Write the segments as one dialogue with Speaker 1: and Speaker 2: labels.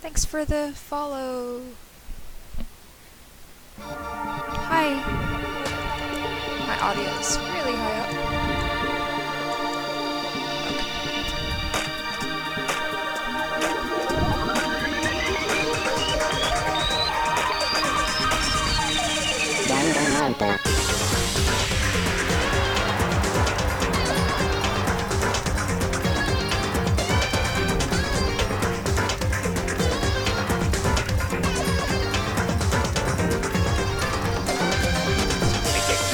Speaker 1: Thanks for the follow. Hi. My audio is really high up.
Speaker 2: Danganronpa.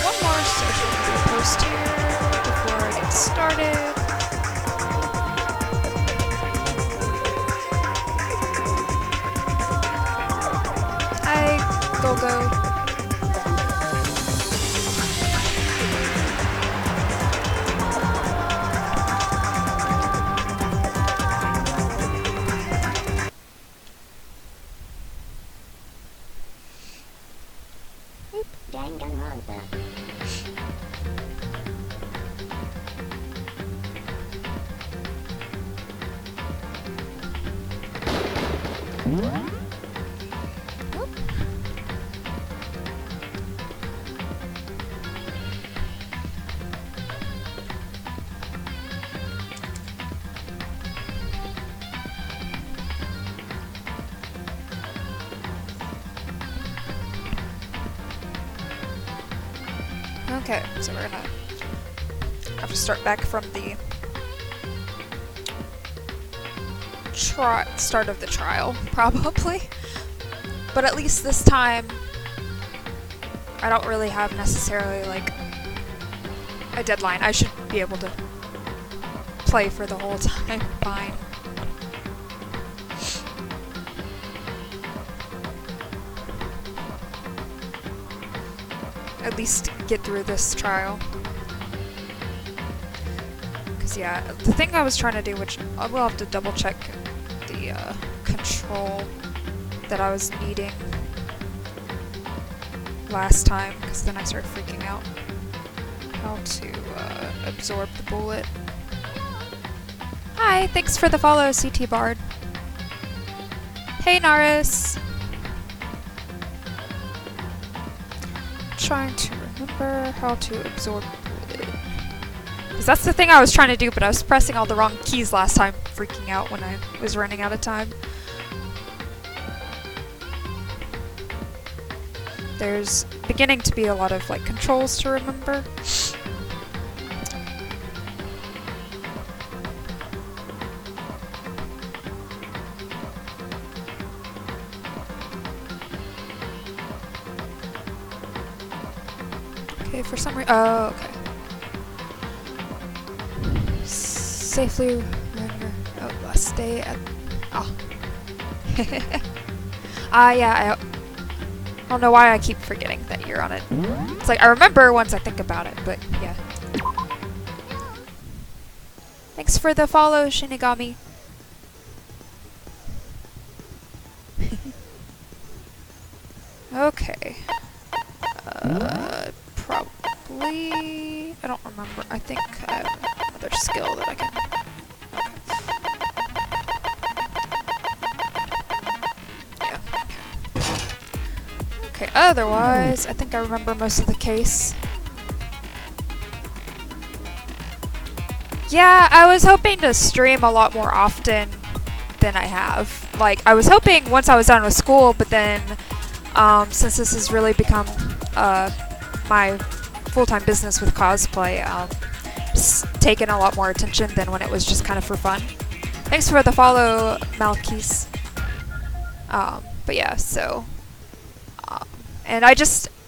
Speaker 1: One more social media post here before I get started. Hi, Gogo.
Speaker 2: Danganronpa.
Speaker 1: Okay, so we're gonna have to start back from the start of the trial, probably. But at least this time, I don't really have necessarily like a deadline. I should be able to play for the whole time fine. At least get through this trial. Because yeah, the thing I was trying to do, which I will have to double check the control that I was needing last time, because then I started freaking out how to absorb the bullet. Hi, thanks for the follow, CT Bard. Hey, Naris. Trying to remember how to absorb bullet. Because that's the thing I was trying to do, but I was pressing all the wrong keys last time, freaking out when I was running out of time. There's beginning to be a lot of like controls to remember. Okay, for some reason. Oh, okay. Safely render. Oh, last day at. Oh. Yeah, I don't know why I keep forgetting that you're on it. It's like I remember once I think about it, but yeah. Thanks for the follow, Shinigami. Okay. Probably. I don't remember. I think I have another skill that I can. Okay. Yeah. Okay, otherwise, I think I remember most of the case. Yeah, I was hoping to stream a lot more often than I have. Like, I was hoping once I was done with school, but then, since this has really become, my full-time business with cosplay, it's taken a lot more attention than when it was just kind of for fun. Thanks for the follow, Malkis. But yeah, so, and I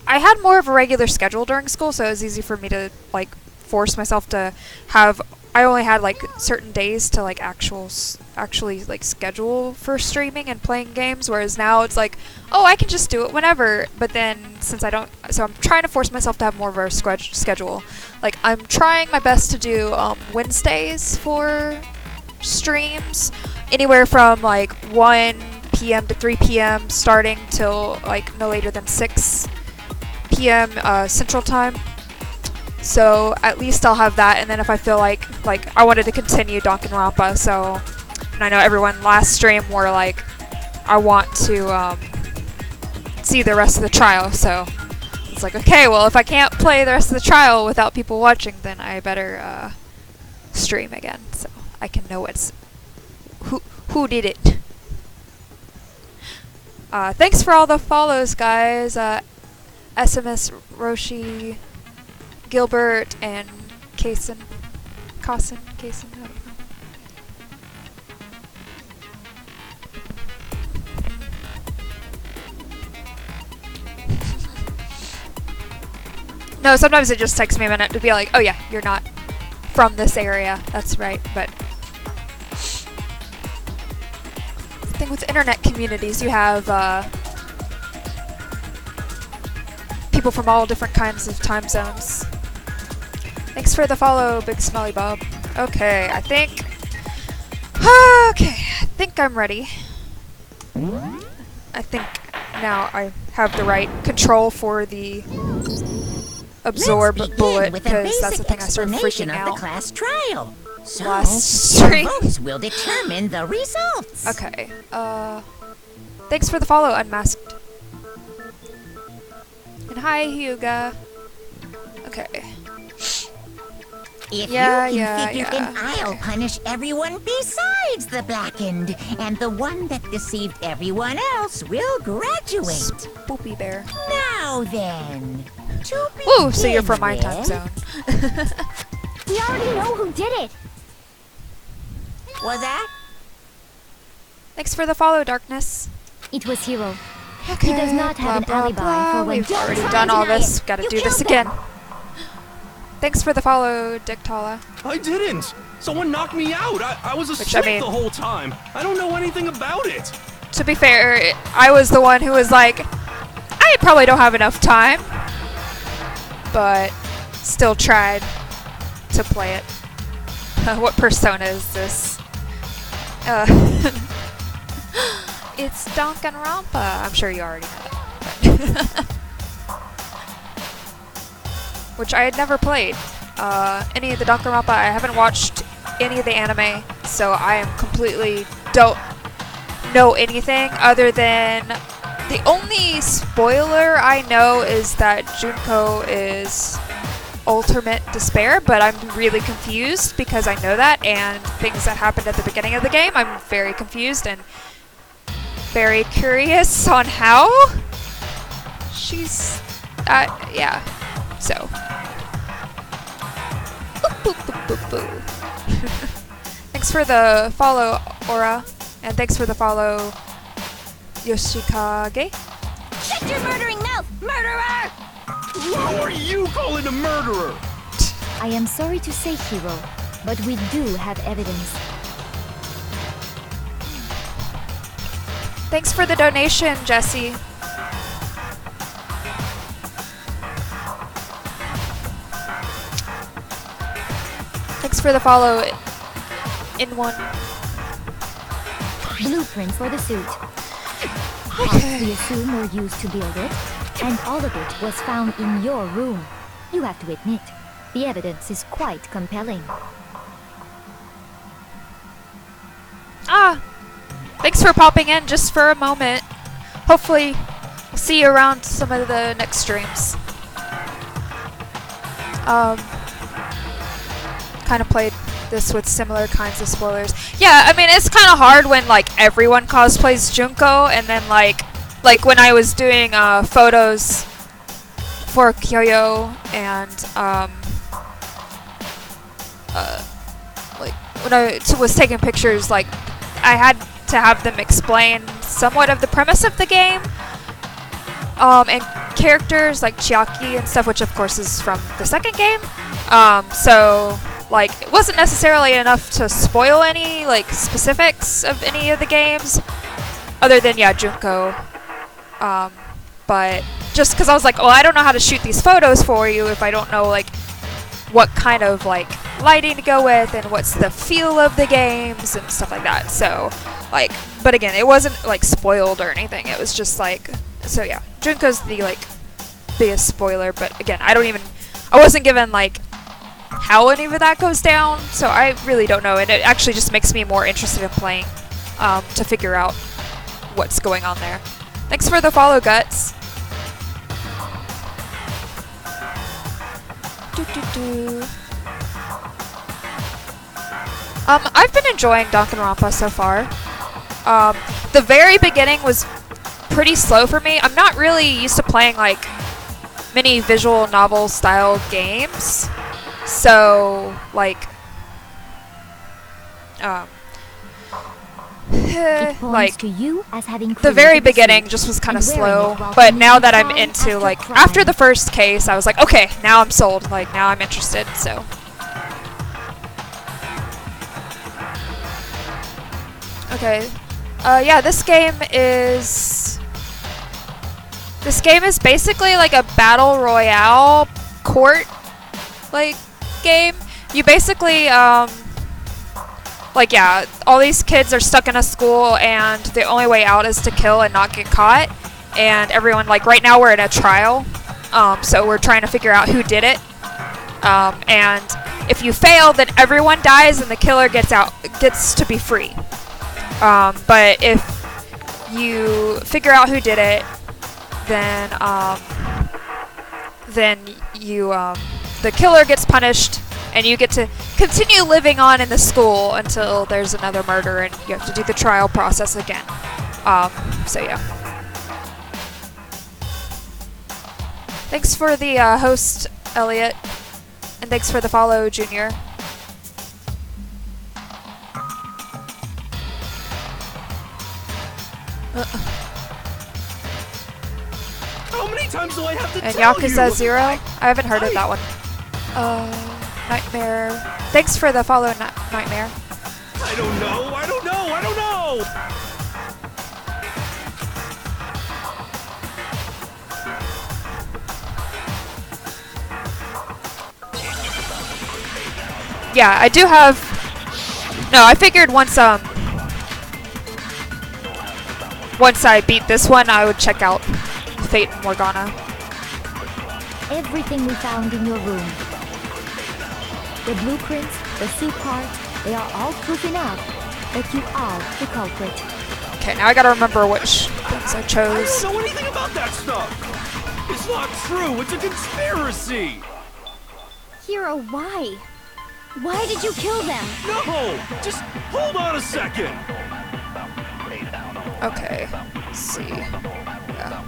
Speaker 1: had more of a regular schedule during school, so it was easy for me to, like, force myself to have, I only had, like, certain days to, like, actually, like, schedule for streaming and playing games, whereas now it's like, oh, I can just do it whenever, but then, since I don't, so I'm trying to force myself to have more of a schedule. Like, I'm trying my best to do, Wednesdays for streams, anywhere from, like, 1 p.m. to 3 p.m. starting till, like, no later than 6 p.m. Central Time. So at least I'll have that, and then if I feel like I wanted to continue Danganronpa, so, and I know everyone last stream were like, I want to see the rest of the trial. So it's like, okay, well, if I can't play the rest of the trial without people watching, then I better stream again so I can know who did it. Thanks for all the follows, guys. SMS, Roshi, Gilbert, and Kason, I don't know. No, sometimes it just takes me a minute to be like, oh yeah, you're not from this area. That's right, but the thing with internet communities, you have people from all different kinds of time zones. Thanks for the follow, Big Smelly Bob. Okay, I think I'm ready. I think now I have the right control for the absorb bullet, because that's the thing I started freaking out.
Speaker 2: The class trial. So,
Speaker 1: last stream.
Speaker 2: Votes will determine the results.
Speaker 1: Okay. Thanks for the follow, Unmasked. And hi, Hyuga. Okay.
Speaker 2: If you can figure in, I'll punish everyone besides the blackened, and the one that deceived everyone else will graduate.
Speaker 1: Spoopy bear.
Speaker 2: Now then.
Speaker 1: Ooh, so you're from my time zone.
Speaker 3: We already know who did it.
Speaker 2: Was that?
Speaker 1: Thanks for the follow, Darkness.
Speaker 3: It was Hero.
Speaker 1: Okay.
Speaker 3: He does not have an alibi for when
Speaker 1: we've already done all this. Gotta do this again. Thanks for the follow, Dictala.
Speaker 4: I didn't. Someone knocked me out. I was asleep the whole time. I don't know anything about it.
Speaker 1: To be fair, I was the one who was like, I probably don't have enough time, but still tried to play it. What persona is this? It's Danganronpa. I'm sure you already know that. Which I had never played. Any of the Danganronpa. I haven't watched any of the anime, so I am completely don't know anything other than the only spoiler I know is that Junko is ultimate despair, but I'm really confused because I know that, and things that happened at the beginning of the game, I'm very confused and very curious on how she's, yeah, so. Thanks for the follow, Aura, and thanks for the follow, Yoshikage.
Speaker 3: Shut your murdering mouth, murderer!
Speaker 4: Who are you calling a murderer?
Speaker 3: I am sorry to say, Hero, but we do have evidence.
Speaker 1: Thanks for the donation, Jesse. Thanks for the follow, in one.
Speaker 3: Blueprint for the suit.
Speaker 1: Okay.
Speaker 3: Parts we assume were used to build it, and all of it was found in your room. You have to admit, the evidence is quite compelling.
Speaker 1: Thanks for popping in just for a moment. Hopefully, we'll see you around some of the next streams. Kind of played this with similar kinds of spoilers. Yeah, I mean, it's kind of hard when, like, everyone cosplays Junko, and then, like when I was doing, photos for Kyoyo, and, like, when I was taking pictures, like, I had to have them explain somewhat of the premise of the game, and characters like Chiaki and stuff, which of course is from the second game, so, like, it wasn't necessarily enough to spoil any, like, specifics of any of the games, other than, yeah, Junko, but just because I was like, oh, I don't know how to shoot these photos for you if I don't know, like, what kind of, like, lighting to go with, and what's the feel of the games, and stuff like that, so, like, but again, it wasn't, like, spoiled or anything, it was just, like, so yeah, Junko's the, like, biggest spoiler, but again, I wasn't given, like, how any of that goes down, so I really don't know, and it actually just makes me more interested in playing, to figure out what's going on there. Thanks for the follow, Guts. I've been enjoying Danganronpa so far. The very beginning was pretty slow for me. I'm not really used to playing like many visual novel style games, so like like
Speaker 3: to you as having
Speaker 1: the very beginning just was kind of slow, but now that I'm into like after the first case, I was like, okay, now I'm sold. Like now I'm interested. So okay, yeah, this game is basically like a battle royale court like game. You basically like, yeah, all these kids are stuck in a school and the only way out is to kill and not get caught. And everyone, like right now we're in a trial, so we're trying to figure out who did it. And if you fail, then everyone dies and the killer gets to be free. But if you figure out who did it, then the killer gets punished, and you get to continue living on in the school until there's another murder, and you have to do the trial process again. So yeah. Thanks for the host, Elliot, and thanks for the follow, Junior.
Speaker 4: How many times do I have to
Speaker 1: and
Speaker 4: tell
Speaker 1: Yakuza
Speaker 4: you?
Speaker 1: 0? I haven't heard of that one. Nightmare. Thanks for the follow, Nightmare.
Speaker 4: I don't know.
Speaker 1: Yeah, I do have... No, I figured once I beat this one, I would check out Fate and Morgana.
Speaker 3: Everything we found in your room. The blueprints, the suit parts, they are all proof enough that you are the culprit.
Speaker 1: Okay, now I gotta remember which things I
Speaker 4: I
Speaker 1: chose.
Speaker 4: don't know anything about that stuff. It's not true. It's a conspiracy.
Speaker 3: Hero, why? Why did you kill them?
Speaker 4: No, just hold on a second.
Speaker 1: Okay, let's see. Yeah.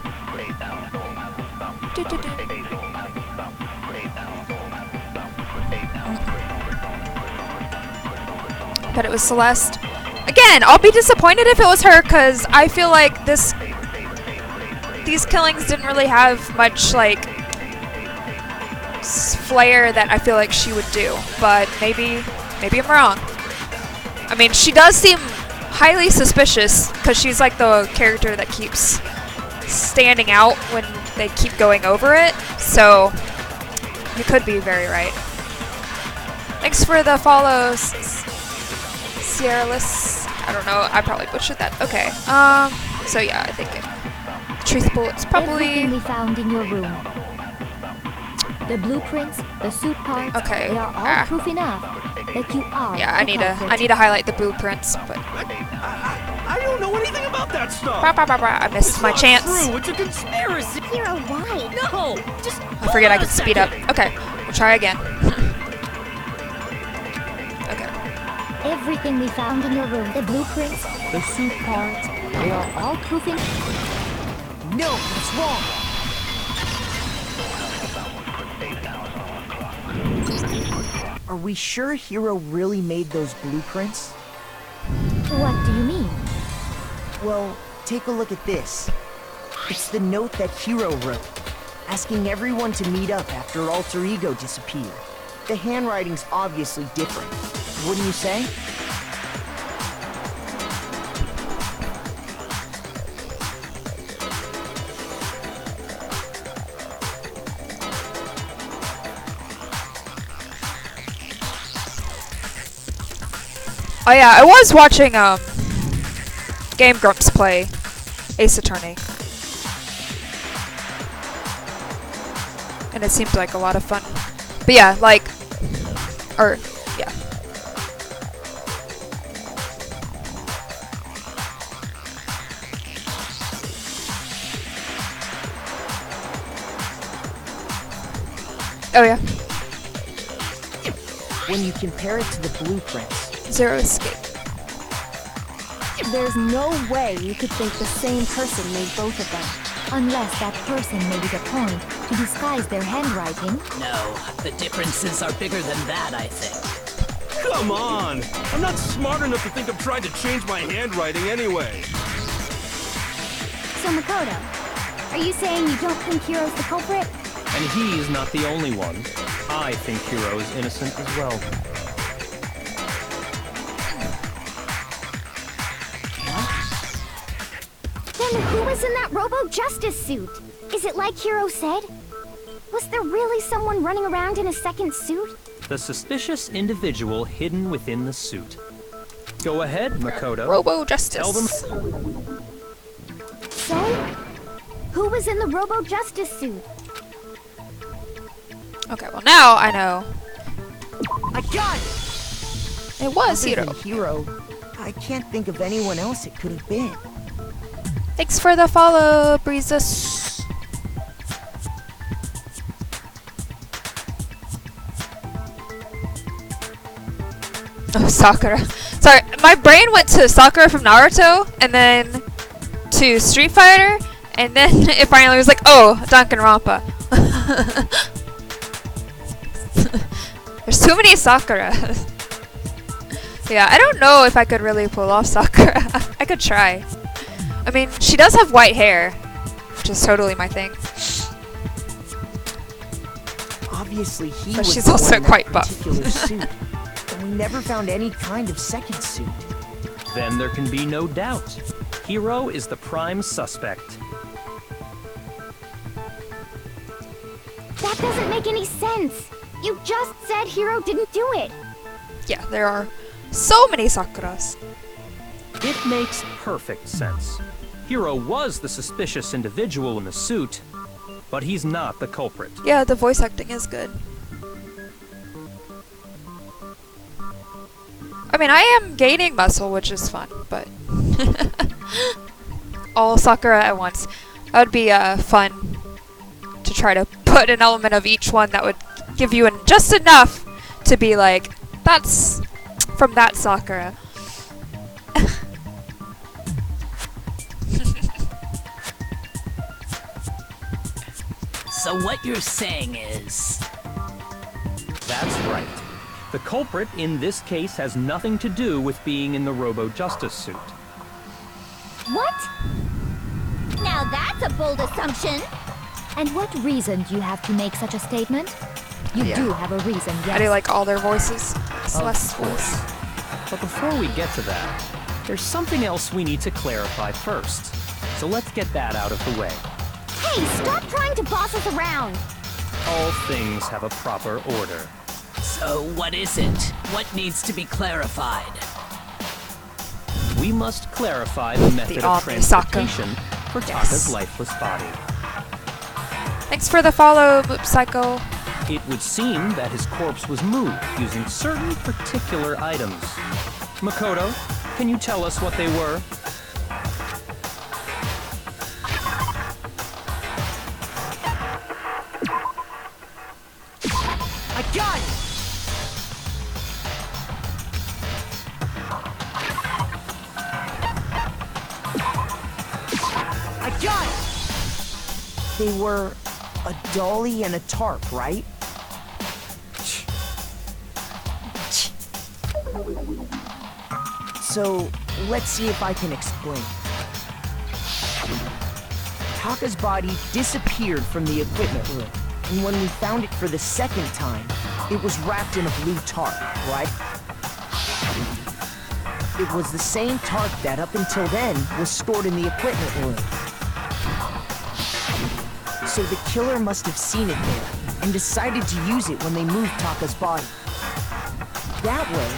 Speaker 1: But it was Celeste. Again, I'll be disappointed if it was her, because I feel like these killings didn't really have much, like, flair that I feel like she would do. But maybe I'm wrong. I mean, she does seem highly suspicious, because she's like the character that keeps standing out when they keep going over it. So, you could be very right. Thanks for the follows, Sierraless. I don't know, I probably butchered that. Okay, so yeah, I think Truth Bullet's probably...
Speaker 3: Everything we found in your room. The blueprints, the suit parts,
Speaker 1: okay.
Speaker 3: They are all proof enough that you are
Speaker 1: yeah, I need to highlight the blueprints, but...
Speaker 4: I don't know anything about that stuff.
Speaker 1: I missed my chance.
Speaker 4: True, it's a conspiracy.
Speaker 3: Hero, why?
Speaker 4: No, just
Speaker 1: I forget I could speed up. Okay, we'll try again. Okay.
Speaker 3: Everything we found in your room, the blueprints, the suit parts, they are all proof enough.
Speaker 2: No, that's wrong. Are we sure Hero really made those blueprints?
Speaker 3: What do you mean?
Speaker 2: Well, take a look at this. It's the note that Hero wrote, asking everyone to meet up after Alter Ego disappeared. The handwriting's obviously different, wouldn't you say?
Speaker 1: Oh yeah, I was watching Game Grumps play Ace Attorney, and it seemed like a lot of fun. But yeah, like, yeah. Oh yeah.
Speaker 2: When you compare it to the blueprints,
Speaker 1: Zero escape.
Speaker 5: There's no way you could think the same person made both of them.
Speaker 3: Unless that person made it a point to disguise their handwriting.
Speaker 6: No, the differences are bigger than that, I think.
Speaker 4: Come on! I'm not smart enough to think of trying to change my handwriting anyway.
Speaker 5: So Makoto, are you saying you don't think Hiro's the culprit?
Speaker 7: And he's not the only one. I think Hiro is innocent as well.
Speaker 5: Then who was in that Robo-Justice suit? Is it like Hiro said? Was there really someone running around in a second suit?
Speaker 7: The suspicious individual hidden within the suit. Go ahead, Makoto.
Speaker 1: Robo-Justice.
Speaker 7: Tell them.
Speaker 5: So, who was in the Robo-Justice suit?
Speaker 1: Okay, well now I know.
Speaker 2: I got it!
Speaker 1: It was
Speaker 2: Other
Speaker 1: Hiro.
Speaker 2: than Hiro, I can't think of anyone else it could have been.
Speaker 1: Thanks for the follow, Breezes. Oh, Sakura. Sorry, my brain went to Sakura from Naruto, and then to Street Fighter, and then it finally was like, oh, Danganronpa. There's too many Sakura. Yeah, I don't know if I could really pull off Sakura. I could try. I mean, she does have white hair, which is totally my thing.
Speaker 2: Obviously, he
Speaker 1: But
Speaker 2: was
Speaker 1: she's
Speaker 2: the
Speaker 1: also
Speaker 2: one in that
Speaker 1: quite buff.
Speaker 2: particular suit. And we never found any kind of second suit.
Speaker 7: Then there can be no doubt. Hiro is the prime suspect.
Speaker 5: That doesn't make any sense. You just said Hiro didn't do it.
Speaker 1: Yeah, there are so many Sakuras.
Speaker 7: It makes perfect sense. Hiro was the suspicious individual in the suit, but he's not the culprit.
Speaker 1: Yeah, the voice acting is good. I mean, I am gaining muscle, which is fun, but all Sakura at once. That would be fun to try to put an element of each one that would give you just enough to be like, that's from that Sakura.
Speaker 6: So what you're saying is...
Speaker 7: That's right. The culprit in this case has nothing to do with being in the Robo-Justice suit.
Speaker 5: What? Now that's a bold assumption.
Speaker 3: And what reason do you have to make such a statement? You
Speaker 1: Yeah.
Speaker 3: do have a reason, yes.
Speaker 1: I do like all their voices. Celeste's
Speaker 7: Of
Speaker 1: voice.
Speaker 7: course. But before we get to that, there's something else we need to clarify first. So let's get that out of the way.
Speaker 5: Hey, stop trying to boss us around.
Speaker 7: All things have a proper order.
Speaker 6: So what is it? What needs to be clarified?
Speaker 7: We must clarify the method of
Speaker 1: Omni Saka.
Speaker 7: transportation for
Speaker 1: Yes.
Speaker 7: Taka's lifeless body.
Speaker 1: Thanks for the follow, Moop Psycho.
Speaker 7: It would seem that his corpse was moved using certain particular items. Makoto, can you tell us what they were?
Speaker 2: I got it! I got it! They were a dolly and a tarp, right? So, let's see if I can explain. Taka's body disappeared from the equipment room, and when we found it for the second time, it was wrapped in a blue tarp, right? It was the same tarp that up until then was stored in the equipment room. So the killer must have seen it there and decided to use it when they moved Taka's body. That way,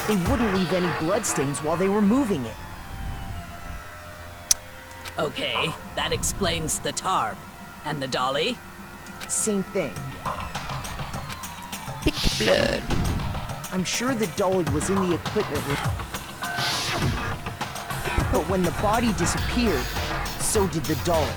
Speaker 2: they wouldn't leave any bloodstains while they were moving it.
Speaker 6: Okay, that explains the tarp. And the dolly?
Speaker 2: Same thing.
Speaker 1: Big blood.
Speaker 2: I'm sure the dolly was in the equipment room. But when the body disappeared, so did the dolly.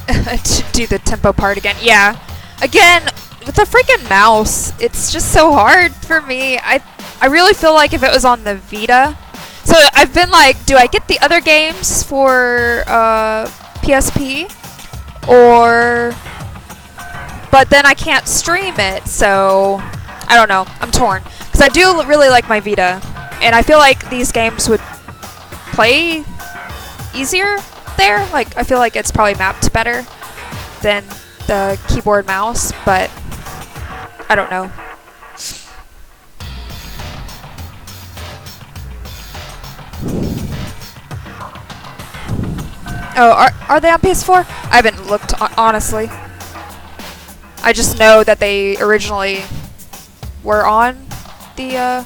Speaker 1: To do the tempo part again. Yeah. Again, with the freaking mouse, it's just so hard for me. I really feel like if it was on the Vita. So I've been like, do I get the other games for PSP? Or... But then I can't stream it, so... I don't know. I'm torn. Because I do really like my Vita. And I feel like these games would play easier there. Like, I feel like it's probably mapped better than the keyboard mouse, but I don't know. Oh, are they on PS4? I haven't looked, honestly. I just know that they originally were on the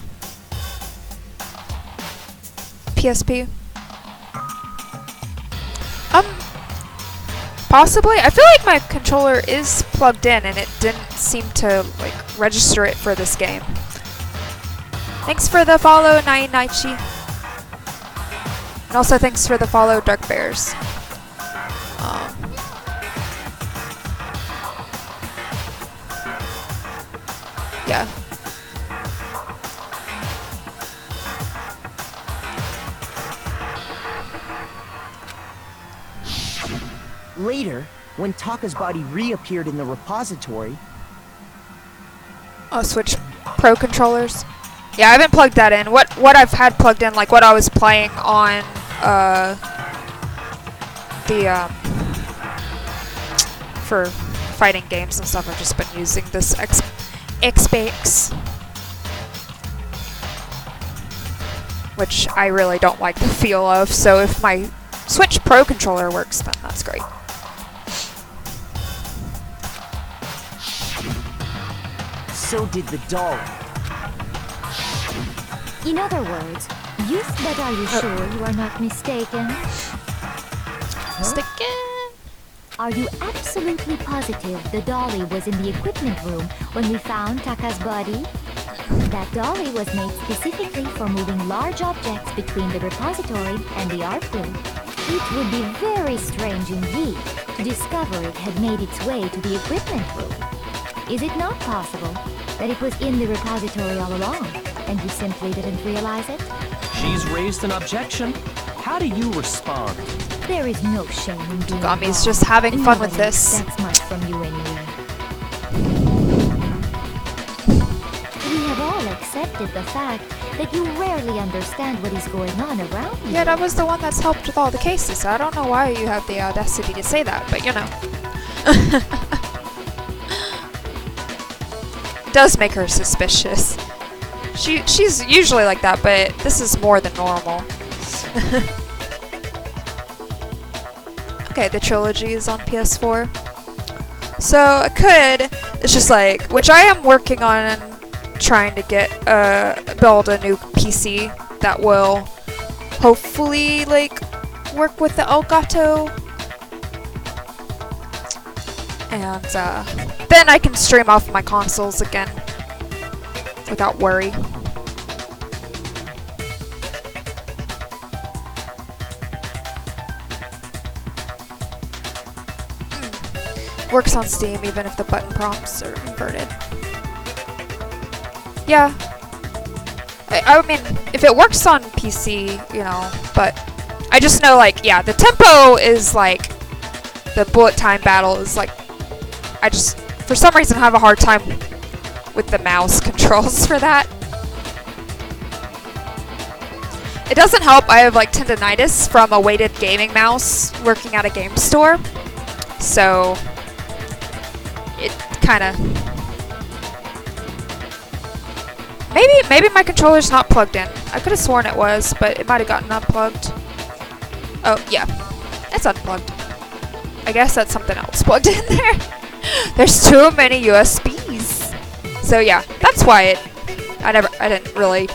Speaker 1: PSP. Possibly. I feel like my controller is plugged in and it didn't seem to like register it for this game. Thanks for the follow, Naichi. And also thanks for the follow, Dark Bears. Yeah.
Speaker 2: Later, when Taka's body reappeared in the repository...
Speaker 1: Oh, Switch Pro controllers. Yeah, I haven't plugged that in. What I've had plugged in, like what I was playing on for fighting games and stuff, I've just been using this Xbox, which I really don't like the feel of. So if my Switch Pro controller works, then that's great.
Speaker 2: So did the doll.
Speaker 3: In other words, but are you sure you are not mistaken?
Speaker 1: Mistaken?
Speaker 3: Are you absolutely positive the dolly was in the equipment room when we found Taka's body? That dolly was made specifically for moving large objects between the repository and the art room. It would be very strange indeed to discover it had made its way to the equipment room. Is it not possible that it was in the repository all along, and you simply didn't realize it?
Speaker 7: She's raised an objection. How do you respond?
Speaker 3: There is no shame in being
Speaker 1: Gami's
Speaker 3: wrong.
Speaker 1: just having fun with
Speaker 3: Nobody
Speaker 1: this.
Speaker 3: expects much from you anyway. We have all accepted the fact that you rarely understand what is going on around you.
Speaker 1: Yeah, that was the one that's helped with all the cases. I don't know why you have the audacity to say that, but you know. It does make her suspicious. She's usually like that, but this is more than normal. Okay, the trilogy is on PS4. So I could, it's just like, which I am working on trying to get, build a new PC that will hopefully, like, work with the Elgato. And, then I can stream off my consoles again without worry. Works on Steam even if the button prompts are inverted. Yeah. I mean, if it works on PC, you know, but I just know, like, yeah, the tempo is, like, the bullet time battle is, like, I just, for some reason, have a hard time with the mouse controls for that. It doesn't help, I have, like, tendinitis from a weighted gaming mouse working at a game store. So, it kind of... Maybe my controller's not plugged in. I could have sworn it was, but it might have gotten unplugged. Oh, yeah. It's unplugged. I guess that's something else plugged in there. There's too many USBs. So yeah, that's why I didn't really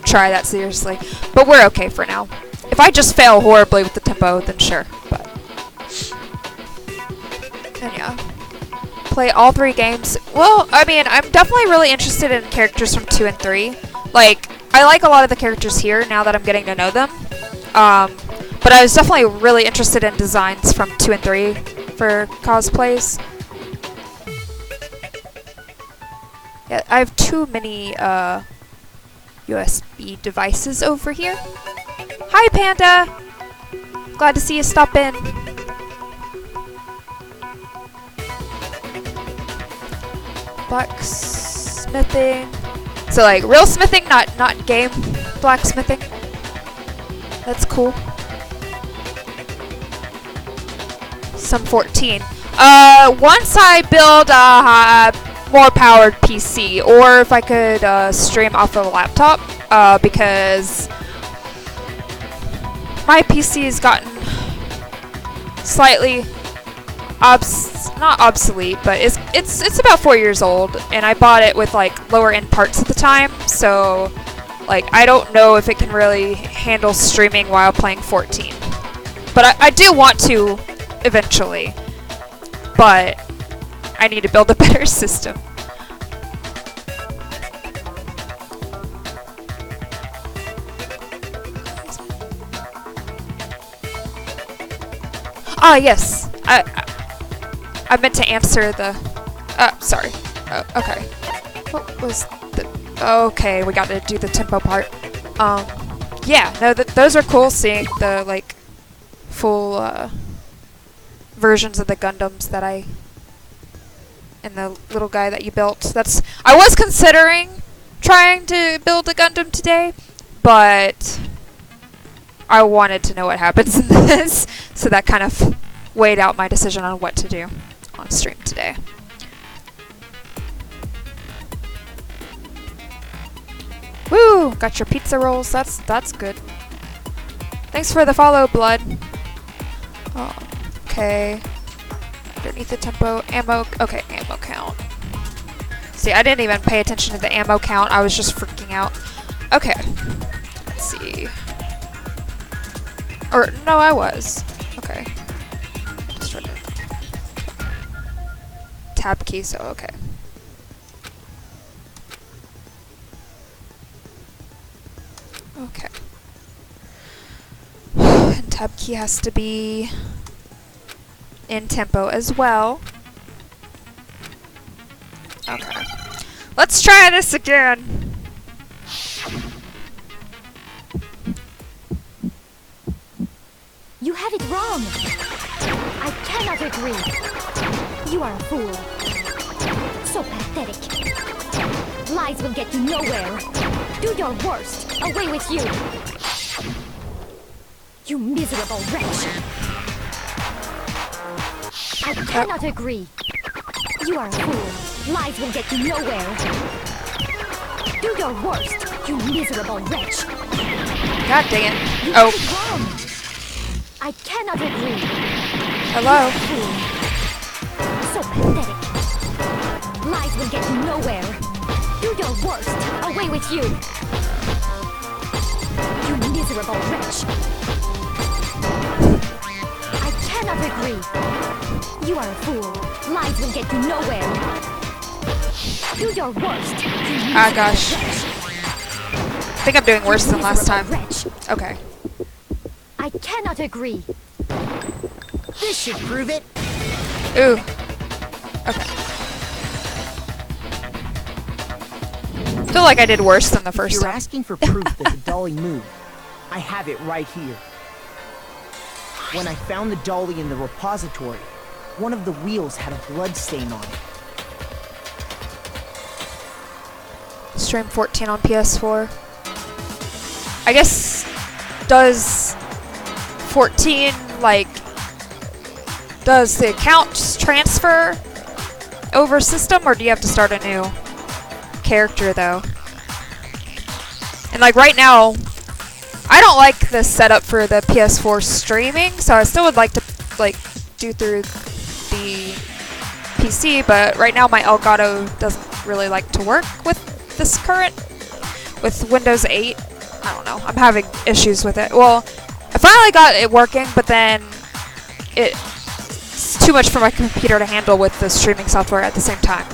Speaker 1: try that seriously. But we're okay for now. If I just fail horribly with the tempo, then sure. But and yeah. Play all 3 games. Well, I mean, I'm definitely really interested in characters from 2 and 3. Like, I like a lot of the characters here now that I'm getting to know them. But I was definitely really interested in designs from 2 and 3 for cosplays. Yeah, I have too many USB devices over here. Hi, Panda! Glad to see you stop in. Blacksmithing. So like real smithing, not game blacksmithing. That's cool. Some 14. Once I build a more powered PC, or if I could stream off of a laptop, because my PC has gotten slightly not obsolete, but it's about 4 years old, and I bought it with like lower end parts at the time, so like I don't know if it can really handle streaming while playing 14. But I do want to eventually, but I need to build a better system. Ah, yes. I meant to answer the... sorry. Okay. What was the... Okay, we got to do the tempo part. Yeah, no, those are cool, seeing the, like, full, versions of the Gundams that and the little guy that you built. I was considering trying to build a Gundam today, but I wanted to know what happens in this, so that kind of weighed out my decision on what to do on stream today. Woo! Got your pizza rolls. That's good. Thanks for the follow, Blood. Oh, okay. Underneath the tempo, ammo. Okay, ammo count. See, I didn't even pay attention to the ammo count. I was just freaking out. Okay. Let's see. Or no, I was. Okay. Just trying to tab key. So okay. Okay. And tab key has to be in tempo as well. Okay. Let's try this again.
Speaker 3: You had it wrong. I cannot agree. You are a fool. So pathetic. Lies will get you nowhere. Do your worst. Away with you. You miserable wretch. I cannot agree. You are a fool. Lies will get you nowhere. Do your worst, you miserable wretch.
Speaker 1: God dang it.
Speaker 3: You
Speaker 1: Oh.
Speaker 3: did wrong. I cannot agree.
Speaker 1: Hello.
Speaker 3: Fool. So pathetic. Lies will get you nowhere. Do your worst. Away with you. You miserable wretch. I cannot agree. You are a fool. Lies will get you nowhere. Do your worst. You
Speaker 1: Ah, gosh.
Speaker 3: wretch.
Speaker 1: I think I'm doing worse than last time.
Speaker 3: Wretch.
Speaker 1: Okay.
Speaker 3: I cannot agree.
Speaker 2: This should prove it.
Speaker 1: Ooh. Okay. I feel like I did worse than the
Speaker 2: If
Speaker 1: first
Speaker 2: you're
Speaker 1: time.
Speaker 2: asking for proof that the dolly moved, I have it right here. When I found the dolly in the repository, one of the wheels had a blood stain on it.
Speaker 1: Stream 14 on PS4. I guess, does 14, like, does the account transfer over system, or do you have to start a new character, though? And, like, right now, I don't like the setup for the PS4 streaming, so I still would like to, like, do through the PC, but right now my Elgato doesn't really like to work with this current, with Windows 8. I don't know, I'm having issues with it. Well, I finally got it working, but then it's too much for my computer to handle with the streaming software at the same time.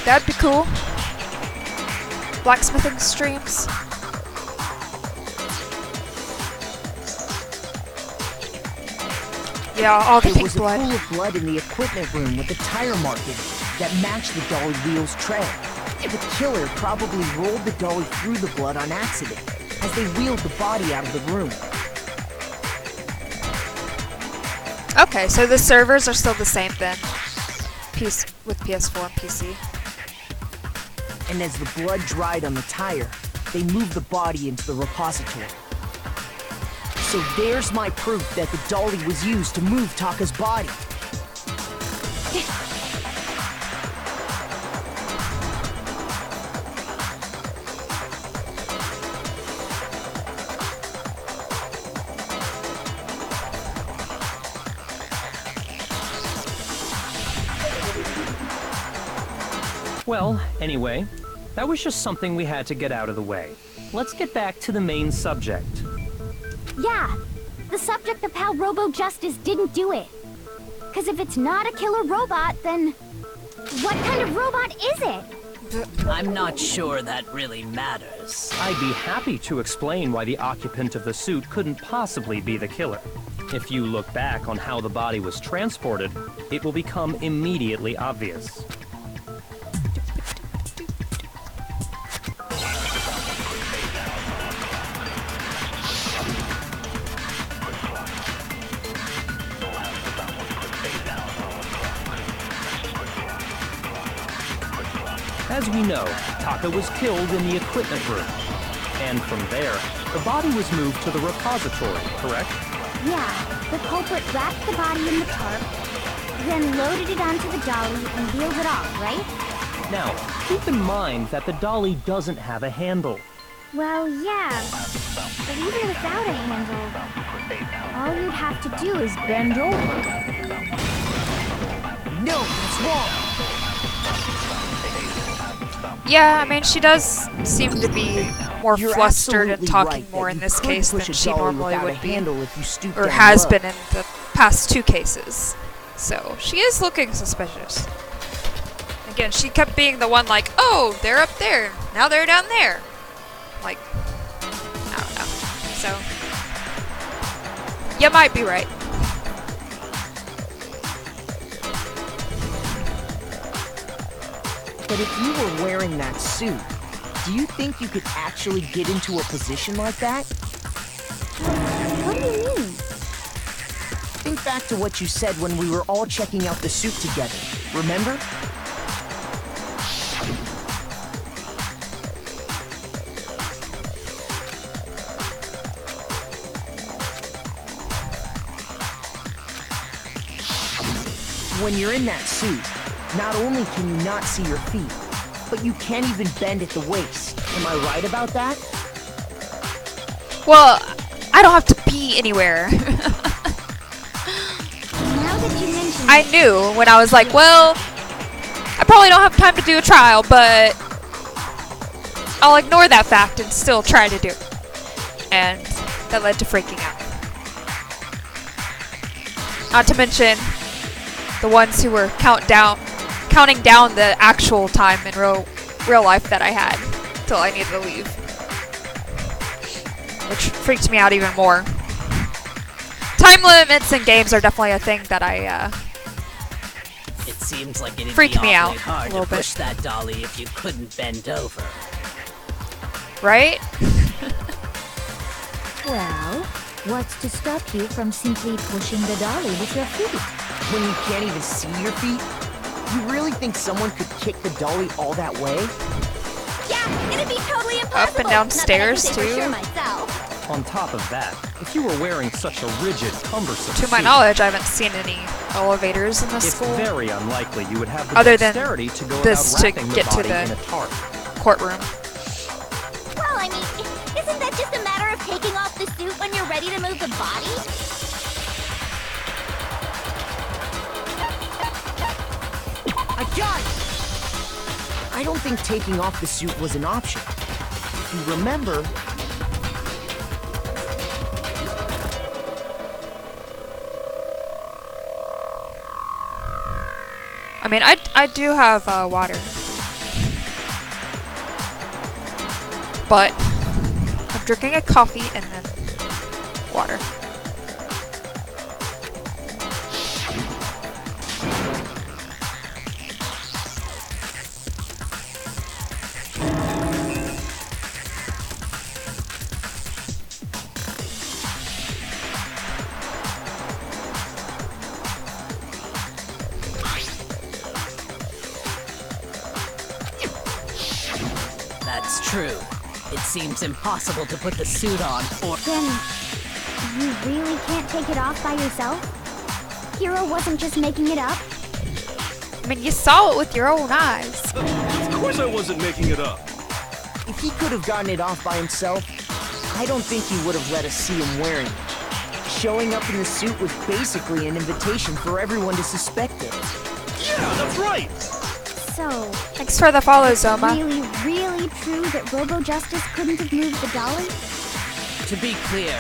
Speaker 1: That'd be cool. Blacksmithing streams. Yeah, all the
Speaker 2: There
Speaker 1: pink
Speaker 2: was a
Speaker 1: blood.
Speaker 2: pool of blood in the equipment room with a tire mark in it that matched the dolly wheel's tread. The killer probably rolled the dolly through the blood on accident as they wheeled the body out of the room.
Speaker 1: Okay, so the servers are still the same then. With PS4 and PC.
Speaker 2: And as the blood dried on the tire, they moved the body into the repository. So there's my proof that the dolly was used to move Taka's body.
Speaker 7: Well, anyway, that was just something we had to get out of the way. Let's get back to the main subject.
Speaker 5: Yeah, the subject of how Robo Justice didn't do it. Because if it's not a killer robot, then what kind of robot is it?
Speaker 6: I'm not sure that really matters.
Speaker 7: I'd be happy to explain why the occupant of the suit couldn't possibly be the killer. If you look back on how the body was transported, it will become immediately obvious. As we know, Taka was killed in the equipment room. And from there, the body was moved to the repository, correct?
Speaker 5: Yeah, the culprit wrapped the body in the tarp, then loaded it onto the dolly and wheeled it off, right?
Speaker 7: Now, keep in mind that the dolly doesn't have a handle.
Speaker 5: Well, yeah, but even without a handle, all you'd have to do is bend over.
Speaker 2: No, that's wrong!
Speaker 1: Yeah, I mean, she does seem to be more
Speaker 2: You're
Speaker 1: flustered and
Speaker 2: absolutely
Speaker 1: talking
Speaker 2: right
Speaker 1: more
Speaker 2: that
Speaker 1: in
Speaker 2: you
Speaker 1: this
Speaker 2: could
Speaker 1: case than
Speaker 2: push a
Speaker 1: she
Speaker 2: dolly
Speaker 1: normally
Speaker 2: without a
Speaker 1: would be.
Speaker 2: handle if you stoop
Speaker 1: Or
Speaker 2: down
Speaker 1: has
Speaker 2: low.
Speaker 1: been in the past 2 cases. So, she is looking suspicious. Again, she kept being the one like, oh, they're up there, now they're down there. Like, I don't know. So, you might be right.
Speaker 2: But if you were wearing that suit, do you think you could actually get into a position like that?
Speaker 5: What do you mean?
Speaker 2: Think back to what you said when we were all checking out the suit together, remember? When you're in that suit, not only can you not see your feet, but you can't even bend at the waist. Am I right about that?
Speaker 1: Well, I don't have to be anywhere.
Speaker 5: Now that you mention
Speaker 1: I knew when I was like, well, I probably don't have time to do a trial, but I'll ignore that fact and still try to do it. And that led to freaking out. Not to mention the ones who were counting down the actual time in real life that I had till I needed to leave. Which freaked me out even more. Time limits in games are definitely a thing that
Speaker 6: It seems like it'd
Speaker 1: freaked
Speaker 6: be
Speaker 1: me
Speaker 6: awfully
Speaker 1: out
Speaker 6: hard
Speaker 1: a
Speaker 6: to
Speaker 1: little bit.
Speaker 6: push that dolly if you couldn't bend over.
Speaker 1: right?
Speaker 3: Well, what's to stop you from simply pushing the dolly with your feet?
Speaker 2: When you can't even see your feet? You really think someone could kick the dolly all that way?
Speaker 5: Yeah, it'd be totally impossible.
Speaker 1: Up and down stairs,
Speaker 5: Not that I can say for
Speaker 1: too?
Speaker 5: sure myself.
Speaker 7: On top of that, if you were wearing such a rigid, cumbersome
Speaker 1: To my
Speaker 7: suit,
Speaker 1: knowledge, I haven't seen any elevators in this
Speaker 7: it's
Speaker 1: school
Speaker 7: very unlikely you would have the
Speaker 1: Other than
Speaker 7: dexterity to go
Speaker 1: this
Speaker 7: about
Speaker 1: to
Speaker 7: wrapping the
Speaker 1: get to
Speaker 7: body
Speaker 1: the-
Speaker 7: in a tarp.
Speaker 1: courtroom.
Speaker 5: Well, I mean, isn't that just a matter of taking off the suit when you're ready to move the body?
Speaker 2: I got it! I don't think taking off the suit was an option. If you remember,
Speaker 1: I mean, I do have water. But I'm drinking a coffee and then water.
Speaker 6: true. It seems impossible to put the suit on, or...
Speaker 5: Then, you really can't take it off by yourself? Hiro wasn't just making it up?
Speaker 1: I mean, you saw it with your own eyes.
Speaker 4: Of course I wasn't making it up.
Speaker 2: If he could have gotten it off by himself, I don't think he would have let us see him wearing it. Showing up in the suit was basically an invitation for everyone to suspect it.
Speaker 4: Yeah, that's right!
Speaker 5: So,
Speaker 1: Thanks for the follow, Zoma.
Speaker 5: really, really true that Robo Justice couldn't have moved the dolly?
Speaker 6: To be clear,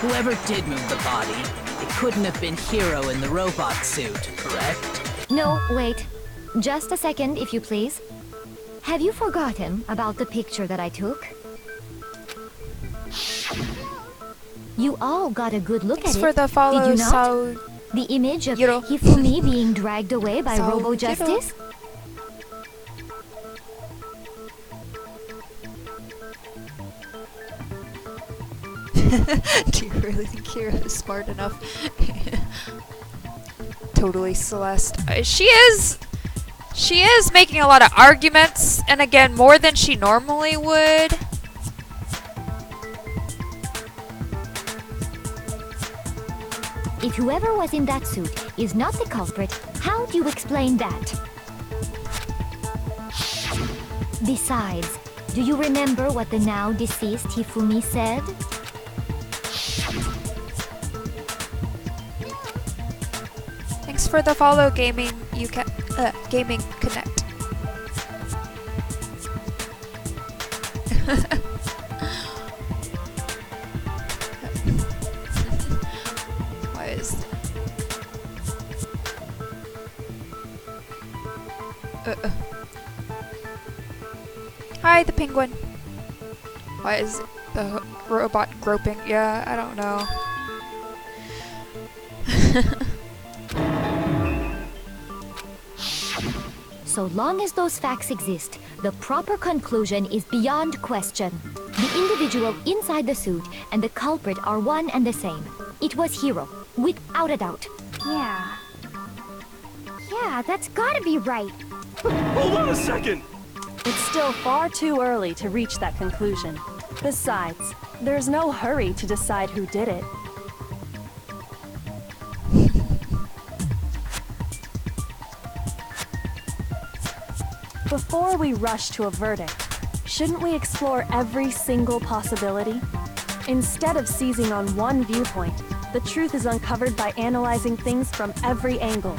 Speaker 6: whoever did move the body, it couldn't have been Hiro in the robot suit, correct?
Speaker 3: No, wait. Just a second, if you please. Have you forgotten about the picture that I took? You all got a good look
Speaker 1: Thanks
Speaker 3: at
Speaker 1: for
Speaker 3: it.
Speaker 1: the follow,
Speaker 3: Did you not?
Speaker 1: so...
Speaker 3: The image of
Speaker 1: Hiro.
Speaker 3: Hifumi being dragged away by
Speaker 1: So,
Speaker 3: Robo
Speaker 1: Hiro.
Speaker 3: Justice?
Speaker 1: Do you really think Kira is smart enough? Totally, Celeste. She is making a lot of arguments, and again, more than she normally would.
Speaker 3: If whoever was in that suit is not the culprit, how do you explain that? Besides, do you remember what the now deceased Hifumi said?
Speaker 1: Thanks for the follow, Gaming Gaming Connect. What is? Hi, the penguin. Why is the robot groping? Yeah, I don't know.
Speaker 3: So long as those facts exist, the proper conclusion is beyond question. The individual inside the suit and the culprit are one and the same. It was Hiro, without a doubt.
Speaker 5: Yeah. Yeah, that's gotta be right.
Speaker 4: Hold on a second!
Speaker 8: It's still far too early to reach that conclusion. Besides, there's no hurry to decide who did it. Before we rush to a verdict, shouldn't we explore every single possibility? Instead of seizing on one viewpoint, the truth is uncovered by analyzing things from every angle.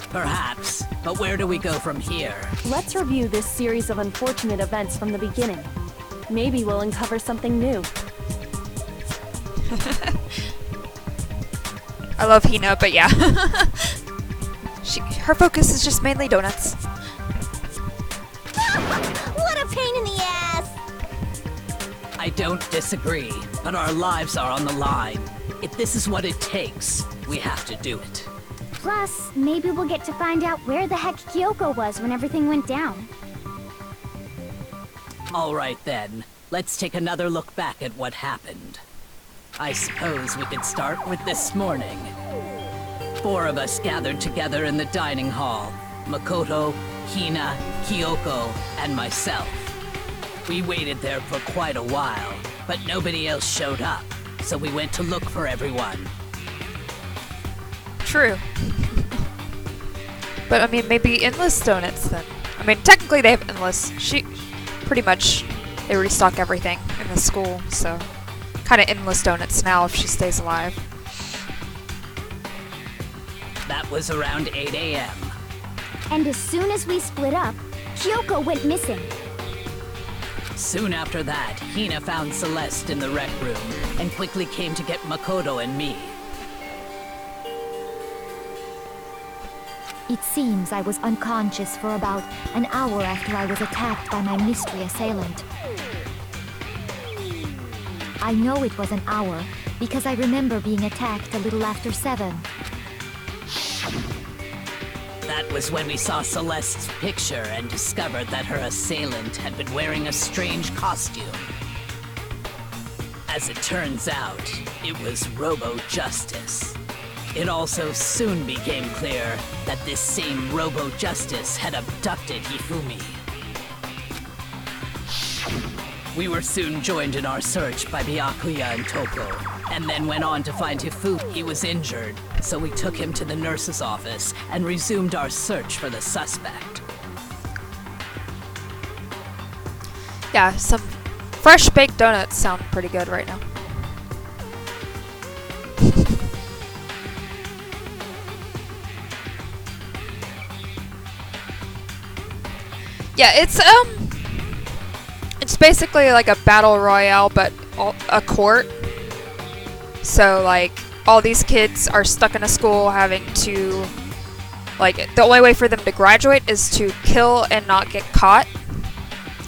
Speaker 6: Perhaps, but where do we go from here?
Speaker 8: Let's review this series of unfortunate events from the beginning. Maybe we'll uncover something new.
Speaker 1: I love Hina, but yeah. Her focus is just mainly donuts.
Speaker 5: What a pain in the ass!
Speaker 6: I don't disagree, but our lives are on the line. If this is what it takes, we have to do it.
Speaker 5: Plus, maybe we'll get to find out where the heck Kyoko was when everything went down.
Speaker 6: All right then, let's take another look back at what happened. I suppose we could start with this morning. 4 of us gathered together in the dining hall. Makoto, Hina, Kyoko, and myself. We waited there for quite a while, but nobody else showed up, so we went to look for everyone.
Speaker 1: True. But I mean, maybe endless donuts then. I mean, technically they have endless. Pretty much, they restock everything in the school, so kind of endless donuts now if she stays alive.
Speaker 6: That was around 8 a.m.
Speaker 5: And as soon as we split up, Kyoko went missing.
Speaker 6: Soon after that, Hina found Celeste in the rec room and quickly came to get Makoto and me.
Speaker 3: It seems I was unconscious for about an hour after I was attacked by my mystery assailant. I know it was an hour because I remember being attacked a little after 7.
Speaker 6: That was when we saw Celeste's picture and discovered that her assailant had been wearing a strange costume. As it turns out, it was Robo Justice. It also soon became clear that this same Robo Justice had abducted Hifumi. We were soon joined in our search by Byakuya and Toko, and then went on to find Hifumi. He was injured, so we took him to the nurse's office and resumed our search for the suspect.
Speaker 1: Yeah, some fresh baked donuts sound pretty good right now. Yeah, it's basically like a battle royale, but a court. So like all these kids are stuck in a school having to, like, the only way for them to graduate is to kill and not get caught.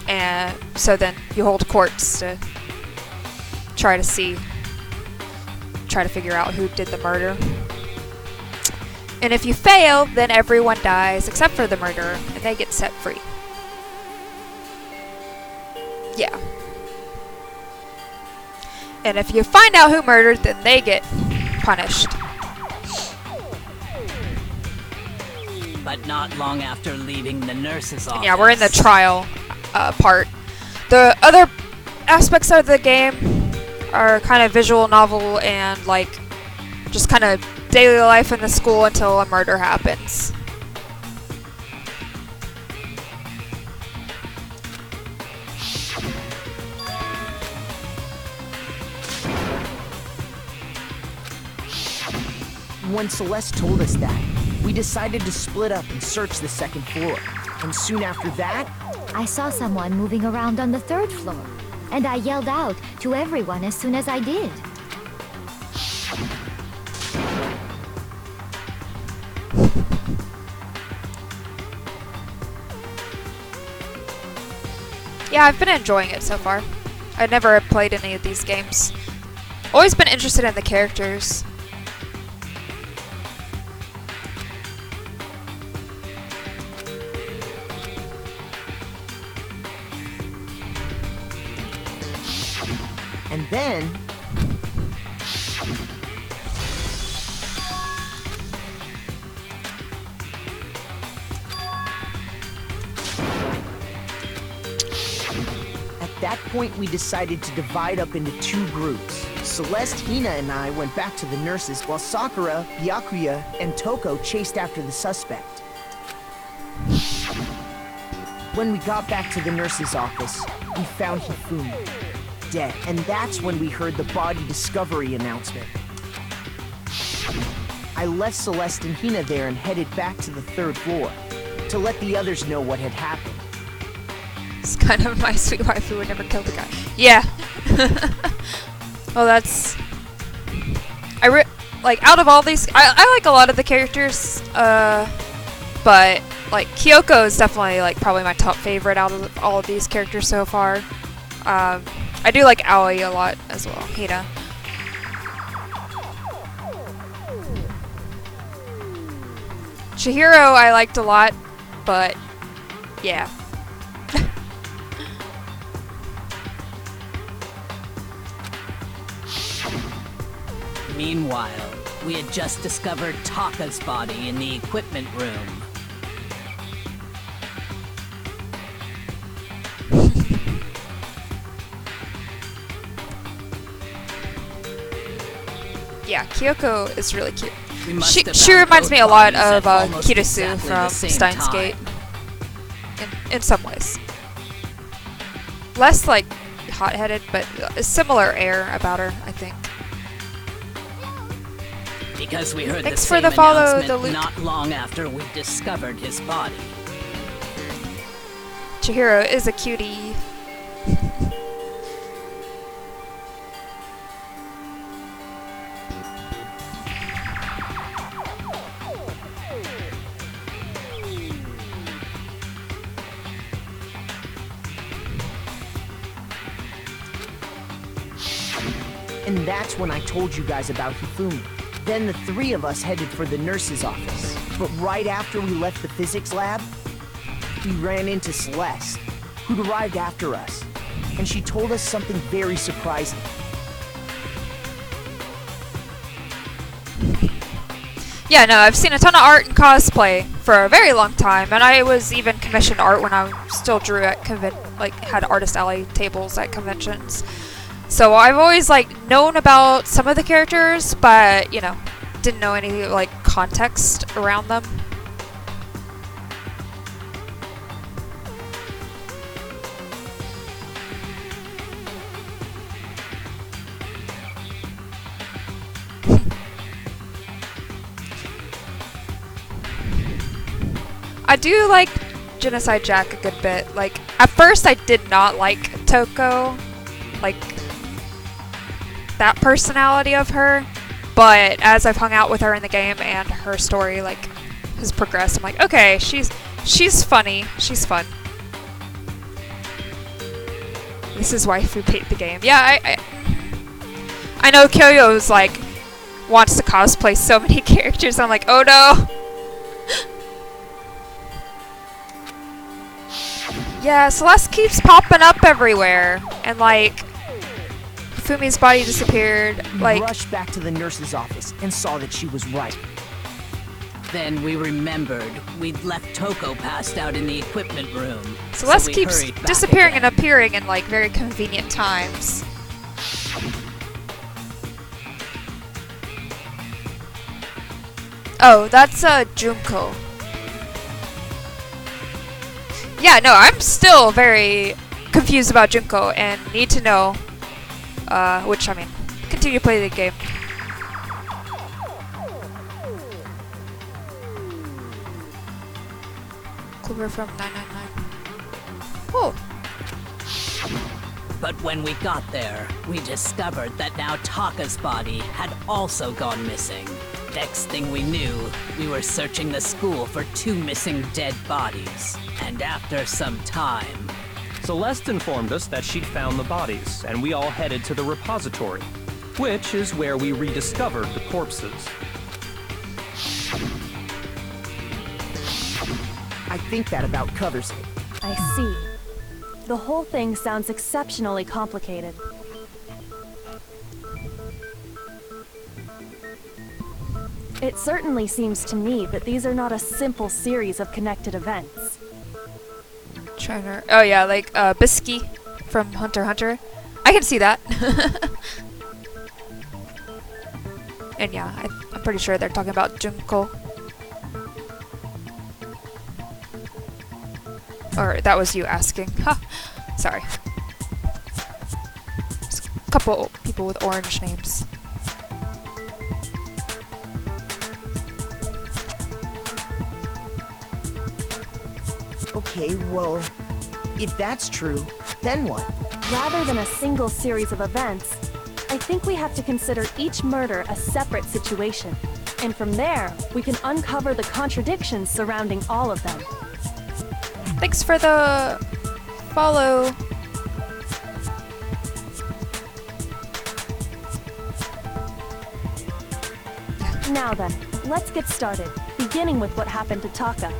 Speaker 1: And so then you hold courts to try to figure out who did the murder. And if you fail, then everyone dies except for the murderer, and they get set free. Yeah. And if you find out who murdered, then they get punished.
Speaker 6: But not long after leaving the nurse's office.
Speaker 1: Yeah, we're in the trial part. The other aspects of the game are kind of visual novel and like just kind of daily life in the school until a murder happens.
Speaker 2: When Celeste told us that, we decided to split up and search the second floor. And soon after that,
Speaker 3: I saw someone moving around on the third floor, and I yelled out to everyone as soon as I did.
Speaker 1: Yeah, I've been enjoying it so far. I never played any of these games. Always been interested in the characters.
Speaker 2: and then... At that point, we decided to divide up into two groups. Celeste, Hina, and I went back to the nurses, while Sakura, Byakuya, and Toko chased after the suspect. When we got back to the nurse's office, we found Hifumi dead, and that's when we heard the body discovery announcement. I left Celeste and Hina there and headed back to the third floor to let the others know what had happened.
Speaker 1: It's kind of my sweet wife who would never kill the guy. Yeah. Well, that's... like, out of all these... I like a lot of the characters, but, like, Kyoko is definitely, like, probably my top favorite out of all of these characters so far. I do like Aoi a lot as well. Hina. Chihiro I liked a lot, but, yeah.
Speaker 6: Meanwhile, we had just discovered Taka's body in the equipment room.
Speaker 1: Yeah, Kyoko is really cute.
Speaker 6: She
Speaker 1: reminds me a lot of Kirasu
Speaker 6: exactly
Speaker 1: from Steins
Speaker 6: time.
Speaker 1: Gate. In some ways. Less, like, hot-headed, but a similar air about her, I think.
Speaker 6: Because we heard
Speaker 1: Thanks
Speaker 6: the
Speaker 1: for
Speaker 6: same
Speaker 1: the follow,
Speaker 6: announcement
Speaker 1: the Luke.
Speaker 6: not long after we discovered his body.
Speaker 1: Chihiro is a cutie.
Speaker 2: And that's when I told you guys about Hifumi. Then the three of us headed for the nurse's office. But right after we left the physics lab, we ran into Celeste, who'd arrived after us. And she told us something very surprising.
Speaker 1: Yeah, no, I've seen a ton of art and cosplay for a very long time, and I was even commissioned art when I still drew at like had artist alley tables at conventions. So I've always like known about some of the characters, but you know, didn't know any like context around them. I do like Genocide Jack a good bit. Like, at first I did not like Toko, like, that personality of her, but as I've hung out with her in the game and her story, like, has progressed, I'm like, okay, she's funny, she's fun. This is waifu bait the game. Yeah, I know Kyoyo's, like, wants to cosplay so many characters, I'm like, oh no! Yeah, Celeste keeps popping up everywhere, and like, Fumi's body disappeared, like...
Speaker 2: We rushed back to the nurse's office and saw that she was right.
Speaker 6: Then we remembered we'd left Toko passed out in the equipment room.
Speaker 1: Celeste
Speaker 6: so
Speaker 1: keeps disappearing and appearing in like very convenient times. Oh, that's Junko. Yeah, no, I'm still very confused about Junko and need to know, which, I mean, continue to play the game. Clover from 999. Oh.
Speaker 6: But when we got there, we discovered that now Taka's body had also gone missing. Next thing we knew, we were searching the school for 2 missing dead bodies. And after some time...
Speaker 7: Celeste informed us that she'd found the bodies, and we all headed to the repository, which is where we rediscovered the corpses.
Speaker 2: I think that about covers it.
Speaker 8: I see. The whole thing sounds exceptionally complicated. It certainly seems to me that these are not a simple series of connected events.
Speaker 1: Trainer. Oh yeah, like Bisky from Hunter x Hunter. I can see that. And yeah, I'm pretty sure they're talking about Junko. Or that was you asking. Ha! Sorry. There's a couple people with orange names.
Speaker 2: Okay, well, if that's true, then what?
Speaker 8: Rather than a single series of events, I think we have to consider each murder a separate situation. And from there, we can uncover the contradictions surrounding all of them.
Speaker 1: Thanks for the follow.
Speaker 8: Now then, let's get started, beginning with what happened to Taka.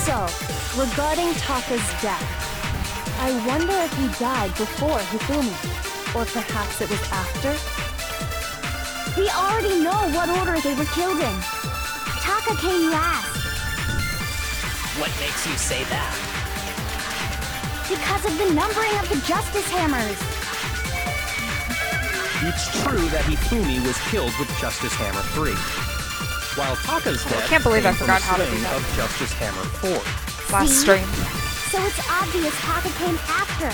Speaker 8: So, regarding Taka's death, I wonder if he died before Hifumi, or perhaps it was after?
Speaker 5: We already know what order they were killed in. Taka came last.
Speaker 6: What makes you say that?
Speaker 5: Because of the numbering of the Justice Hammers.
Speaker 7: It's true that Hifumi was killed with Justice Hammer 3, while Taka's death
Speaker 1: I can't believe I
Speaker 7: came from
Speaker 1: forgot
Speaker 7: a
Speaker 1: how to do
Speaker 7: swing
Speaker 1: that.
Speaker 7: of Justice Hammer 4.
Speaker 1: Last
Speaker 5: See?
Speaker 1: stream.
Speaker 5: So it's obvious Taka came after.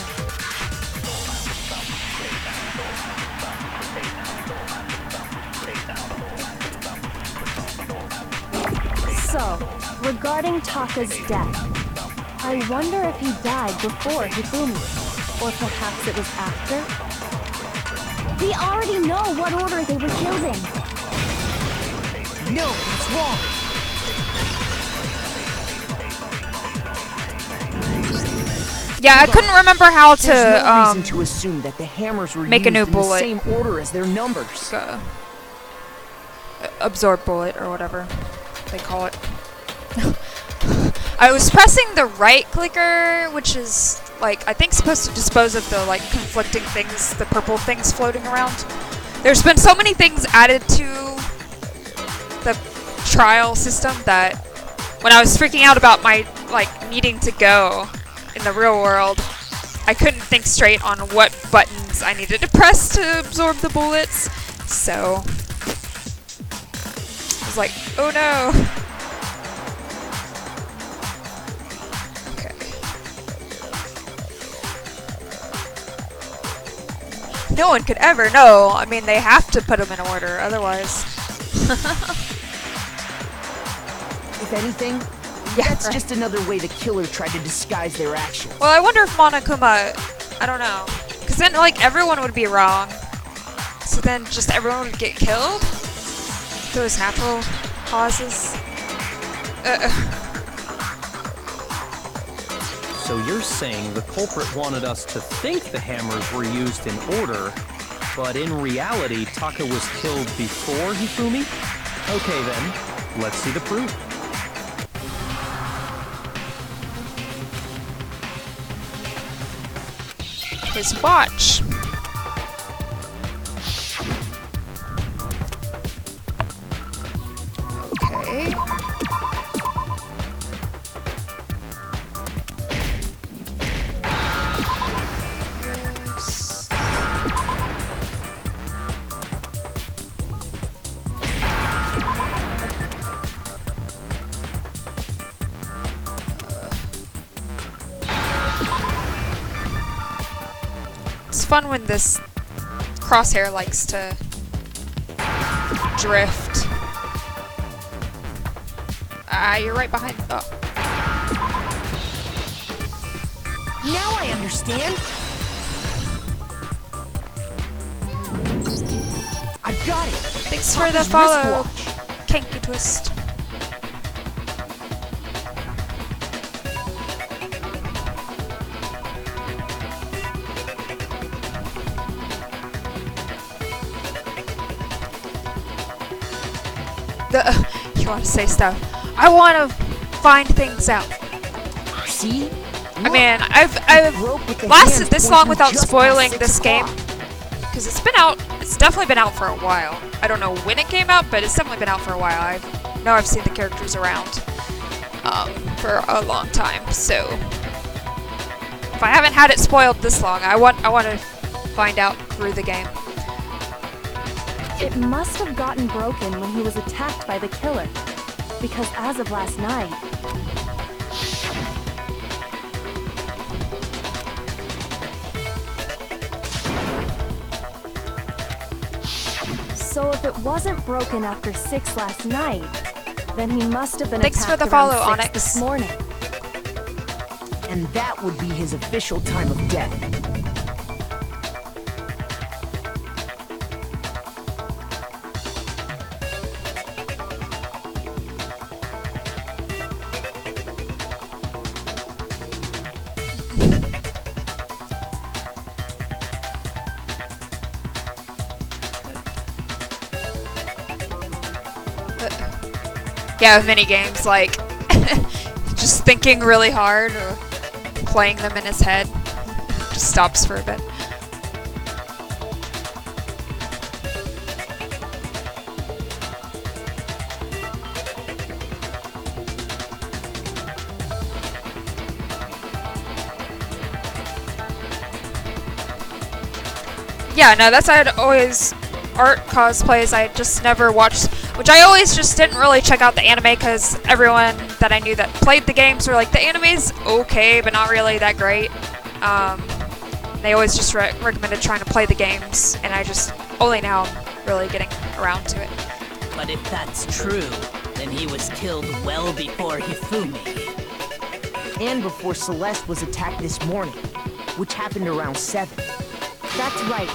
Speaker 8: So, regarding Taka's death, I wonder if he died before Hifumi, or perhaps it was after?
Speaker 5: We already know what order they were killed in.
Speaker 2: No, it's wrong.
Speaker 1: Yeah, I couldn't remember how
Speaker 2: There's no
Speaker 1: to
Speaker 2: reason to assume that the hammers were
Speaker 1: make a
Speaker 2: used
Speaker 1: new
Speaker 2: in
Speaker 1: bullet.
Speaker 2: the same order as their numbers.
Speaker 1: Absorb bullet or whatever they call it. I was pressing the right clicker, which is, like, I think supposed to dispose of the, like, conflicting things, the purple things floating around. There's been so many things added to the trial system that when I was freaking out about my, like, needing to go in the real world, I couldn't think straight on what buttons I needed to press to absorb the bullets. So I was like, oh no. Okay. No one could ever know. I mean, they have to put them in order, otherwise.
Speaker 2: If anything, that's just another way the killer tried to disguise their actions.
Speaker 1: Well, I wonder if Monokuma, I don't know. Because then, like, everyone would be wrong. So then just everyone would get killed? Those natural causes?
Speaker 7: So you're saying the culprit wanted us to think the hammers were used in order, but in reality, Taka was killed before Hifumi? Okay then, let's see the proof.
Speaker 1: His watch. Okay. It's fun when this crosshair likes to drift. Ah, you're right behind. Oh.
Speaker 2: Now I understand. I got it.
Speaker 1: Thanks for the follow, Kinky Twist. You want to say stuff? I want to find things out.
Speaker 2: See?
Speaker 1: I mean, I've lasted this long without spoiling this game because it's been out. It's definitely been out for a while. I don't know when it came out, but it's definitely been out for a while. I know I've seen the characters around for a long time. So if I haven't had it spoiled this long, I want to find out through the game.
Speaker 8: It must have gotten broken when he was attacked by the killer, because as of last night... So if it wasn't broken after 6 last night, then he must have been
Speaker 1: Thanks
Speaker 8: attacked
Speaker 1: for the follow,
Speaker 8: around 6
Speaker 1: Onyx.
Speaker 8: this morning.
Speaker 2: And that would be his official time of death.
Speaker 1: Yeah, with mini games, like just thinking really hard or playing them in his head, just stops for a bit. Yeah, no, that's I'd always art cosplays. I just never watched, which I always just didn't really check out the anime because everyone that I knew that played the games were like, the anime's okay, but not really that great. They always just recommended trying to play the games, and I just only now I'm really getting around to it.
Speaker 6: But if that's true, then he was killed well before Hifumi.
Speaker 2: And before Celeste was attacked this morning, which happened around 7.
Speaker 8: That's right.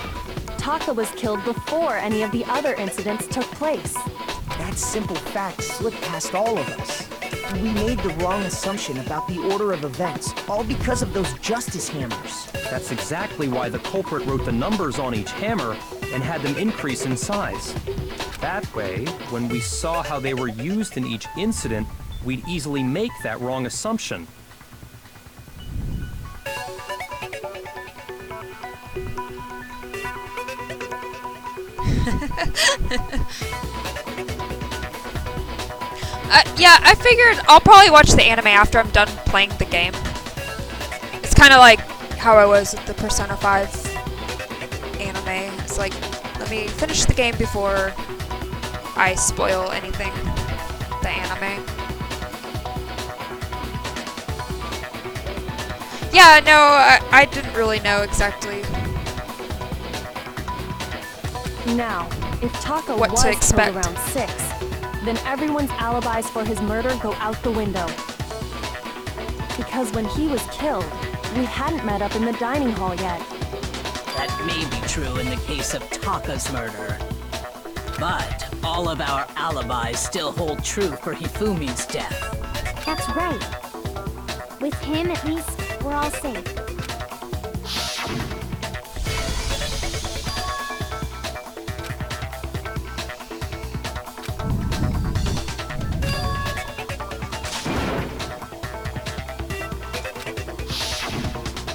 Speaker 8: Taka was killed before any of the other incidents took place.
Speaker 2: That simple fact slipped past all of us. We made the wrong assumption about the order of events, all because of those justice hammers.
Speaker 7: That's exactly why the culprit wrote the numbers on each hammer and had them increase in size. That way, when we saw how they were used in each incident, we'd easily make that wrong assumption.
Speaker 1: Yeah, I figured I'll probably watch the anime after I'm done playing the game. It's kind of like how I was with the Persona 5 anime. It's like, let me finish the game before I spoil anything, the anime. Yeah, no, I didn't really know exactly
Speaker 8: Now, if Taka
Speaker 1: what
Speaker 8: was
Speaker 1: to
Speaker 8: killed
Speaker 1: expect.
Speaker 8: around 6, then everyone's alibis for his murder go out the window. Because when he was killed, we hadn't met up in the dining hall yet.
Speaker 6: That may be true in the case of Taka's murder. But all of our alibis still hold true for Hifumi's death.
Speaker 5: That's right. With him, at least, we're all safe.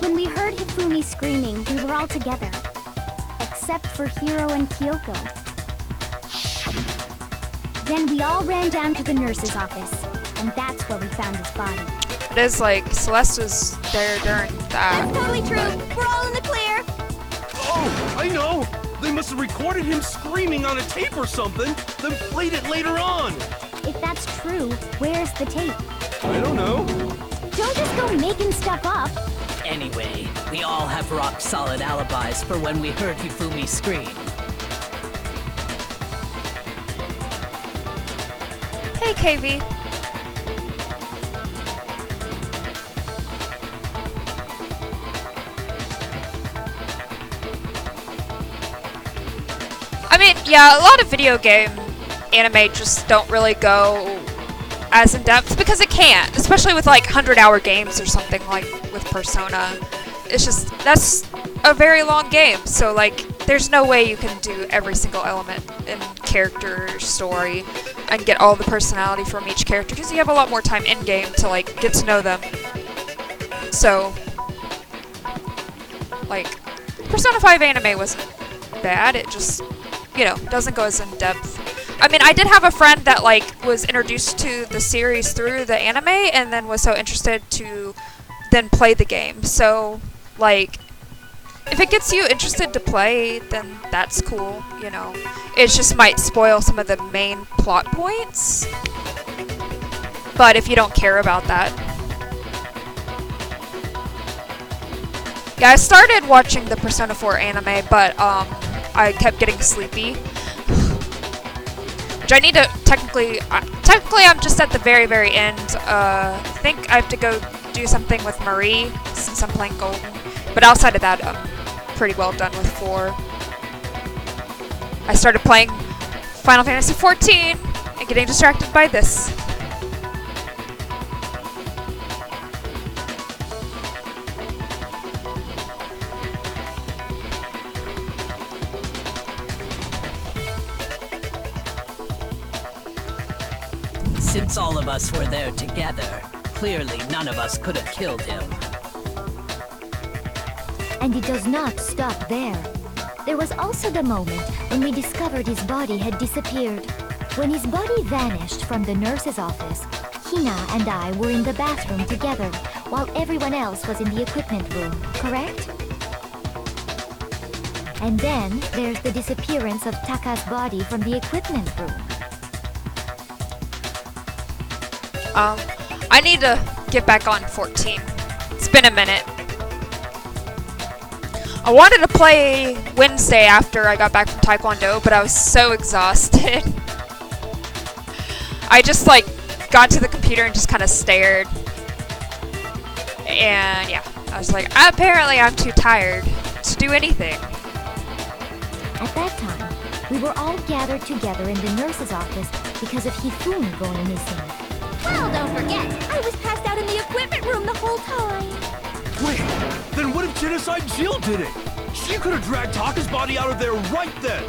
Speaker 5: When we heard Hifumi screaming, we were all together. Except for Hiro and Kyoko. Then we all ran down to the nurse's office, and that's where we found his body.
Speaker 1: It is like Celeste was there during that.
Speaker 5: That's totally true. We're all in the clear.
Speaker 4: Oh, I know! They must have recorded him screaming on a tape or something, then played it later on!
Speaker 5: If that's true, where's the tape?
Speaker 4: I don't know.
Speaker 5: Don't just go making stuff up.
Speaker 6: Anyway, we all have rock-solid alibis for when we heard Hifumi scream.
Speaker 1: Hey, KV. I mean, yeah, a lot of video game anime just don't really go as in depth because it can't, especially with like 100-hour games or something like with Persona. It's just, that's a very long game, so like there's no way you can do every single element in character story and get all the personality from each character because you have a lot more time in game to like get to know them. So like Persona 5 anime wasn't bad, it just, you know, doesn't go as in depth. I mean, I did have a friend that like was introduced to the series through the anime and then was so interested to then play the game. So like if it gets you interested to play, then that's cool, you know. It just might spoil some of the main plot points. But if you don't care about that. Yeah, I started watching the Persona 4 anime, but I kept getting sleepy. Which I need to technically I'm just at the very, very end. I think I have to go do something with Marie since I'm playing Golden. But outside of that, I'm pretty well done with 4. I started playing Final Fantasy XIV and getting distracted by this.
Speaker 6: Since all of us were there together, clearly none of us could have killed him.
Speaker 3: And it does not stop there. There was also the moment when we discovered his body had disappeared. When his body vanished from the nurse's office, Hina and I were in the bathroom together, while everyone else was in the equipment room, correct? And then there's the disappearance of Taka's body from the equipment room.
Speaker 1: I need to get back on 14. It's been a minute. I wanted to play Wednesday after I got back from Taekwondo, but I was so exhausted. I just like got to the computer and just kind of stared. And yeah, I was like, apparently I'm too tired to do anything.
Speaker 3: At that time, we were all gathered together in the nurse's office because of Hifumi going missing.
Speaker 5: Well, don't forget, I was passed out in the equipment room the whole time.
Speaker 4: Wait, then what if Genocide Jill did it? She could have dragged Taka's body out of there right then.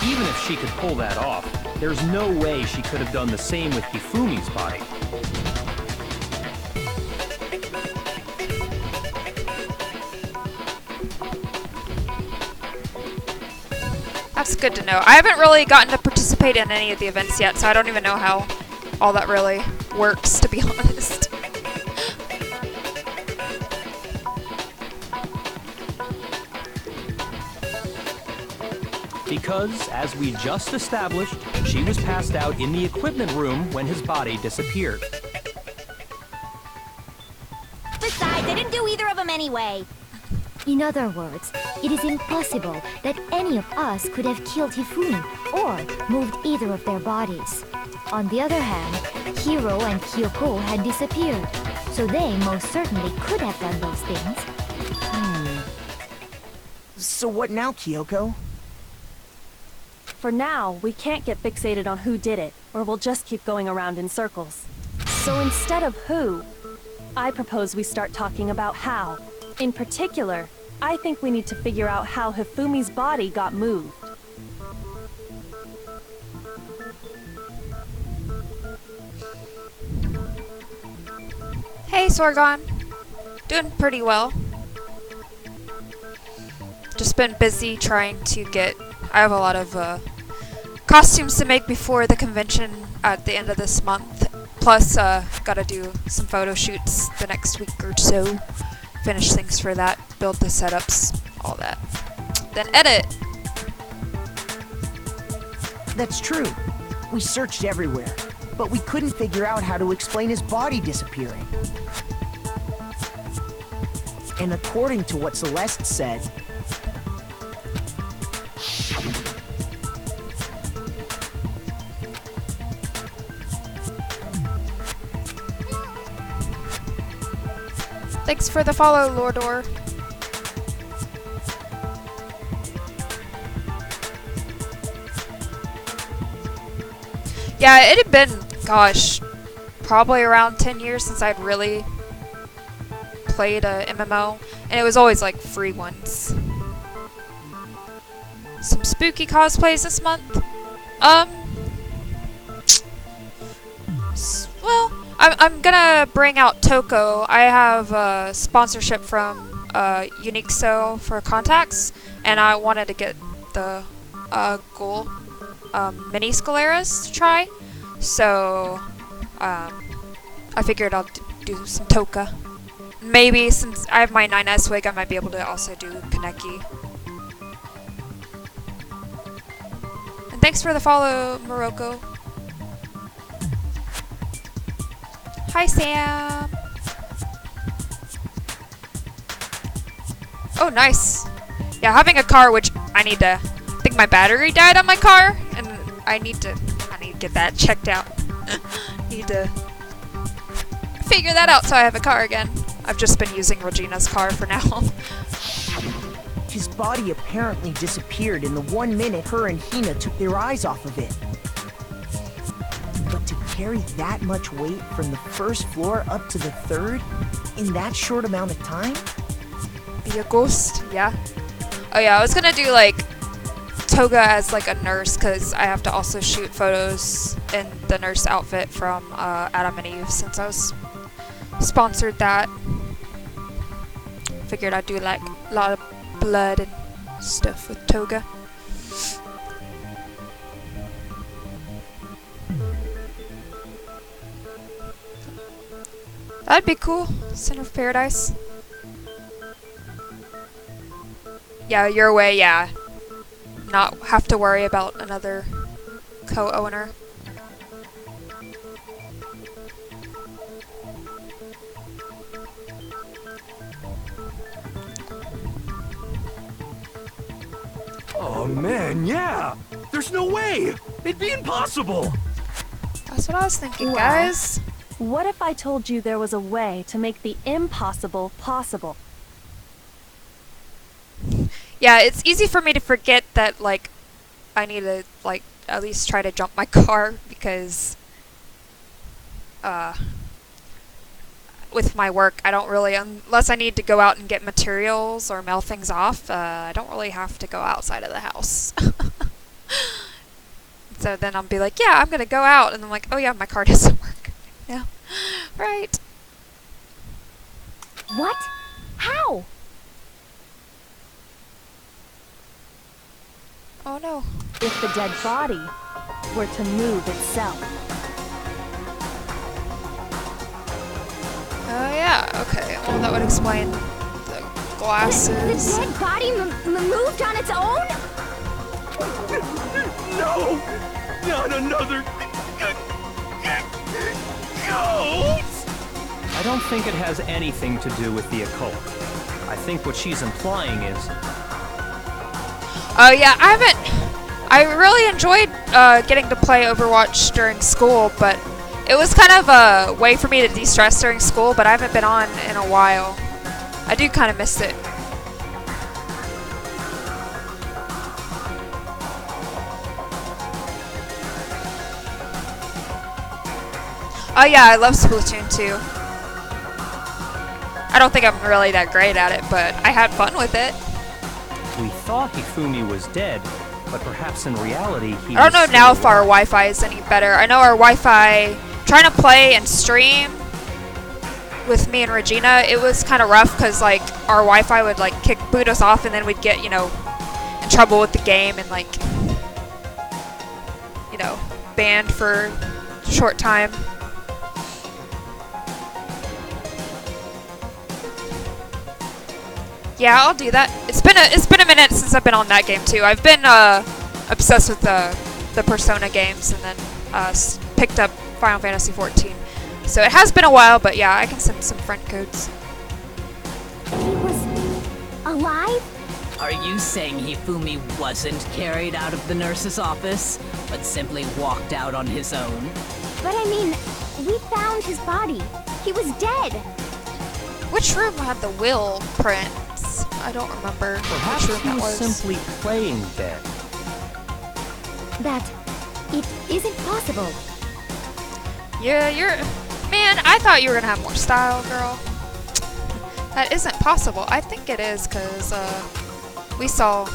Speaker 7: Even if she could pull that off, There's no way she could have done the same with Hifumi's body.
Speaker 1: That's good to know. I haven't really gotten to participate in any of the events yet, so I don't even know how all that really works, to be honest.
Speaker 7: Because, as we just established, she was passed out in the equipment room when his body disappeared.
Speaker 5: Besides, I didn't do either of them anyway.
Speaker 3: In other words, it is impossible that any of us could have killed Hifumi or moved either of their bodies. On the other hand, Hiro and Kyoko had disappeared, so they most certainly could have done those things.
Speaker 2: So what now, Kyoko?
Speaker 8: For now, we can't get fixated on who did it, or we'll just keep going around in circles. So instead of who, I propose we start talking about how. In particular, I think we need to figure out how Hifumi's body got moved.
Speaker 1: Hey, Sorgon. Doing pretty well. Just been busy trying to get... I have a lot of costumes to make before the convention at the end of this month. Plus, gotta do some photo shoots the next week or so. Finish things for that, build the setups, all that. Then edit!
Speaker 2: That's true. We searched everywhere, but we couldn't figure out how to explain his body disappearing. And according to what Celeste said,
Speaker 1: Thanks for the follow, Lordor. Yeah, it had been, gosh, probably around 10 years since I'd really played a MMO, and it was always like free ones. Some spooky cosplays this month. Well, I'm gonna bring out Toko. I have a sponsorship from Unique So for contacts, and I wanted to get the Ghoul mini Scaleras to try. So I figured I'll do some Toka. Maybe since I have my 9S wig, I might be able to also do Kaneki. And thanks for the follow, Morocco. Hi, Sam. Oh, nice. Yeah, having a car, which I need to... I think my battery died on my car, and I need to get that checked out. Need to figure that out so I have a car again. I've just been using Regina's car for now.
Speaker 2: his body apparently disappeared in the 1 minute her and Hina took their eyes off of it. But to carry that much weight from the first floor up to the third in that short amount of time?
Speaker 1: Be a ghost? Yeah. Oh yeah, I was gonna do like Toga as like a nurse because I have to also shoot photos in the nurse outfit from Adam and Eve since I was sponsored that. Figured I'd do like a lot of blood and stuff with Toga. That'd be cool. Center of Paradise. Yeah, your way, yeah. Not have to worry about another co-owner.
Speaker 4: Oh man, yeah! There's no way! It'd be impossible!
Speaker 1: That's what I was thinking,
Speaker 8: Well,
Speaker 1: guys.
Speaker 8: What if I told you there was a way to make the impossible possible?
Speaker 1: Yeah, it's easy for me to forget that, like, I need to, like, at least try to jump my car because, with my work, I don't really, unless I need to go out and get materials or mail things off, I don't really have to go outside of the house. So then I'll be like, yeah, I'm gonna go out, and I'm like, oh yeah, my car doesn't work. Yeah, right.
Speaker 5: What? How?
Speaker 1: Oh no.
Speaker 8: If the dead body were to move itself.
Speaker 1: Oh yeah, okay. Well, that would explain the
Speaker 5: The
Speaker 1: glasses.
Speaker 5: dead body moved on its own?
Speaker 4: No! Not another ghost!
Speaker 7: I don't think it has anything to do with the occult. I think what she's implying is...
Speaker 1: Oh yeah, I really enjoyed getting to play Overwatch during school, but it was kind of a way for me to de-stress during school, but I haven't been on in a while. I do kind of miss it. Oh yeah, I love Splatoon 2. I don't think I'm really that great at it, but I had fun with it.
Speaker 7: We thought Hifumi was dead, but perhaps in reality he
Speaker 1: I don't know
Speaker 7: was
Speaker 1: now
Speaker 7: still
Speaker 1: if our
Speaker 7: alive.
Speaker 1: Wi-Fi is any better. I know our Wi-Fi, trying to play and stream with me and Regina, it was kind of rough because like our Wi-Fi would like boot us off, and then we'd get, you know, in trouble with the game and like, you know, banned for a short time. Yeah, I'll do that. It's been a minute since I've been on that game too. I've been obsessed with the Persona games, and then picked up Final Fantasy 14. So it has been a while, but yeah, I can send some friend codes.
Speaker 5: He was alive?
Speaker 6: Are you saying Hifumi wasn't carried out of the nurse's office, but simply walked out on his own?
Speaker 5: But I mean, we found his body. He was dead.
Speaker 1: Which room had the will prints? I don't remember
Speaker 7: Perhaps
Speaker 1: which room
Speaker 7: he
Speaker 1: that
Speaker 7: was
Speaker 1: was.
Speaker 7: simply playing dead.
Speaker 3: That it isn't possible.
Speaker 1: Yeah, man, I thought you were gonna have more style, girl. That isn't possible. I think it is, cause we saw.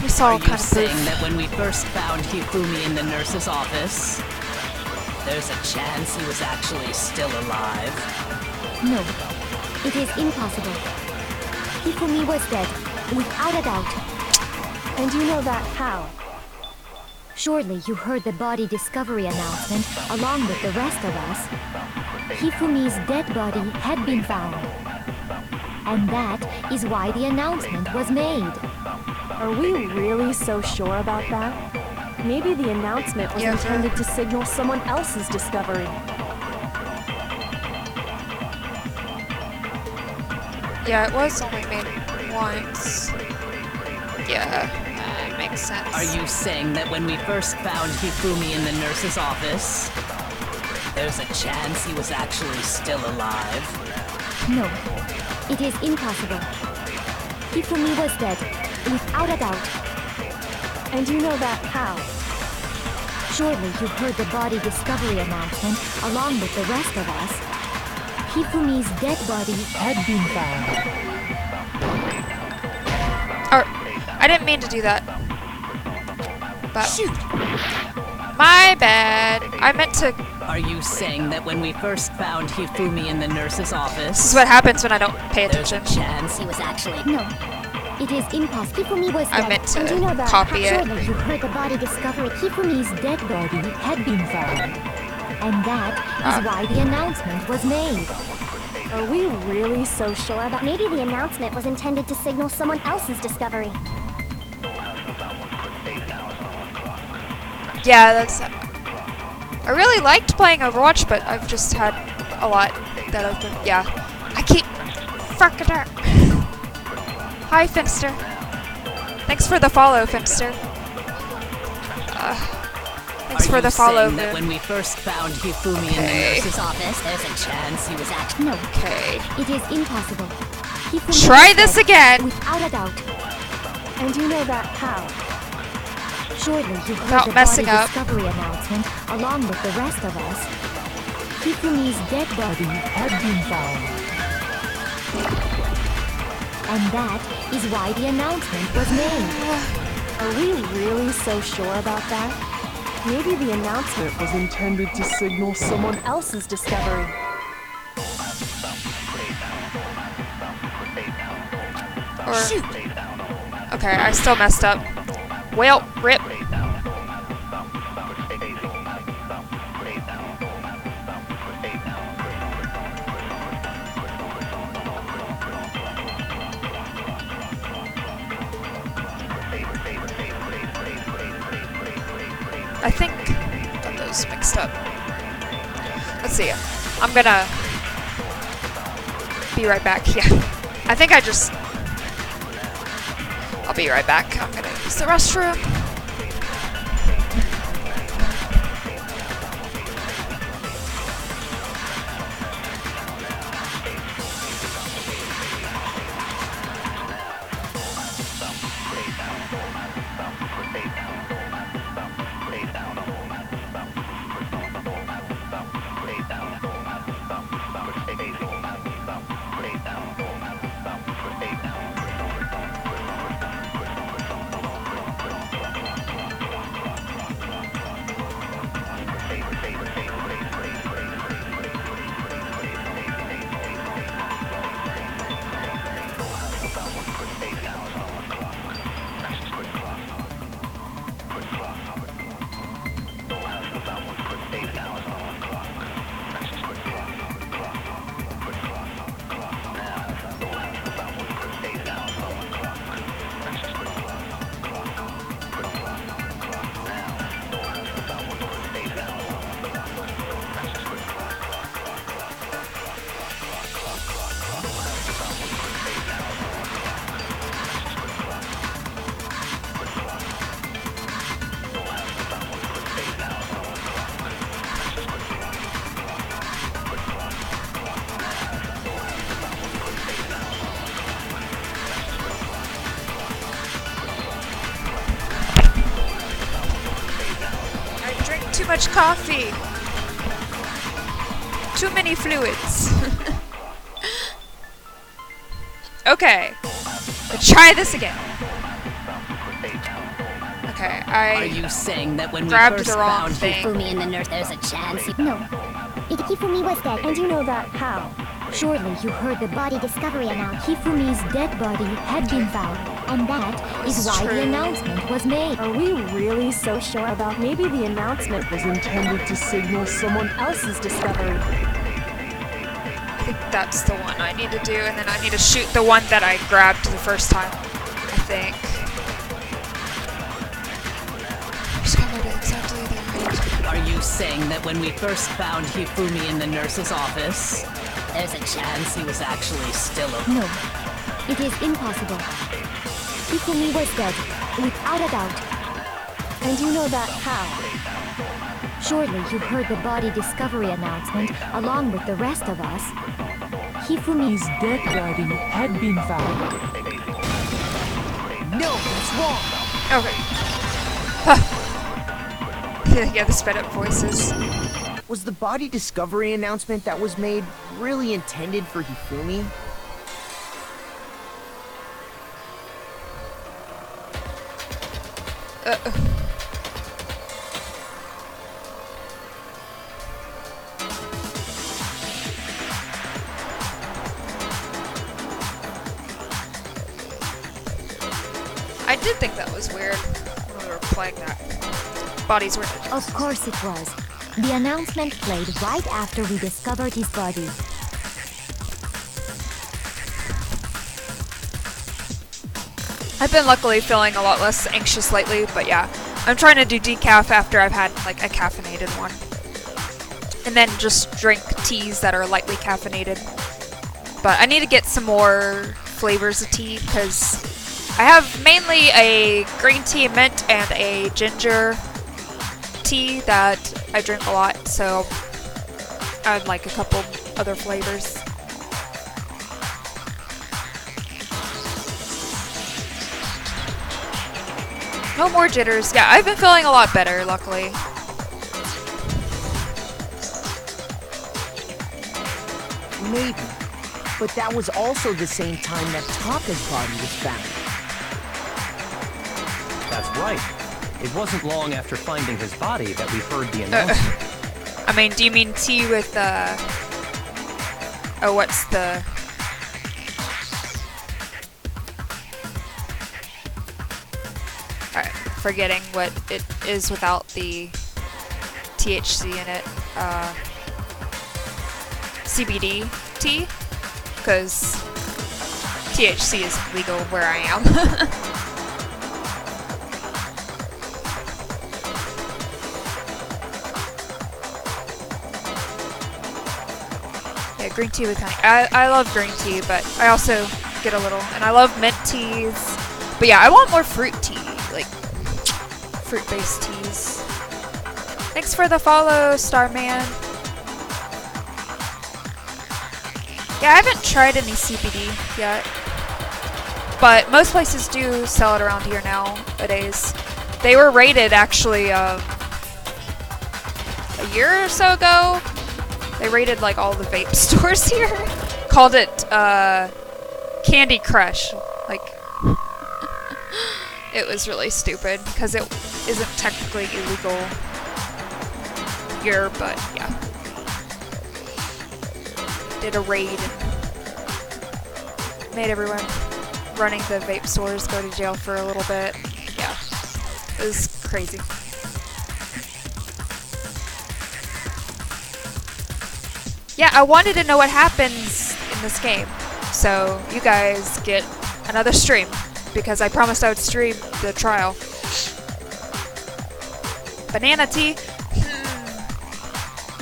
Speaker 1: We saw
Speaker 6: Are you
Speaker 1: kind of
Speaker 6: saying
Speaker 1: proof.
Speaker 6: that when we first found Hifumi in the nurse's office, there's a chance he was actually still alive?
Speaker 3: No, it is impossible. Hifumi was dead, without a doubt.
Speaker 8: And you know that how?
Speaker 3: Surely you heard the body discovery announcement along with the rest of us. Hifumi's dead body had been found. And that is why the announcement was made.
Speaker 8: Are we really so sure about that? Maybe the announcement was
Speaker 1: Yeah.
Speaker 8: intended to signal someone else's discovery.
Speaker 1: Yeah, it was only made once. Yeah, that makes sense.
Speaker 6: Are you saying that when we first found Hifumi in the nurse's office, there's a chance he was actually still alive?
Speaker 3: No, it is impossible. Hifumi was dead, without a doubt.
Speaker 8: And you know that how?
Speaker 3: Surely you heard the body discovery announcement along with the rest of us. Hifumi's dead body had been found.
Speaker 1: Or, I didn't mean to do that. But shoot, my bad. I meant to.
Speaker 6: Are you saying that when we first found Hifumi in the nurse's office,
Speaker 1: This is what happens when I don't pay
Speaker 6: there's
Speaker 1: attention.
Speaker 6: a chance
Speaker 5: He was actually...
Speaker 3: No, it is impossible. Hifumi was
Speaker 1: I
Speaker 3: dead.
Speaker 1: meant
Speaker 3: And you know
Speaker 1: to
Speaker 3: that
Speaker 1: copy it.
Speaker 3: surely you heard the body discovery. Hifumi's dead body had been found. And that is why the announcement was made.
Speaker 8: Are we really so sure that
Speaker 5: Maybe the announcement was intended to signal someone else's discovery.
Speaker 1: Yeah, that's. I really liked playing Overwatch, but I've just had a lot that I've been. Yeah, I keep. Fuck it up. Hi, Finster. Thanks for the follow, Finster. Thanks
Speaker 6: Are
Speaker 1: for
Speaker 6: you
Speaker 1: the follow,
Speaker 6: saying that
Speaker 1: Moon.
Speaker 6: when we first found Hifumi in the
Speaker 1: Okay.
Speaker 6: nurse's office, there's a chance he was actually...
Speaker 3: No,
Speaker 1: Okay.
Speaker 3: it is impossible. Hifumi
Speaker 1: Try
Speaker 3: was
Speaker 1: this
Speaker 3: dead,
Speaker 1: again.
Speaker 3: without a doubt.
Speaker 8: And you know that how?
Speaker 3: Shortly, you heard
Speaker 1: Without
Speaker 3: the
Speaker 1: messing
Speaker 3: body
Speaker 1: up.
Speaker 3: discovery announcement along with the rest of us. Hifumi's dead body had been found. And that is why the announcement was made.
Speaker 8: Are we really so sure about that? Maybe the announcement was intended to signal someone else's discovery.
Speaker 1: Or... Okay, I still messed up. Well, rip. I think I got those mixed up. Let's see. I'm gonna be right back. Yeah. I think I just... I'll be right back. I'm gonna use the restroom. Too much coffee. Too many fluids. Okay. Let's try this again. Okay,
Speaker 6: Are you saying that when we
Speaker 1: grabbed
Speaker 6: first
Speaker 1: the wrong
Speaker 6: found
Speaker 1: thing.
Speaker 5: Hifumi and the nurse, there's a chance.
Speaker 3: No,
Speaker 5: Hifumi was dead.
Speaker 8: And you know that how?
Speaker 3: shortly you heard the
Speaker 5: Body discovery announcement.
Speaker 3: Hifumi's dead body had been found. And that is why
Speaker 1: True.
Speaker 3: the announcement was made.
Speaker 8: Are we really so sure about maybe the announcement was intended to signal someone else's discovery?
Speaker 1: I think that's the one I need to do, and then I need to shoot the one that I grabbed the first time. I think. Discovered exactly the right.
Speaker 6: Are you saying that when we first found Hifumi in the nurse's office, there's a chance he was actually still alive?
Speaker 3: No, it is impossible. Hifumi was dead, without a doubt.
Speaker 8: And you know that how?
Speaker 3: Shortly you heard the body discovery announcement along with the rest of us. Hifumi's
Speaker 9: dead body had been found.
Speaker 2: No, that's wrong.
Speaker 1: Okay. Yeah, the sped up voices.
Speaker 2: Was the body discovery announcement that was made really intended for Hifumi?
Speaker 1: I did think that was weird when we were playing that. Bodies were...
Speaker 3: Of course it was. The announcement played right after we discovered his body.
Speaker 1: I've been luckily feeling a lot less anxious lately, but yeah. I'm trying to do decaf after I've had like a caffeinated one. And then just drink teas that are lightly caffeinated. But I need to get some more flavors of tea because I have mainly a green tea mint and a ginger tea that I drink a lot, so I'd like a couple other flavors. No more jitters. Yeah, I've been feeling a lot better, luckily.
Speaker 2: Maybe. But that was also the same time that Taka's body was found.
Speaker 7: That's right. It wasn't long after finding his body that we heard the announcement.
Speaker 1: I mean, do you mean T with, oh, what's the... Alright, forgetting what it is without the THC in it. CBD tea? Because THC is legal where I am. Yeah, green tea with honey. I love green tea, but I also get a little, and I love mint teas. But yeah, I want more fruit tea, like fruit-based teas. Thanks for the follow, Starman. Yeah, I haven't tried any CBD yet, but most places do sell it around here nowadays. They were raided actually a year or so ago. They raided like all the vape stores here. Called it Candy Crush. Like, it was really stupid because it isn't technically illegal here, but yeah. Did a raid and made everyone running the vape stores go to jail for a little bit. Yeah, it was crazy. Yeah, I wanted to know what happens in this game, so you guys get another stream because I promised I would stream the trial. Banana tea?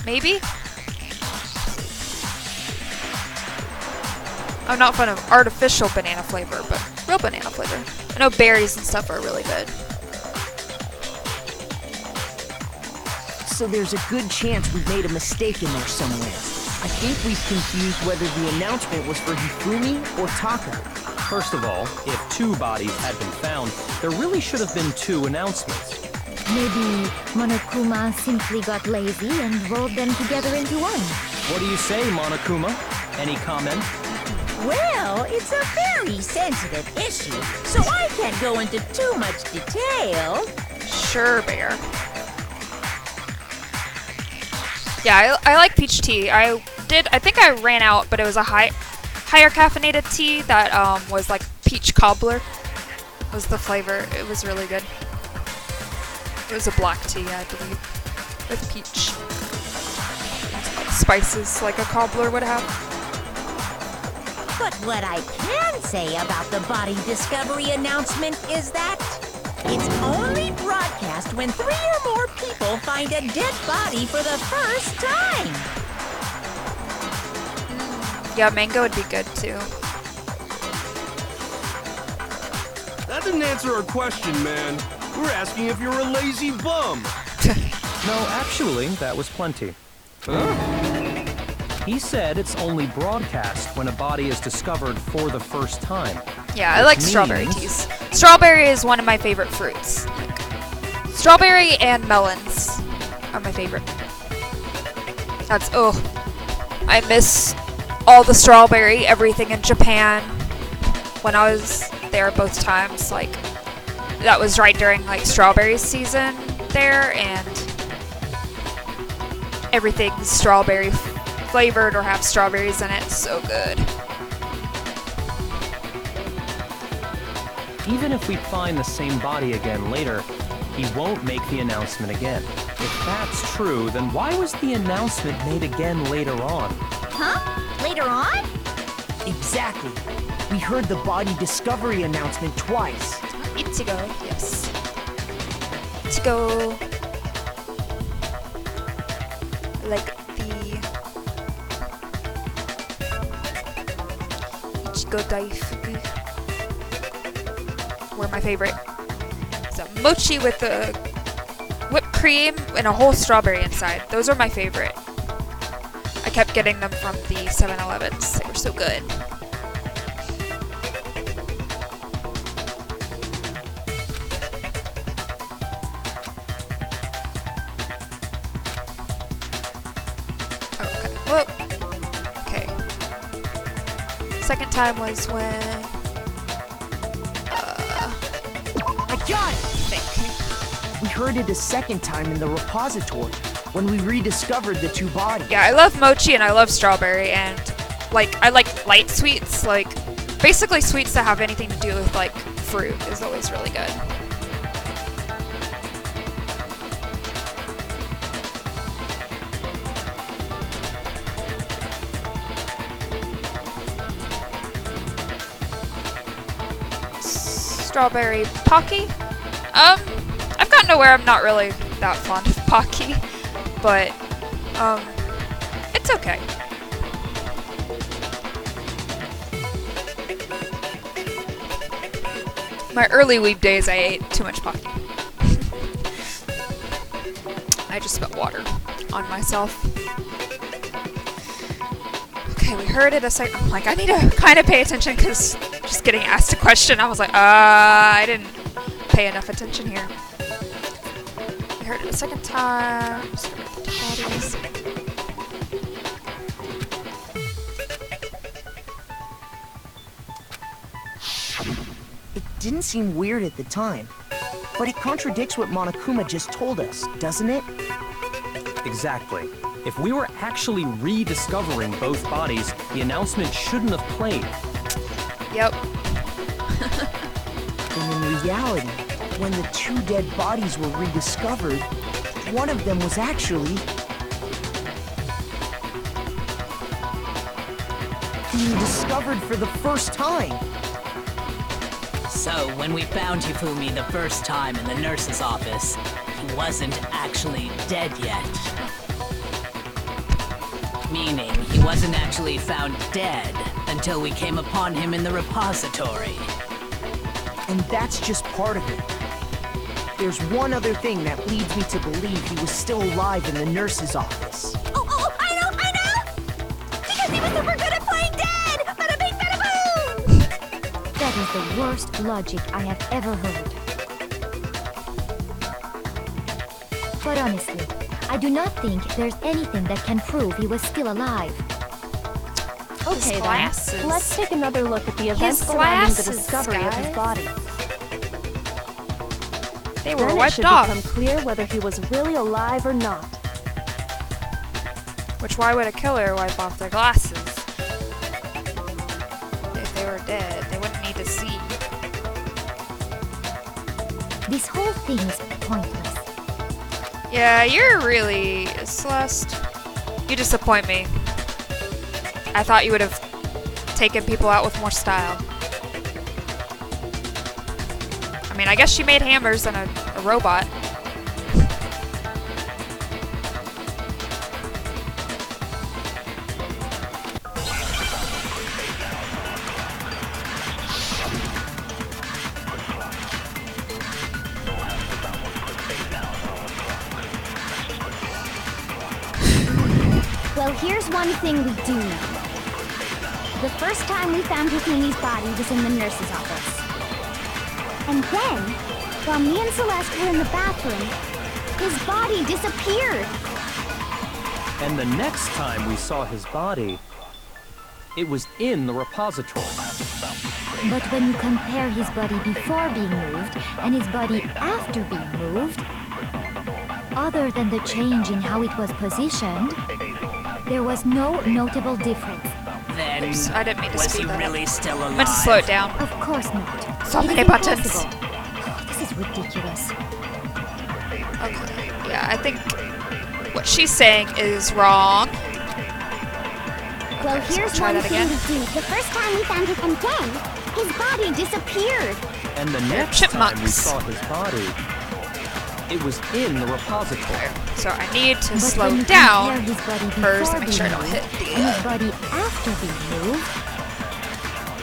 Speaker 1: Maybe? I'm not fond of artificial banana flavor, but real banana flavor. I know berries and stuff are really good.
Speaker 2: So there's a good chance we've made a mistake in there somewhere. I think we've confused whether the announcement was for Hifumi or Taka.
Speaker 7: First of all, if 2 bodies had been found, there really should have been 2 announcements.
Speaker 3: Maybe Monokuma simply got lazy and rolled them together into one.
Speaker 7: What do you say, Monokuma? Any comment?
Speaker 10: Well, it's a very sensitive issue, so I can't go into too much detail.
Speaker 1: Sure, Bear. Yeah, I like peach tea. I think I ran out, but it was a higher caffeinated tea that was like peach cobbler was the flavor. It was really good. It was a black tea, I believe, with peach. Like spices like a cobbler would have.
Speaker 10: But what I can say about the body discovery announcement is that it's only broadcast when 3 or more people find a dead body for the first time.
Speaker 1: Yeah, mango would be good too.
Speaker 4: That didn't answer our question, man. We're asking if you're a lazy bum.
Speaker 7: No, actually, that was plenty.
Speaker 4: Huh?
Speaker 7: He said it's only broadcast when a body is discovered for the first time.
Speaker 1: Yeah, I like strawberry teas. Strawberry is one of my favorite fruits. Like, strawberry and melons are my favorite. That's, oh, I miss all the strawberry, everything in Japan. When I was there both times, like, that was right during, like, strawberry season there, and everything's strawberry flavored or have strawberries in it. So good.
Speaker 7: Even if we find the same body again later, he won't make the announcement again. If that's true, then why was the announcement made again later on?
Speaker 10: Huh? Later on?
Speaker 2: Exactly. We heard the body discovery announcement twice.
Speaker 1: Ichigo, yes. Ichigo, like the Ichigo Daifuku, were my favorite. So mochi with the whipped cream and a whole strawberry inside. Those are my favorite. I kept getting them from the 7-Elevens. They were so good. Whoop. Okay. Second time was when...
Speaker 2: I got it!
Speaker 1: I think.
Speaker 2: We heard it a second time in the repository when we rediscovered the two bodies.
Speaker 1: Yeah, I love mochi and I love strawberry, and like I like light sweets, like basically sweets that have anything to do with like fruit is always really good. Strawberry Pocky. I've gotten to where I'm not really that fond of Pocky, but it's okay. My early weeb days, I ate too much Pocky. I just spilled water on myself. Okay, we heard it a second. I'm like, I need to kind of pay attention because just getting asked a question, I was like, I didn't pay enough attention here. We heard it a second time. Just gonna put the bodies.
Speaker 2: It didn't seem weird at the time, but it contradicts what Monokuma just told us, doesn't it?
Speaker 7: Exactly. If we were actually rediscovering both bodies, the announcement shouldn't have played.
Speaker 1: Yep.
Speaker 2: And in reality, when the two dead bodies were rediscovered, one of them was actually being discovered for the first time.
Speaker 6: So, when we found Hifumi the first time in the nurse's office, he wasn't actually dead yet. Meaning, he wasn't actually found dead until we came upon him in the repository.
Speaker 2: And that's just part of it. There's one other thing that leads me to believe he was still alive in the nurse's office.
Speaker 5: Oh, I know! Because he was super good at playing dead! Bada bing, bada boom!
Speaker 3: That is the worst logic I have ever heard. But honestly, I do not think there's anything that can prove he was still alive.
Speaker 8: Okay
Speaker 1: glasses.
Speaker 8: then, let's take another look at the events
Speaker 1: His
Speaker 8: surrounding the
Speaker 1: glasses,
Speaker 8: discovery of his
Speaker 1: guys.
Speaker 8: body.
Speaker 1: They were
Speaker 8: Then it
Speaker 1: wiped
Speaker 8: should
Speaker 1: off.
Speaker 8: become clear whether he was really alive or not.
Speaker 1: Which, why would a killer wipe off their glasses? If they were dead, they wouldn't need to see.
Speaker 3: This whole thing is pointless.
Speaker 1: Yeah, you're really... Celeste, you disappoint me. I thought you would have taken people out with more style. I mean, I guess she made hammers and a robot.
Speaker 5: Well, here's one thing we do know. The first time we found Hifumi's body was in the nurse's office. And then, while me and Celeste were in the bathroom, his body disappeared.
Speaker 7: And the next time we saw his body, it was in the repository.
Speaker 3: But when you compare his body before being moved and his body after being moved, other than the change in how it was positioned, there was no notable difference.
Speaker 6: Then,
Speaker 1: Oops, I didn't mean to
Speaker 6: was
Speaker 1: speed
Speaker 6: he
Speaker 1: that up.
Speaker 6: really still alive?
Speaker 1: I meant to slow it down.
Speaker 3: Of course not.
Speaker 1: So
Speaker 3: It is
Speaker 1: many buttons.
Speaker 3: impossible. Oh, this is ridiculous.
Speaker 1: Okay. Yeah, I think what she's saying is wrong.
Speaker 5: Well,
Speaker 1: Okay, so
Speaker 5: here's
Speaker 1: we'll try
Speaker 5: one
Speaker 1: that
Speaker 5: thing
Speaker 1: again.
Speaker 5: we do. The first time we found him again, his body disappeared.
Speaker 7: And the next time we
Speaker 1: chipmunks.
Speaker 7: saw his body, it was in the repository.
Speaker 1: So I need to
Speaker 3: But
Speaker 1: slow
Speaker 3: when you
Speaker 1: down
Speaker 3: compare his body
Speaker 1: hers to
Speaker 3: before
Speaker 1: make sure I
Speaker 3: being
Speaker 1: don't
Speaker 3: moved
Speaker 1: hit the...
Speaker 3: and his body after being moved,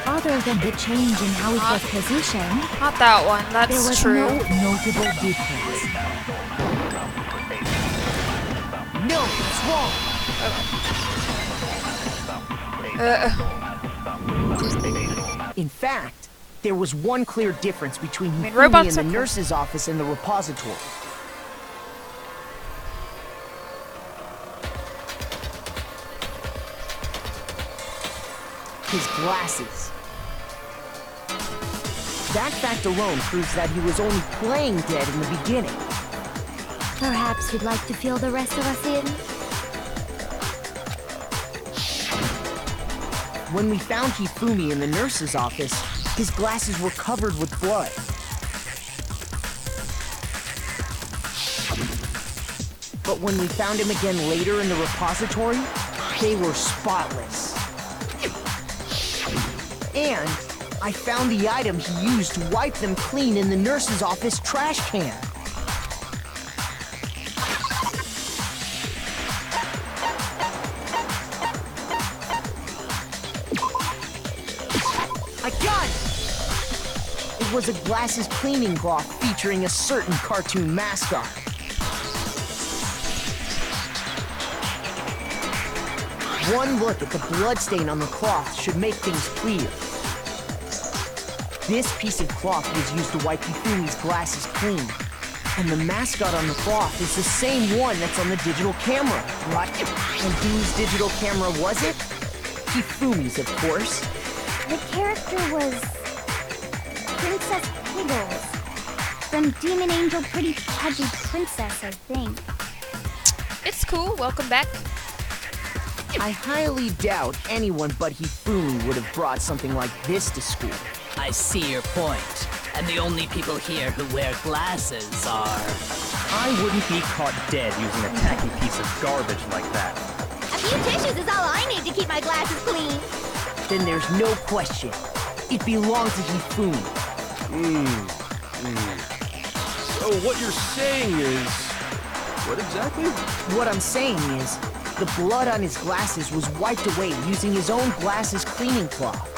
Speaker 3: other than the change in how it was positioned,
Speaker 1: Not that one,
Speaker 3: there
Speaker 1: that's
Speaker 3: was
Speaker 1: true.
Speaker 3: no notable difference.
Speaker 2: No, it's wrong. In fact, there was one clear difference between
Speaker 1: mean,
Speaker 2: Hifumi
Speaker 1: robots
Speaker 2: in
Speaker 1: are
Speaker 2: the
Speaker 1: cool.
Speaker 2: nurse's office and the repository. Taka's glasses. That fact alone proves that he was only playing dead in the beginning.
Speaker 3: Perhaps you'd like to fill the rest of us in?
Speaker 2: When we found Hifumi in the nurse's office, his glasses were covered with blood. But when we found him again later in the repository, they were spotless. And I found the item he used to wipe them clean in the nurse's office trash can. I got it! It was a glasses cleaning cloth featuring a certain cartoon mascot. One look at the bloodstain on the cloth should make things clear. This piece of cloth was used to wipe Hifumi's glasses clean. And the mascot on the cloth is the same one that's on the digital camera, right? And whose digital camera was it? Hifumi's, of course.
Speaker 5: The character was Princess Piggles from Demon Angel Pretty Pudgy Princess, I think.
Speaker 1: It's cool. Welcome back.
Speaker 2: I highly doubt anyone but Hifumi would have brought something like this to school.
Speaker 6: I see your point. And the only people here who wear glasses are...
Speaker 7: I wouldn't be caught dead using a tacky piece of garbage like that.
Speaker 5: A few tissues is all I need to keep my glasses clean.
Speaker 2: Then there's no question. It belonged to Hifumi.
Speaker 4: So what you're saying is... What exactly?
Speaker 2: What I'm saying is, the blood on his glasses was wiped away using his own glasses cleaning cloth.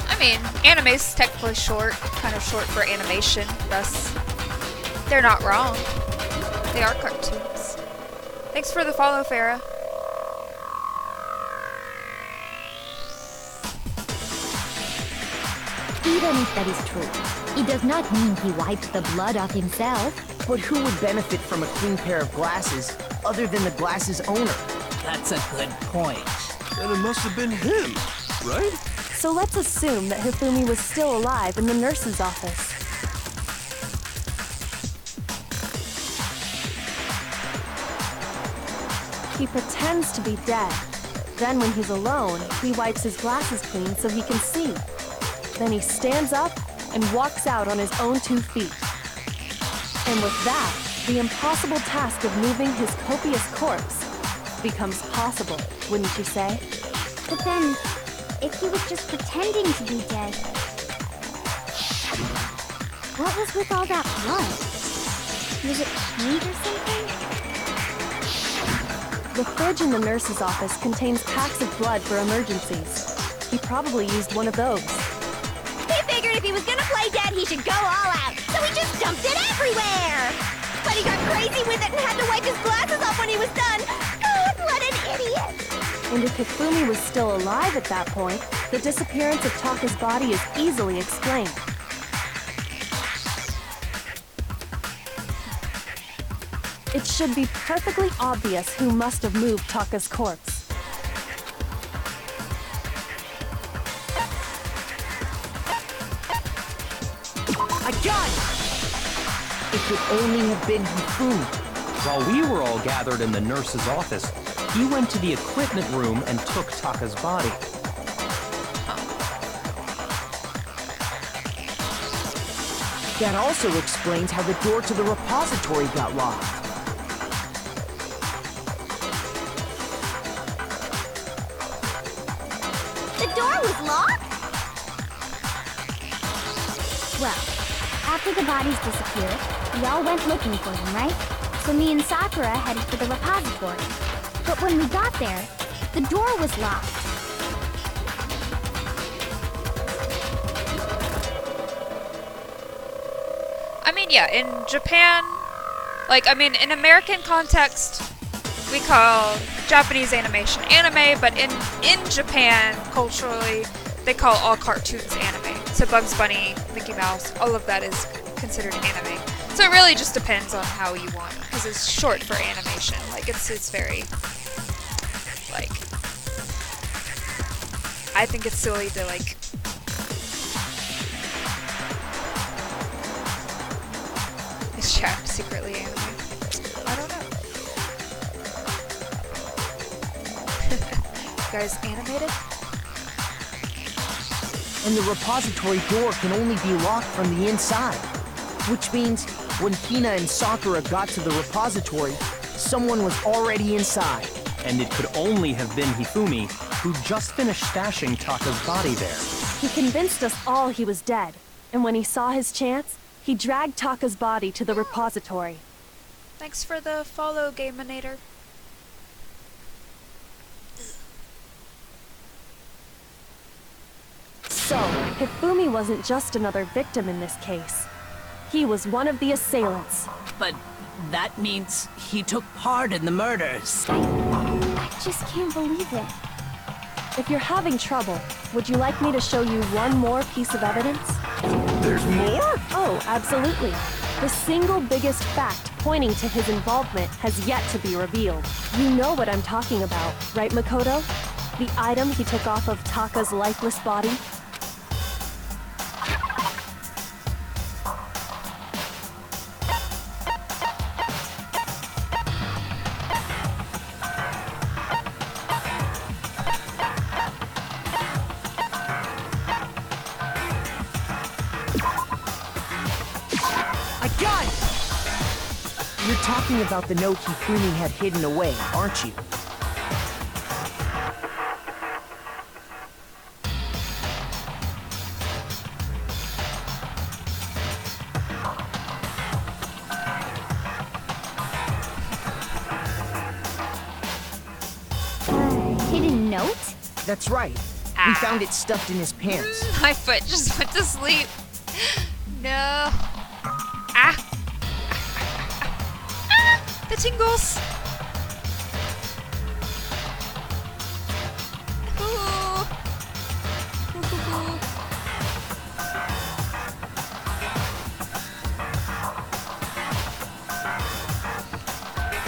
Speaker 1: I mean, anime's technically short, kind of short for animation, thus they're not wrong. They are cartoons. Thanks for the follow, Farah.
Speaker 3: Even if that is true, it does not mean he wiped the blood off himself.
Speaker 2: But who would benefit from a clean pair of glasses other than the glasses owner?
Speaker 6: That's a good point.
Speaker 4: Then it must have been him, right?
Speaker 8: So let's assume that Hifumi was still alive in the nurse's office. He pretends to be dead. Then when he's alone, he wipes his glasses clean so he can see. Then he stands up and walks out on his own 2 feet. And with that, the impossible task of moving his copious corpse becomes possible, wouldn't you say?
Speaker 5: But then, if he was just pretending to be dead, what was with all that blood? Was it paint or something?
Speaker 8: The fridge in the nurse's office contains packs of blood for emergencies. He probably used one of those.
Speaker 5: He figured if he was gonna play dead, he should go all out, so he just dumped it everywhere! But he got crazy with it and had to wipe his glasses off when he was done! God, what an idiot!
Speaker 8: And if Hifumi was still alive at that point, the disappearance of Taka's body is easily explained. It should be perfectly obvious who must have moved Taka's corpse.
Speaker 2: I got it! It could only have been Hifumi.
Speaker 7: While we were all gathered in the nurse's office, he went to the equipment room and took Taka's body.
Speaker 2: That also explains how the door to the repository got locked.
Speaker 5: The door was locked? Well, after the bodies disappeared, we all went looking for them, right? So me and Sakura headed for the repository. But when we got there, the door was locked.
Speaker 1: I mean, yeah, in Japan, like, I mean, in American context, we call Japanese animation anime, but in Japan, culturally, they call all cartoons anime. So Bugs Bunny, Mickey Mouse, all of that is considered anime. So it really just depends on how you want, because it's short for animation. Like it's very, like, I think it's silly to like. Is chat secretly anime? I don't know. You guys animated?
Speaker 2: And the repository door can only be locked from the inside. Which means, when Hina and Sakura got to the repository, someone was already inside.
Speaker 7: And it could only have been Hifumi, who just finished stashing Taka's body there.
Speaker 8: He convinced us all he was dead, and when he saw his chance, he dragged Taka's body to the repository.
Speaker 1: Thanks for the follow, Gaminator.
Speaker 8: So, Hifumi wasn't just another victim in this case. He was one of the assailants.
Speaker 6: But that means he took part in the murders.
Speaker 8: I just can't believe it. If you're having trouble, would you like me to show you one more piece of evidence?
Speaker 4: There's more?
Speaker 8: Oh, absolutely. The single biggest fact pointing to his involvement has yet to be revealed. You know what I'm talking about, right, Makoto? The item he took off of Taka's lifeless body?
Speaker 2: You're talking about the note Hifumi had hidden away, aren't you?
Speaker 5: Hidden note?
Speaker 2: That's right. We found it stuffed in his pants.
Speaker 1: My foot just went to sleep. No. Ah. The tingles. Ooh. Ooh.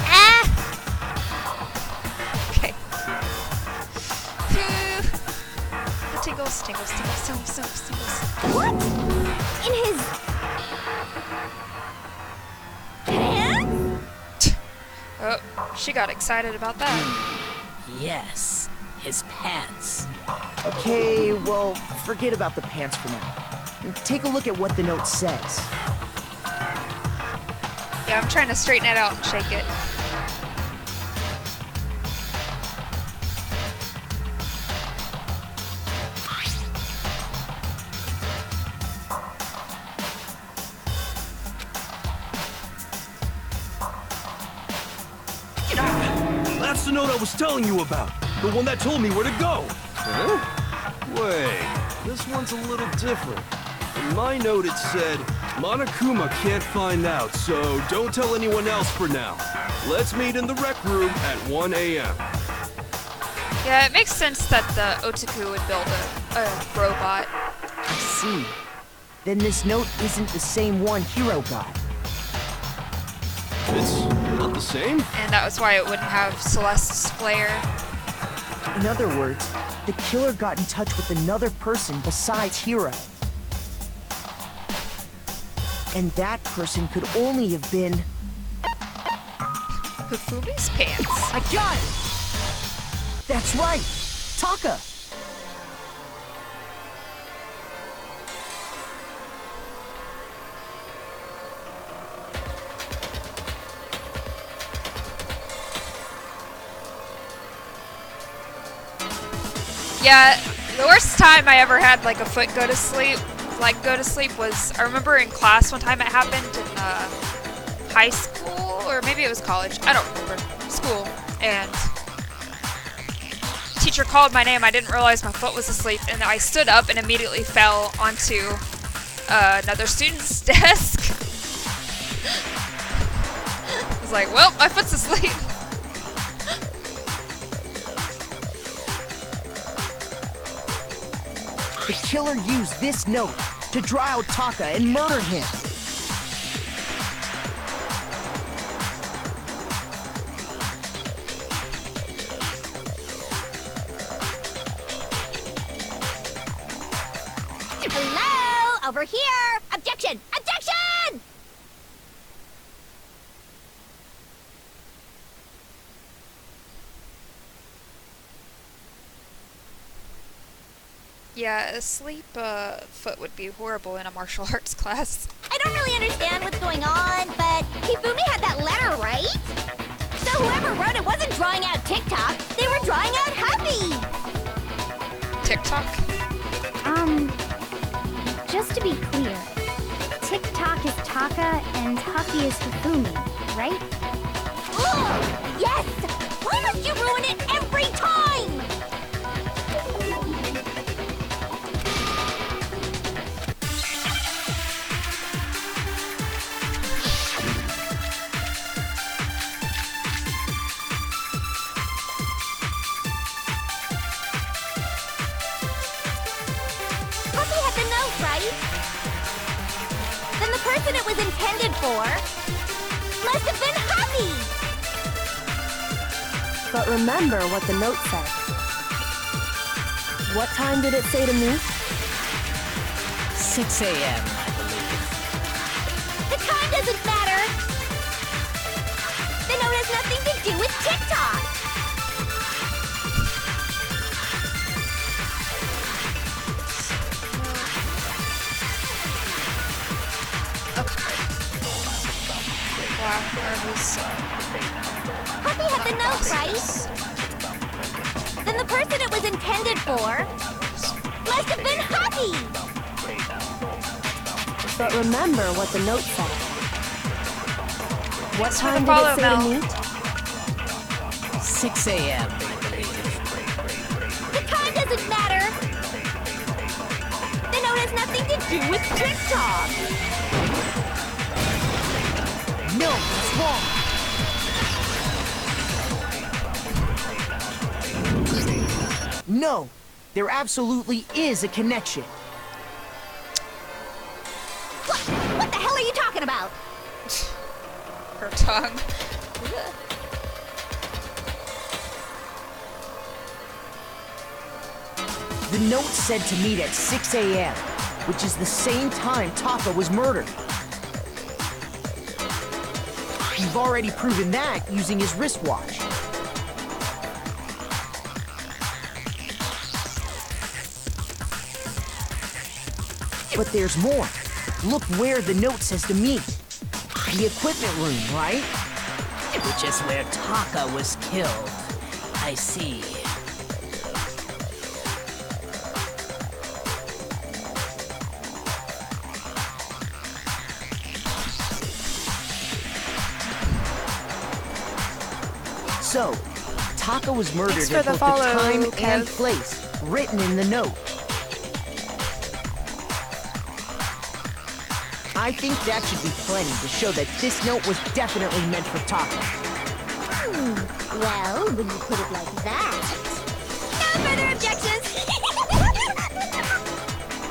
Speaker 1: Ah. Okay. The tingles, tingles, tingles, tingles, tingles, tingles.
Speaker 5: What? In his... pants?
Speaker 1: Oh, she got excited about that.
Speaker 6: Yes, his pants.
Speaker 2: Okay, well, forget about the pants for now. Take a look at what the note says.
Speaker 1: Yeah, I'm trying to straighten it out and shake it.
Speaker 4: That's the note I was telling you about. The one that told me where to go.
Speaker 11: Huh? Wait, this one's a little different. In my note it said, Monokuma can't find out, so don't tell anyone else for now. Let's meet in the rec room at 1 a.m.
Speaker 1: Yeah, it makes sense that the Otaku would build a robot.
Speaker 2: I see. Then this note isn't the same one Hiro got.
Speaker 11: It's not the same?
Speaker 1: And that was why it wouldn't have Celeste's flare.
Speaker 2: In other words, the killer got in touch with another person besides Hiro. And that person could only have been...
Speaker 1: Hifumi's pants.
Speaker 2: I got it! That's right! Taka!
Speaker 1: Yeah, the worst time I ever had like a foot go to sleep was, I remember in class one time it happened in high school, or maybe it was college, I don't remember, school, and the teacher called my name, I didn't realize my foot was asleep, and I stood up and immediately fell onto another student's desk. I was like, well, my foot's asleep.
Speaker 2: The killer used this note to draw out Taka and murder him.
Speaker 5: Hello? Over here! Objection! Objection!
Speaker 1: Yeah, a sleep foot would be horrible in a martial arts class.
Speaker 5: I don't really understand what's going on, but Hifumi had that letter, right? So whoever wrote it wasn't drawing out TikTok, they were drawing out Happy!
Speaker 1: TikTok?
Speaker 5: Just to be clear, TikTok is Taka and Huffy is Hifumi, right? Ugh! Yes! Why must you ruin it every time? Huffy had the note, right? Then the person it was intended for must have been Huffy!
Speaker 8: But remember what the note said. What time did it say to me?
Speaker 6: 6 a.m., I believe.
Speaker 5: The time doesn't matter! The note has nothing to do with TikTok!
Speaker 1: Wow, that was...
Speaker 5: Huffy had the note, right? Then the person it was intended for must have been Huffy!
Speaker 8: But remember what the note said. What
Speaker 1: Thanks for the
Speaker 8: time did
Speaker 1: follow,
Speaker 8: it say
Speaker 1: Mel.
Speaker 8: to meet?
Speaker 6: 6 a.m., I believe.
Speaker 5: The time doesn't matter! The note has nothing to do with TikTok!
Speaker 2: No, it's wrong. No, there absolutely is a connection.
Speaker 5: What the hell are you talking about?
Speaker 1: her tongue.
Speaker 2: The note said to meet at 6 a.m., which is the same time Taka was murdered. You've already proven that using his wristwatch. But there's more. Look where the note says to meet. The equipment room, right?
Speaker 6: Which is where Taka was killed. I see.
Speaker 2: So, Taka was murdered
Speaker 1: Thanks for
Speaker 2: at
Speaker 1: the
Speaker 2: both
Speaker 1: follow,
Speaker 2: the time
Speaker 1: Kev.
Speaker 2: and place written in the note. I think that should be plenty to show that this note was definitely meant for Taka.
Speaker 5: Well, when you put it like that... No further objections!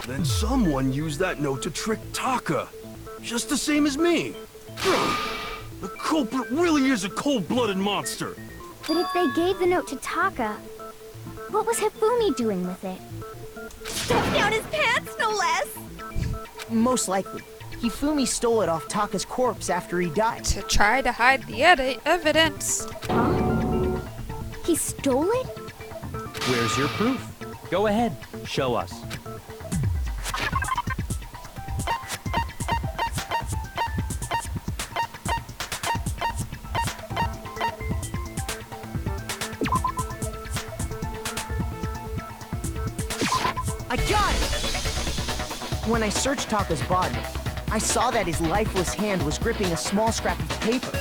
Speaker 11: Then someone used that note to trick Taka. Just the same as me. The culprit really is a cold-blooded monster.
Speaker 5: But if they gave the note to Taka, what was Hifumi doing with it? Stuffed down his pants, no less!
Speaker 2: Most likely, Hifumi stole it off Taka's corpse after he died.
Speaker 1: To try to hide the evidence.
Speaker 5: Huh? He stole it?
Speaker 7: Where's your proof? Go ahead, show us.
Speaker 2: I got it! When I searched Taka's body, I saw that his lifeless hand was gripping a small scrap of paper.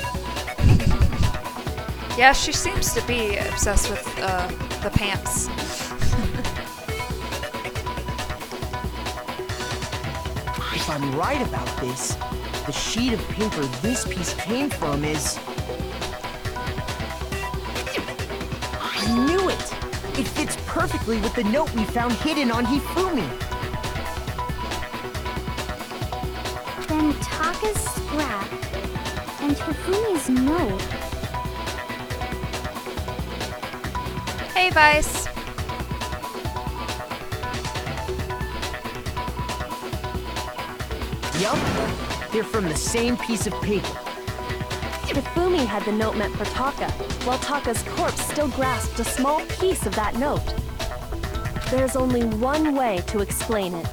Speaker 1: Yeah, she seems to be obsessed with the pants.
Speaker 2: If I'm right about this, the sheet of paper this piece came from is... I knew it! It fits perfectly perfectly with the note we found hidden on Hifumi.
Speaker 5: Then Taka's scrap and Hifumi's note.
Speaker 1: Hey, Vice.
Speaker 2: Yup, they're from the same piece of paper.
Speaker 8: Hifumi had the note meant for Taka, while Taka's corpse still grasped a small piece of that note. There's only one way to explain it.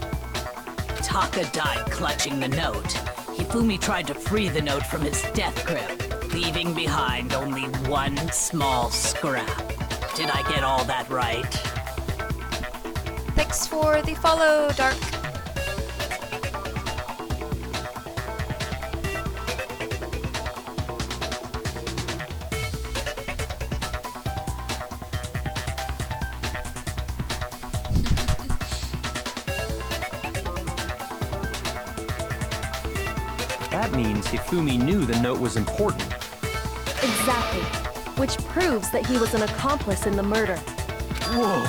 Speaker 6: Taka died clutching the note. Hifumi tried to free the note from his death grip, leaving behind only one small scrap. Did I get all that right?
Speaker 1: Thanks for the follow, Dark.
Speaker 7: That means Hifumi knew the note was important.
Speaker 8: Exactly. Which proves that he was an accomplice in the murder.
Speaker 11: Whoa.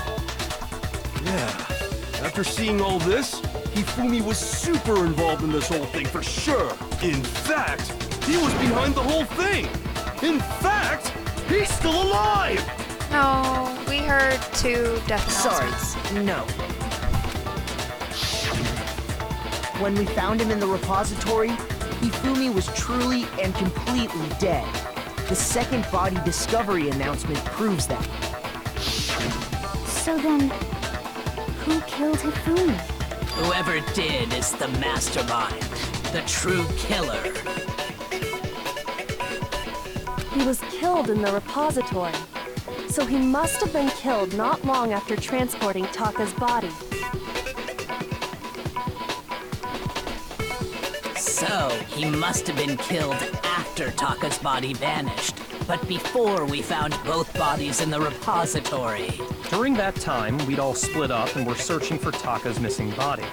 Speaker 11: Yeah. After seeing all this, Hifumi was super involved in this whole thing for sure. In fact, he was behind the whole thing. In fact, he's still alive!
Speaker 1: No, we heard 2 death announcements.
Speaker 2: Sorry, no. When we found him in the repository, Hifumi was truly and completely dead. The second body discovery announcement proves that.
Speaker 5: So then, who killed Hifumi?
Speaker 6: Whoever did is the mastermind, the true killer.
Speaker 8: He was killed in the repository, so he must have been killed not long after transporting Taka's body.
Speaker 6: So, he must have been killed after Taka's body vanished, but before we found both bodies in the repository.
Speaker 7: During that time, we'd all split up and were searching for Taka's missing body.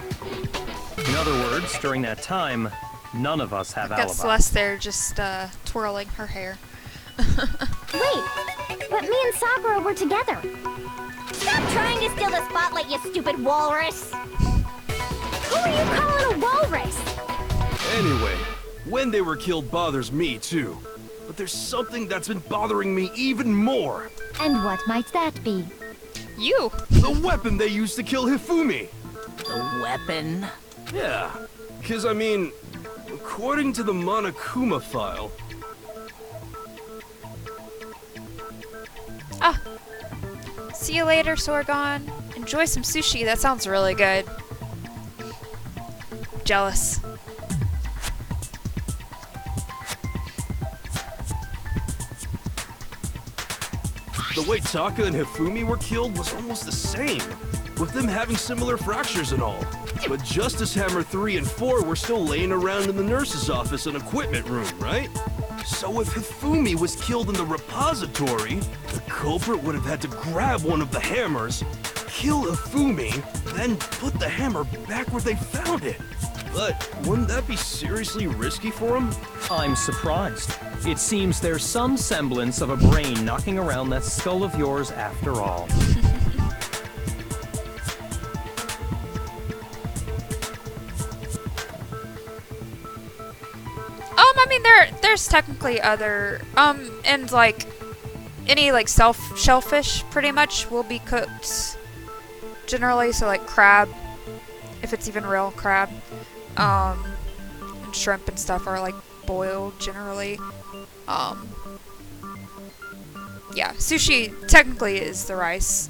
Speaker 7: In other words, during that time, none of us have
Speaker 1: Got
Speaker 7: alibis.
Speaker 1: Celeste there just twirling her hair.
Speaker 5: Wait, but me and Sakura were together.
Speaker 10: Stop trying to steal the spotlight, you stupid walrus!
Speaker 5: Who are you calling a walrus?
Speaker 11: Anyway, when they were killed bothers me too. But there's something that's been bothering me even more.
Speaker 3: And what might that be?
Speaker 1: You!
Speaker 11: The weapon they used to kill Hifumi!
Speaker 6: The weapon?
Speaker 11: Yeah, because I mean, according to the Monokuma file...
Speaker 1: Ah! See you later, Sorgon. Enjoy some sushi, that sounds really good. Jealous.
Speaker 11: The way Taka and Hifumi were killed was almost the same, with them having similar fractures and all. But Justice Hammer 3 and 4 were still laying around in the nurse's office and equipment room, right? So if Hifumi was killed in the repository, the culprit would have had to grab one of the hammers, kill Hifumi, then put the hammer back where they found it. But wouldn't that be seriously risky for him?
Speaker 7: I'm surprised. It seems there's some semblance of a brain knocking around that skull of yours after all.
Speaker 1: I mean, there's technically other, and like, any like shellfish pretty much will be cooked generally, so like crab, if it's even real crab, and shrimp and stuff are like boiled generally. Yeah, sushi technically is the rice.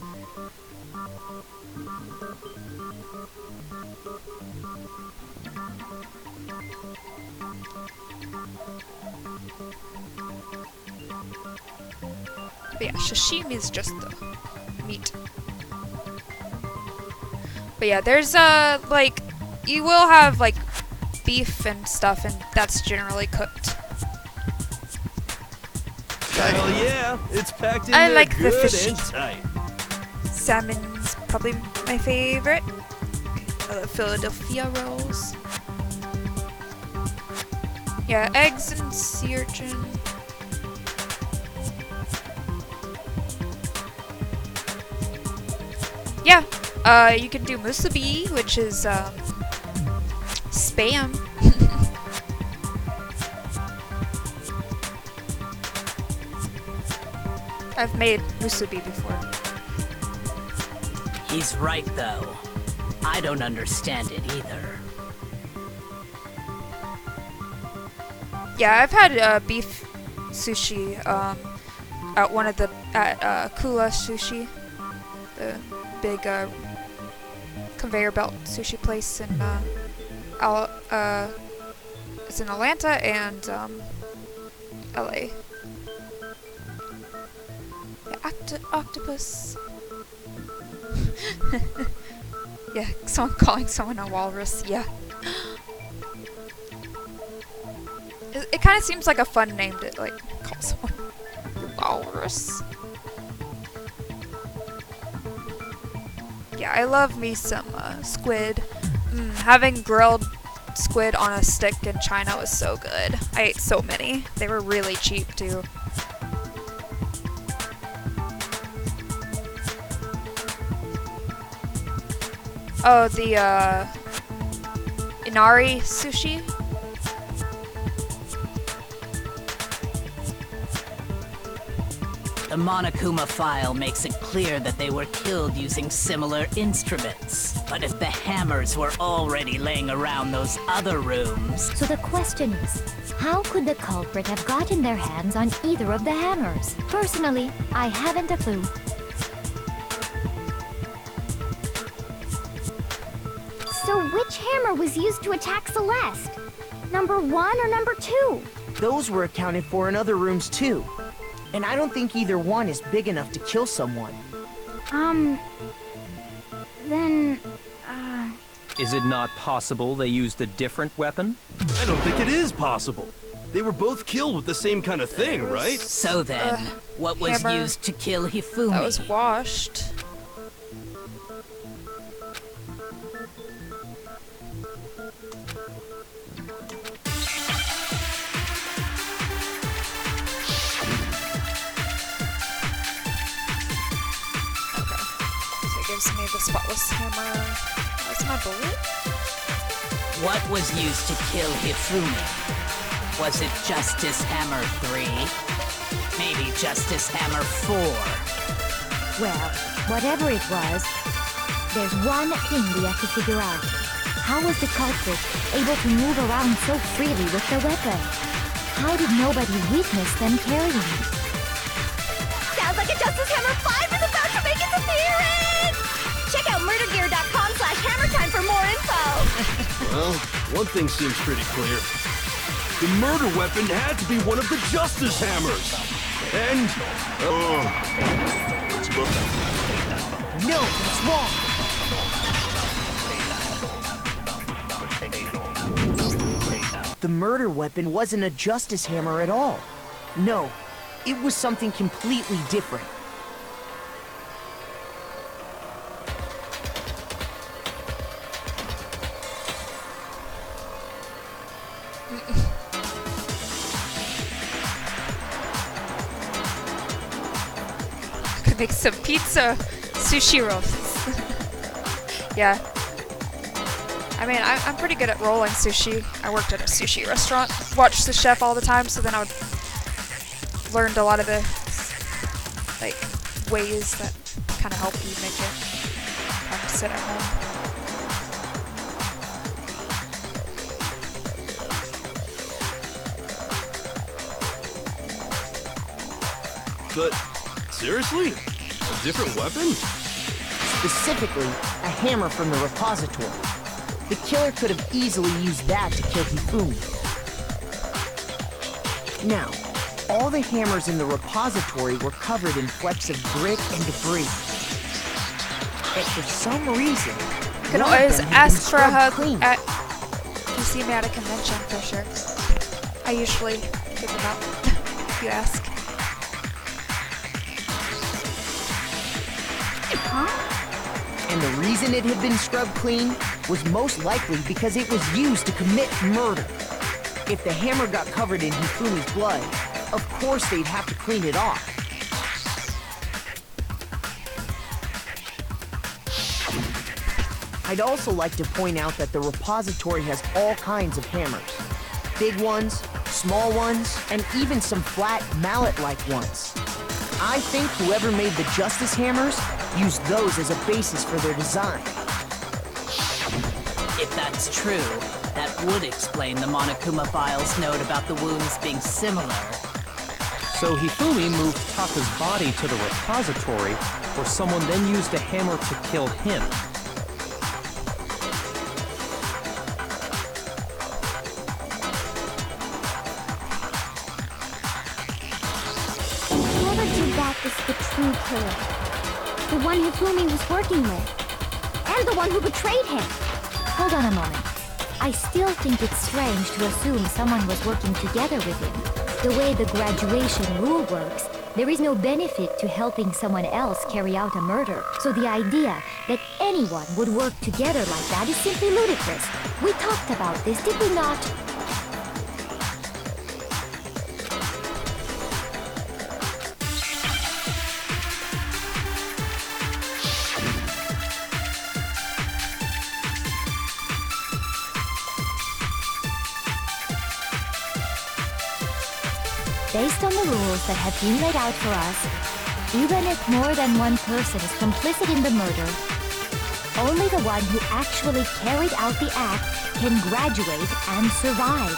Speaker 1: But yeah, sashimi is just the meat. But yeah, there's like, you will have like beef and stuff, and that's generally cooked.
Speaker 11: Hell yeah, it's packed in
Speaker 1: I
Speaker 11: there
Speaker 1: like the
Speaker 11: good
Speaker 1: fishy.
Speaker 11: and tight.
Speaker 1: Salmon's probably my favorite. I love Philadelphia rolls. Yeah, eggs and sea urchin. Yeah, you can do musubi, which is spam. I've made musubi before.
Speaker 6: He's right, though. I don't understand it either.
Speaker 1: Yeah, I've had beef sushi at one of the Kula Sushi, the big conveyor belt sushi place in it's in Atlanta and LA. The octopus. Yeah, someone calling someone a walrus. Yeah. It kind of seems like a fun name to like call someone a walrus. Yeah, I love me some squid. Having grilled squid on a stick in China was so good. I ate so many. They were really cheap too. Oh, the inari sushi.
Speaker 6: The Monokuma file makes it clear that they were killed using similar instruments. But if the hammers were already laying around those other rooms...
Speaker 3: So the question is, how could the culprit have gotten their hands on either of the hammers? Personally, I haven't a clue.
Speaker 5: So which hammer was used to attack Celeste? Number 1 or number 2?
Speaker 2: Those were accounted for in other rooms too. And I don't think either one is big enough to kill someone.
Speaker 5: Then,
Speaker 7: Is it not possible they used a different weapon?
Speaker 11: I don't think it is possible. They were both killed with the same kind of thing, right?
Speaker 6: So then, what was
Speaker 1: hammer
Speaker 6: used to kill Hifumi?
Speaker 1: that was washed. Gives me the spotless hammer. That's my bullet.
Speaker 6: What was used to kill Hifumi? Was it Justice Hammer 3? Maybe Justice Hammer 4?
Speaker 3: Well, whatever it was, there's one thing we have to figure out. How was the culprit able to move around so freely with the weapon? How did nobody witness them carrying it?
Speaker 5: sounds like a Justice Hammer 5 is about to make its appearance! Check out murdergear.com/hammertime for more info!
Speaker 11: Well, one thing seems pretty clear. The murder weapon had to be one of the Justice Hammers! And...
Speaker 2: No, it's wrong! The murder weapon wasn't a Justice Hammer at all. No, it was something completely different.
Speaker 1: Could make some pizza sushi roasts. Yeah. I mean, I'm pretty good at rolling sushi. I worked at a sushi restaurant, watched the chef all the time, so then I learned a lot of the like ways that kind of help you make it. Practice it at home.
Speaker 11: But, seriously? A different weapon?
Speaker 2: Specifically, a hammer from the repository. The killer could have easily used that to kill Hifumi. Now, all the hammers in the repository were covered in flecks of grit and debris. But for some reason,
Speaker 1: You can
Speaker 2: one of
Speaker 1: always
Speaker 2: them had been
Speaker 1: ask for a hug
Speaker 2: scrubbed clean.
Speaker 1: if you see me at a convention, for sure. I usually give them out if you ask.
Speaker 2: And the reason it had been scrubbed clean was most likely because it was used to commit murder. If the hammer got covered in Hifumi's blood, of course they'd have to clean it off. I'd also like to point out that the repository has all kinds of hammers. Big ones, small ones, and even some flat mallet-like ones. I think whoever made the Justice Hammers used those as a basis for their design.
Speaker 6: If that's true, that would explain the Monokuma file's note about the wounds being similar.
Speaker 7: So Hifumi moved Taka's body to the repository, where someone then used a hammer to kill him.
Speaker 5: Whoever did that is the true killer. The one Hifumi was working with. And the one who betrayed him.
Speaker 3: Hold on a moment. I still think it's strange to assume someone was working together with him. The way the graduation rule works, there is no benefit to helping someone else carry out a murder. So the idea that anyone would work together like that is simply ludicrous. We talked about this, did we not? Based on the rules that have been laid out for us, even if more than one person is complicit in the murder, only the one who actually carried out the act can graduate and survive.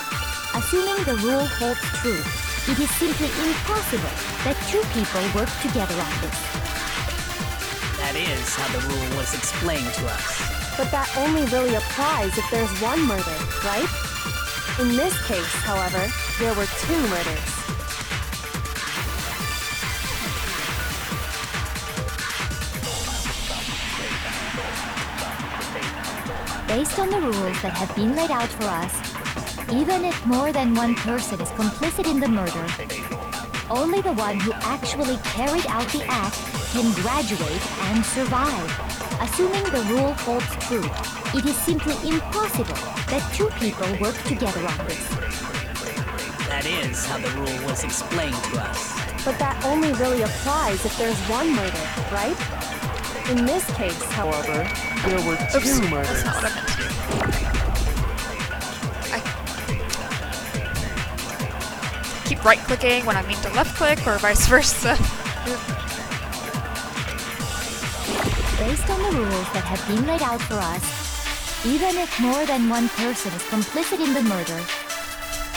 Speaker 3: Assuming the rule holds true, it is simply impossible that two people work together on this.
Speaker 6: That is how the rule was explained to us.
Speaker 8: But that only really applies if there's one murder, right? In this case, however, there were two murders.
Speaker 3: Based on the rules that have been laid out for us, even if more than one person is complicit in the murder, only the one who actually carried out the act can graduate and survive. Assuming the rule holds true, it is simply impossible that two people work together on this.
Speaker 6: That is how the rule was explained to us.
Speaker 8: But that only really applies if there's one murder, right? In this case, however, there were two murders.
Speaker 1: That's not what I meant to do. I keep right-clicking when I mean to left-click, or vice versa.
Speaker 3: Based on the rules that have been laid out for us, even if more than one person is complicit in the murder,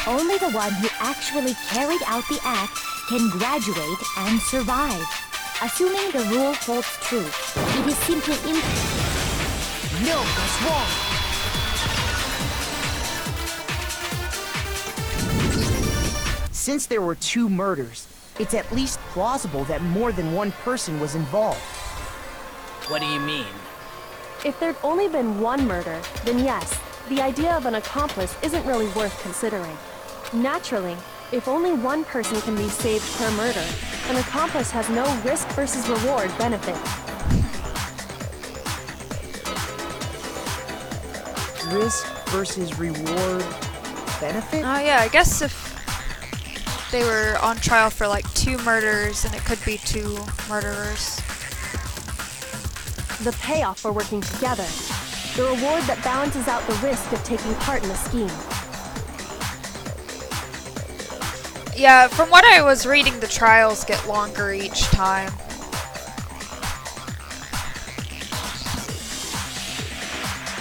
Speaker 3: only the one who actually carried out the act can graduate and survive. Assuming the rule holds true, it is simply
Speaker 2: No, that's wrong! Since there were two murders, it's at least plausible that more than one person was involved.
Speaker 6: What do you mean?
Speaker 8: If there'd only been one murder, then yes, the idea of an accomplice isn't really worth considering. Naturally, if only one person can be saved per murder, an accomplice has no risk versus reward benefit.
Speaker 2: Risk versus reward benefit?
Speaker 1: Oh yeah, I guess if they were on trial for like two murders, and it could be two murderers.
Speaker 8: The payoff for working together. The reward that balances out the risk of taking part in the scheme.
Speaker 1: Yeah, from what I was reading, the trials get longer each time.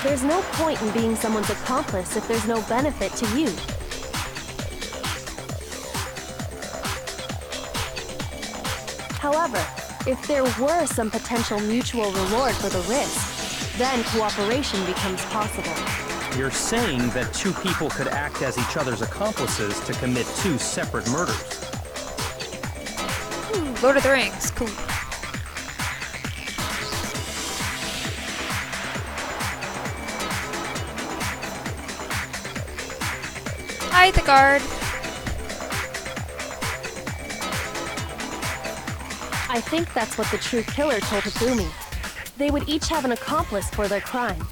Speaker 8: There's no point in being someone's accomplice if there's no benefit to you. However, if there were some potential mutual reward for the risk, then cooperation becomes possible.
Speaker 7: You're saying that two people could act as each other's accomplices to commit two separate murders.
Speaker 1: Ooh, Lord of the Rings, cool. Hi, the guard.
Speaker 8: I think that's what the true killer told Hifumi. They would each have an accomplice for their crime.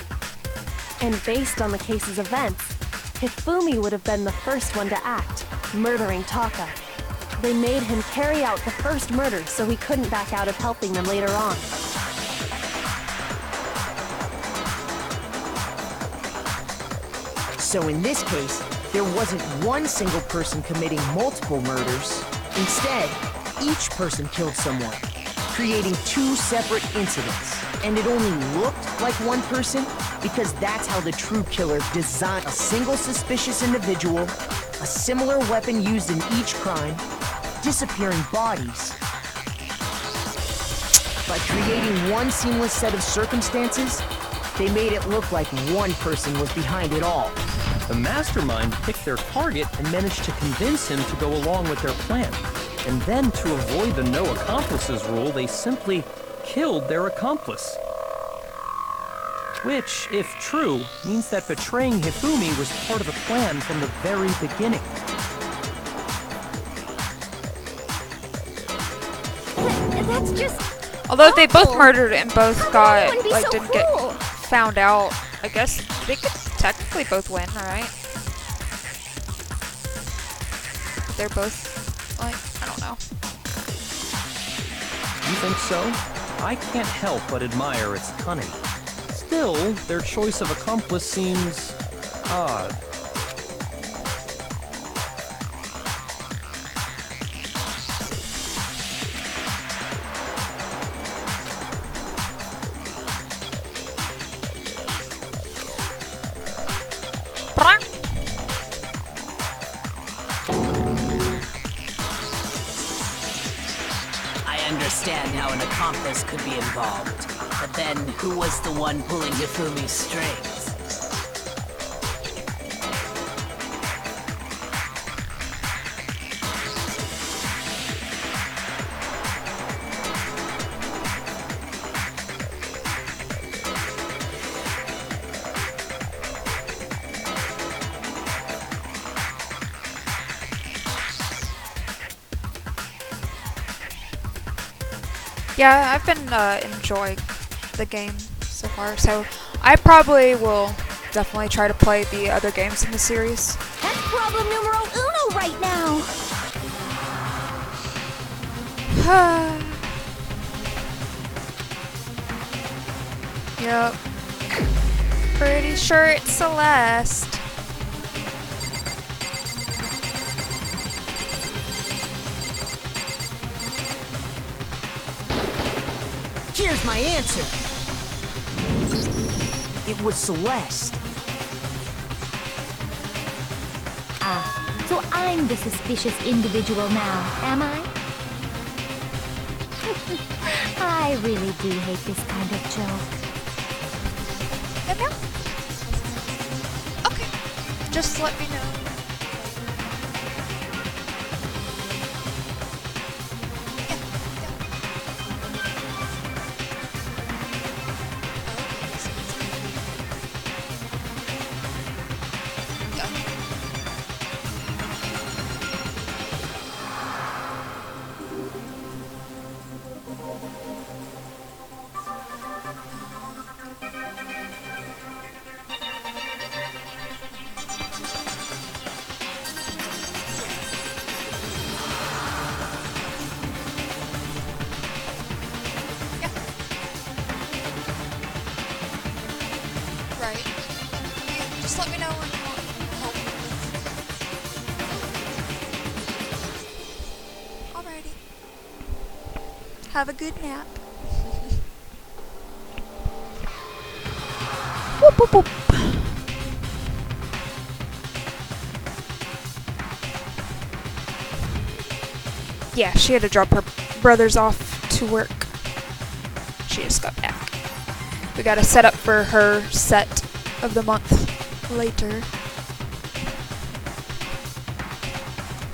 Speaker 8: And based on the case's events, Hifumi would have been the first one to act, murdering Taka. They made him carry out the first murder so he couldn't back out of helping them later on.
Speaker 2: So in this case, there wasn't one single person committing multiple murders. Instead, each person killed someone, creating two separate incidents. And it only looked like one person because that's how the true killer designed a single suspicious individual, a similar weapon used in each crime, disappearing bodies. By creating one seamless set of circumstances, they made it look like one person was behind it all.
Speaker 7: The mastermind picked their target and managed to convince him to go along with their plan. And then, to avoid the no accomplices rule, they simply killed their accomplice. Which, if true, means that betraying Hifumi was part of the plan from the very beginning.
Speaker 5: That's just...
Speaker 1: Although they both murdered and both
Speaker 5: How
Speaker 1: got,
Speaker 5: can anyone be
Speaker 1: like,
Speaker 5: so
Speaker 1: didn't
Speaker 5: cruel?
Speaker 1: get found out, I guess they could technically both win, alright? They're both, like, I don't know.
Speaker 7: You think so? I can't help but admire its cunning. Still, their choice of accomplice seems odd.
Speaker 6: I understand how an accomplice could be involved, but then who was the one pulling Hifumi's strings?
Speaker 1: Yeah, I've been enjoying the game so far, so I probably will definitely try to play the other games in the series.
Speaker 5: That's problem numero uno right now.
Speaker 1: Yep. Pretty sure it's Celeste.
Speaker 2: Here's my answer. It was Celeste.
Speaker 3: Ah, so I'm the suspicious individual now, am I? I really do hate this kind of joke.
Speaker 1: Yeah. Okay. Just let me know. Right. Just let me know when you want help. Alrighty. Have a good nap. Whoop, whoop, whoop. Yeah, she had to drop her brothers off to work. She just got back. We gotta set up for her set of the month later.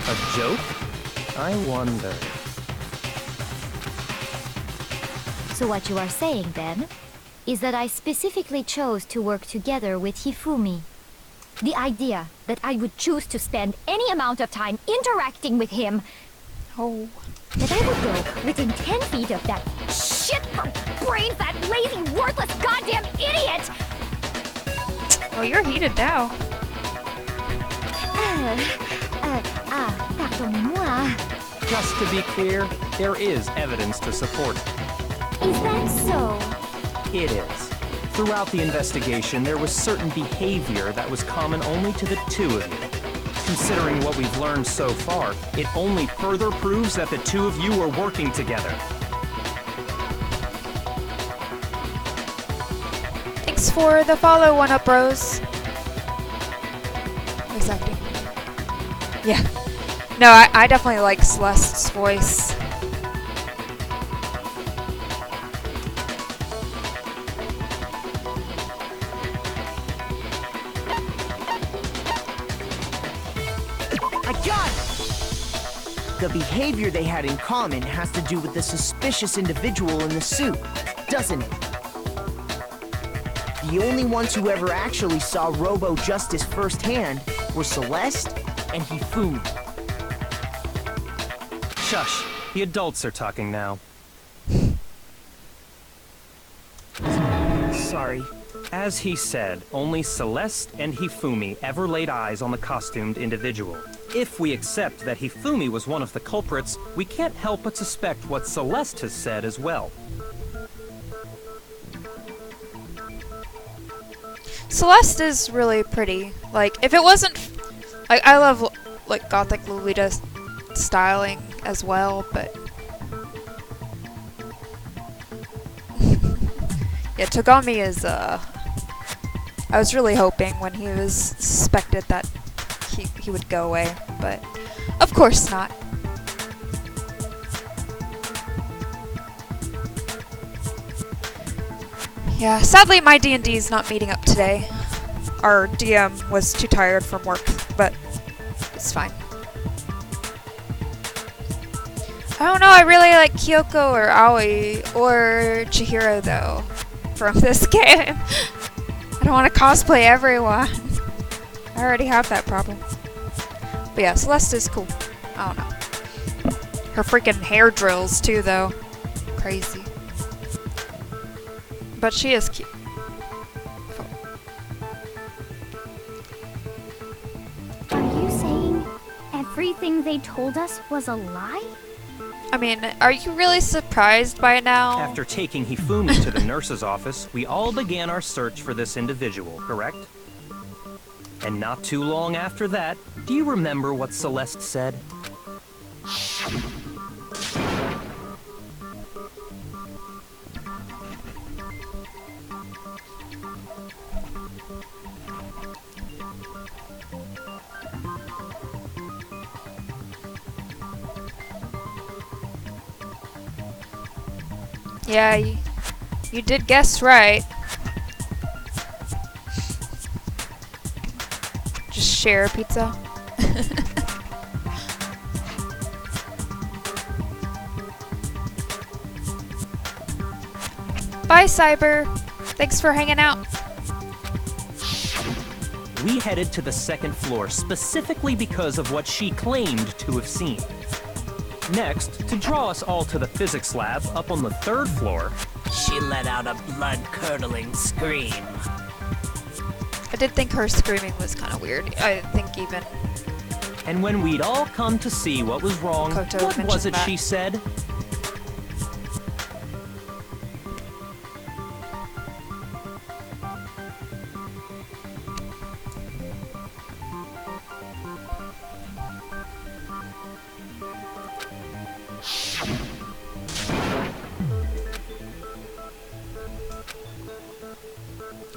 Speaker 7: A joke? I wonder.
Speaker 3: So what you are saying, then, is that I specifically chose to work together with Hifumi. The idea that I would choose to spend any amount of time interacting with him.
Speaker 1: Oh.
Speaker 3: That I would go within 10 feet of that brain-fat, lazy, worthless, goddamn idiot!
Speaker 1: Oh, you're heated now.
Speaker 3: Pardonnez-moi.
Speaker 7: Just to be clear, there is evidence to support it.
Speaker 3: Is that so?
Speaker 7: It is. Throughout the investigation, there was certain behavior that was common only to the two of you. Considering what we've learned so far, it only further proves that the two of you are working together.
Speaker 1: Thanks for the follow, One Up Rose. Voice acting. Yeah. No, I definitely like Celeste's voice.
Speaker 2: I got it! The behavior they had in common has to do with the suspicious individual in the suit, doesn't it? The only ones who ever actually saw Robo Justice firsthand were Celeste and Hifumi.
Speaker 7: Shush. The adults are talking now.
Speaker 2: Sorry.
Speaker 7: As he said, only Celeste and Hifumi ever laid eyes on the costumed individual. If we accept that Hifumi was one of the culprits, we can't help but suspect what Celeste has said as well.
Speaker 1: Celeste is really pretty. Like, if it wasn't... Like, I love, like, Gothic Lolita styling as well, but... Yeah, Togami is, I was really hoping when he was suspected that he would go away, but of course not. Yeah, sadly my D&D is not meeting up today. Our DM was too tired from work, but it's fine. I don't know, I really like Kyoko or Aoi or Chihiro though from this game. I don't want to cosplay everyone. I already have that problem. But yeah, Celeste is cool. I don't know. Her freaking hair drills too though. Crazy. But she is cute.
Speaker 5: Are you saying everything they told us was a lie?
Speaker 1: I mean, are you really surprised by it now?
Speaker 7: After taking Hifumi to the nurse's office, we all began our search for this individual, correct? And not too long after that, do you remember what Celeste said?
Speaker 1: Yeah, you did guess right. Just share a pizza. Bye, Cyber. Thanks for hanging out.
Speaker 7: We headed to the second floor specifically because of what she claimed to have seen. Next, to draw us all to the physics lab up on the third floor,
Speaker 6: She let out a blood-curdling scream.
Speaker 1: I did think her screaming was kind of weird. I think even...
Speaker 7: And when we'd all come to see what was wrong,
Speaker 1: Koto
Speaker 7: what was
Speaker 1: mentioned
Speaker 7: it
Speaker 1: that.
Speaker 7: she said?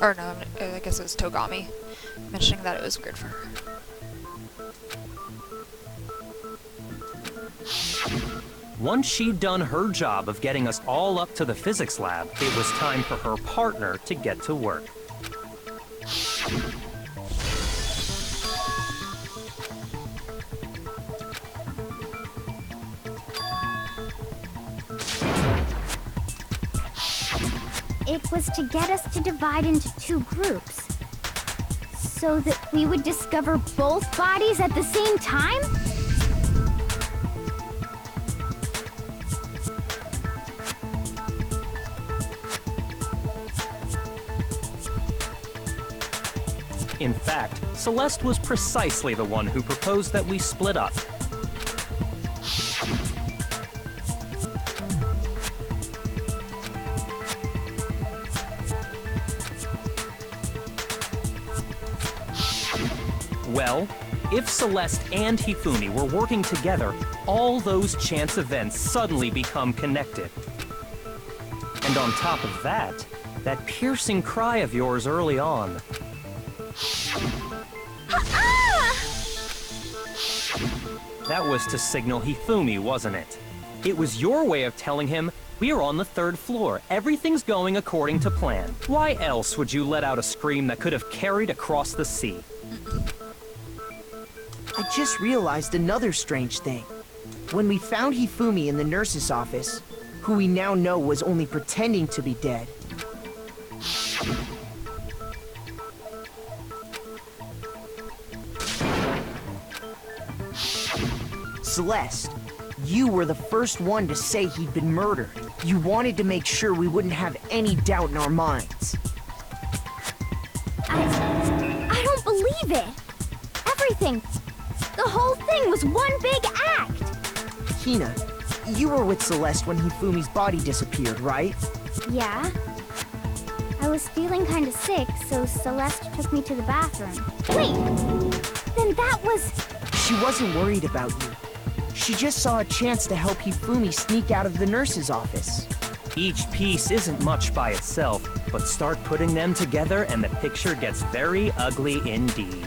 Speaker 1: Or no, I guess it was Togami mentioning that it was weird for her.
Speaker 7: Once she'd done her job of getting us all up to the physics lab, it was time for her partner to get to work.
Speaker 5: It was to get us to divide into two groups. So that we would discover both bodies at the same time?
Speaker 7: In fact, Celeste was precisely the one who proposed that we split up. Well, if Celeste and Hifumi were working together, all those chance events suddenly become connected. And on top of that, that piercing cry of yours early on. That was to signal Hifumi, wasn't it? It was your way of telling him, we're on the 3rd floor, everything's going according to plan. Why else would you let out a scream that could have carried across the sea?
Speaker 2: I just realized another strange thing. When we found Hifumi in the nurse's office, who we now know was only pretending to be dead, Celeste, you were the first one to say he'd been murdered. You wanted to make sure we wouldn't have any doubt in our minds.
Speaker 5: I don't believe it. Everything, the whole thing was one big act.
Speaker 2: Hina, you were with Celeste when Hifumi's body disappeared, right?
Speaker 5: Yeah. I was feeling kinda sick, so Celeste took me to the bathroom. Wait! Then that was...
Speaker 2: She wasn't worried about you. She just saw a chance to help Hifumi sneak out of the nurse's office.
Speaker 7: Each piece isn't much by itself, but start putting them together and the picture gets very ugly indeed.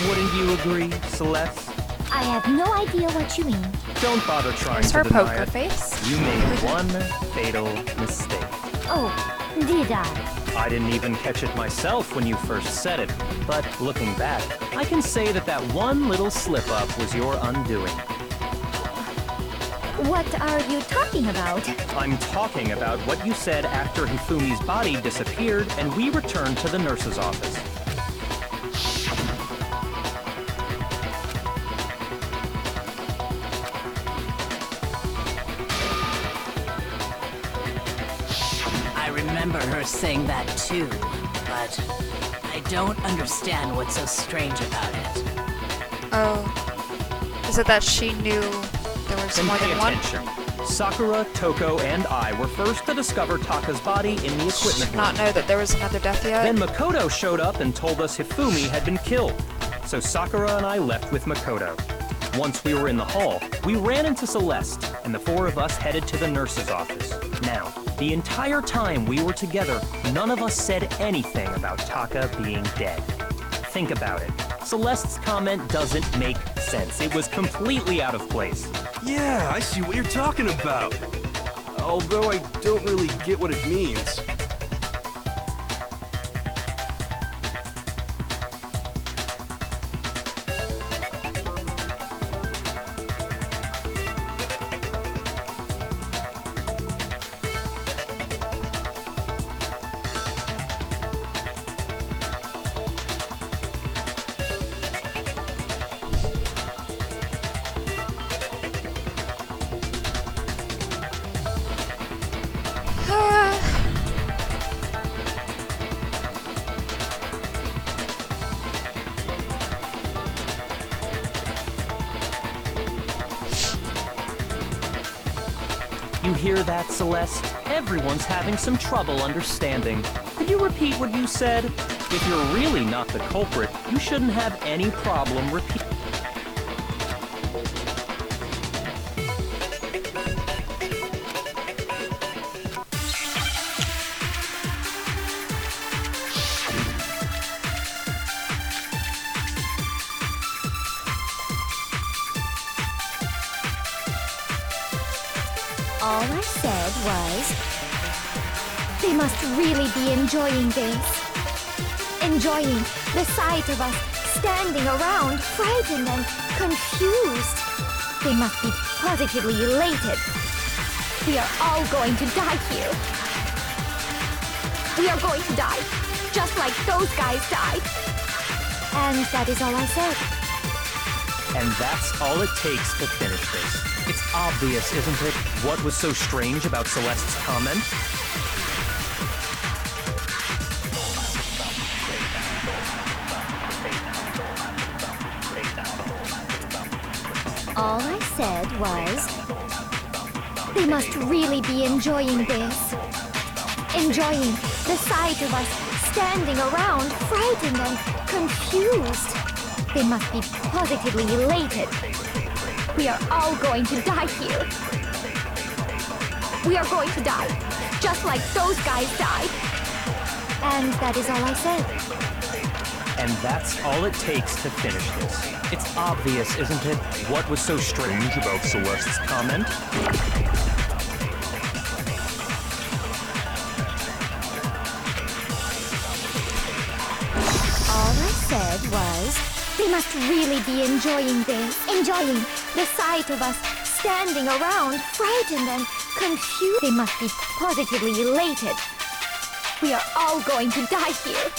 Speaker 7: Wouldn't you agree, Celeste?
Speaker 3: I have no idea what you mean.
Speaker 7: Don't bother trying
Speaker 1: There's
Speaker 7: to
Speaker 1: her
Speaker 7: deny
Speaker 1: poker
Speaker 7: it.
Speaker 1: face.
Speaker 7: You made one fatal mistake.
Speaker 3: Oh, did I?
Speaker 7: I didn't even catch it myself when you first said it, but looking back, I can say that that one little slip-up was your undoing.
Speaker 3: What are you talking about?
Speaker 7: I'm talking about what you said after Hifumi's body disappeared and we returned to the nurse's office.
Speaker 6: I remember her saying that too, but I don't understand what's so strange about it.
Speaker 1: Oh. Is it that she knew there was
Speaker 7: Then
Speaker 1: more
Speaker 7: pay
Speaker 1: than one?
Speaker 7: attention. Sakura, Toko, and I were first to discover Taka's body in the equipment
Speaker 1: Did not
Speaker 7: room.
Speaker 1: know that there was another death yet.
Speaker 7: Then Makoto showed up and told us Hifumi had been killed. So Sakura and I left with Makoto. Once we were in the hall, we ran into Celeste, and the 4 of us headed to the nurse's office. Now, the entire time we were together, none of us said anything about Taka being dead. Think about it. Celeste's comment doesn't make sense. It was completely out of place.
Speaker 11: Yeah, I see what you're talking about. Although I don't really get what it means.
Speaker 7: You hear that, Celeste? Everyone's having some trouble understanding. Could you repeat what you said? If you're really not the culprit, you shouldn't have any problem repeating.
Speaker 3: All I said was, they must really be enjoying this. Enjoying the sight of us standing around, frightened and confused. They must be positively elated. We are all going to die here. We are going to die, just like those guys died. And that is all I said.
Speaker 7: And that's all it takes to finish this. It's obvious, isn't it? What was so strange about Celeste's comment?
Speaker 3: All I said was, they must really be enjoying this. enjoying the sight of us standing around, frightened and confused. They must be positively elated. We are all going to die here. We are going to die, just like those guys died. And that is all I said.
Speaker 7: And that's all it takes to finish this. It's obvious, isn't it? What was so strange about Celeste's comment?
Speaker 3: All I said was, they must really be enjoying this. Enjoying the sight of us standing around, frightened and confused. They must be positively elated. We are all going to die here.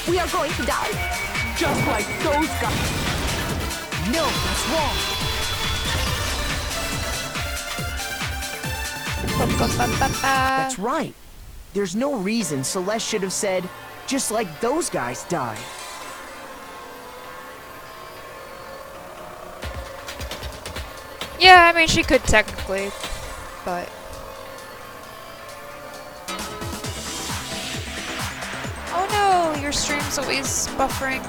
Speaker 3: We are going to die.
Speaker 2: Just like those guys. No, that's wrong. That's right. There's no reason Celeste should have said, just like those guys died.
Speaker 1: Yeah, I mean, she could technically, but... Oh no, your stream's always buffering.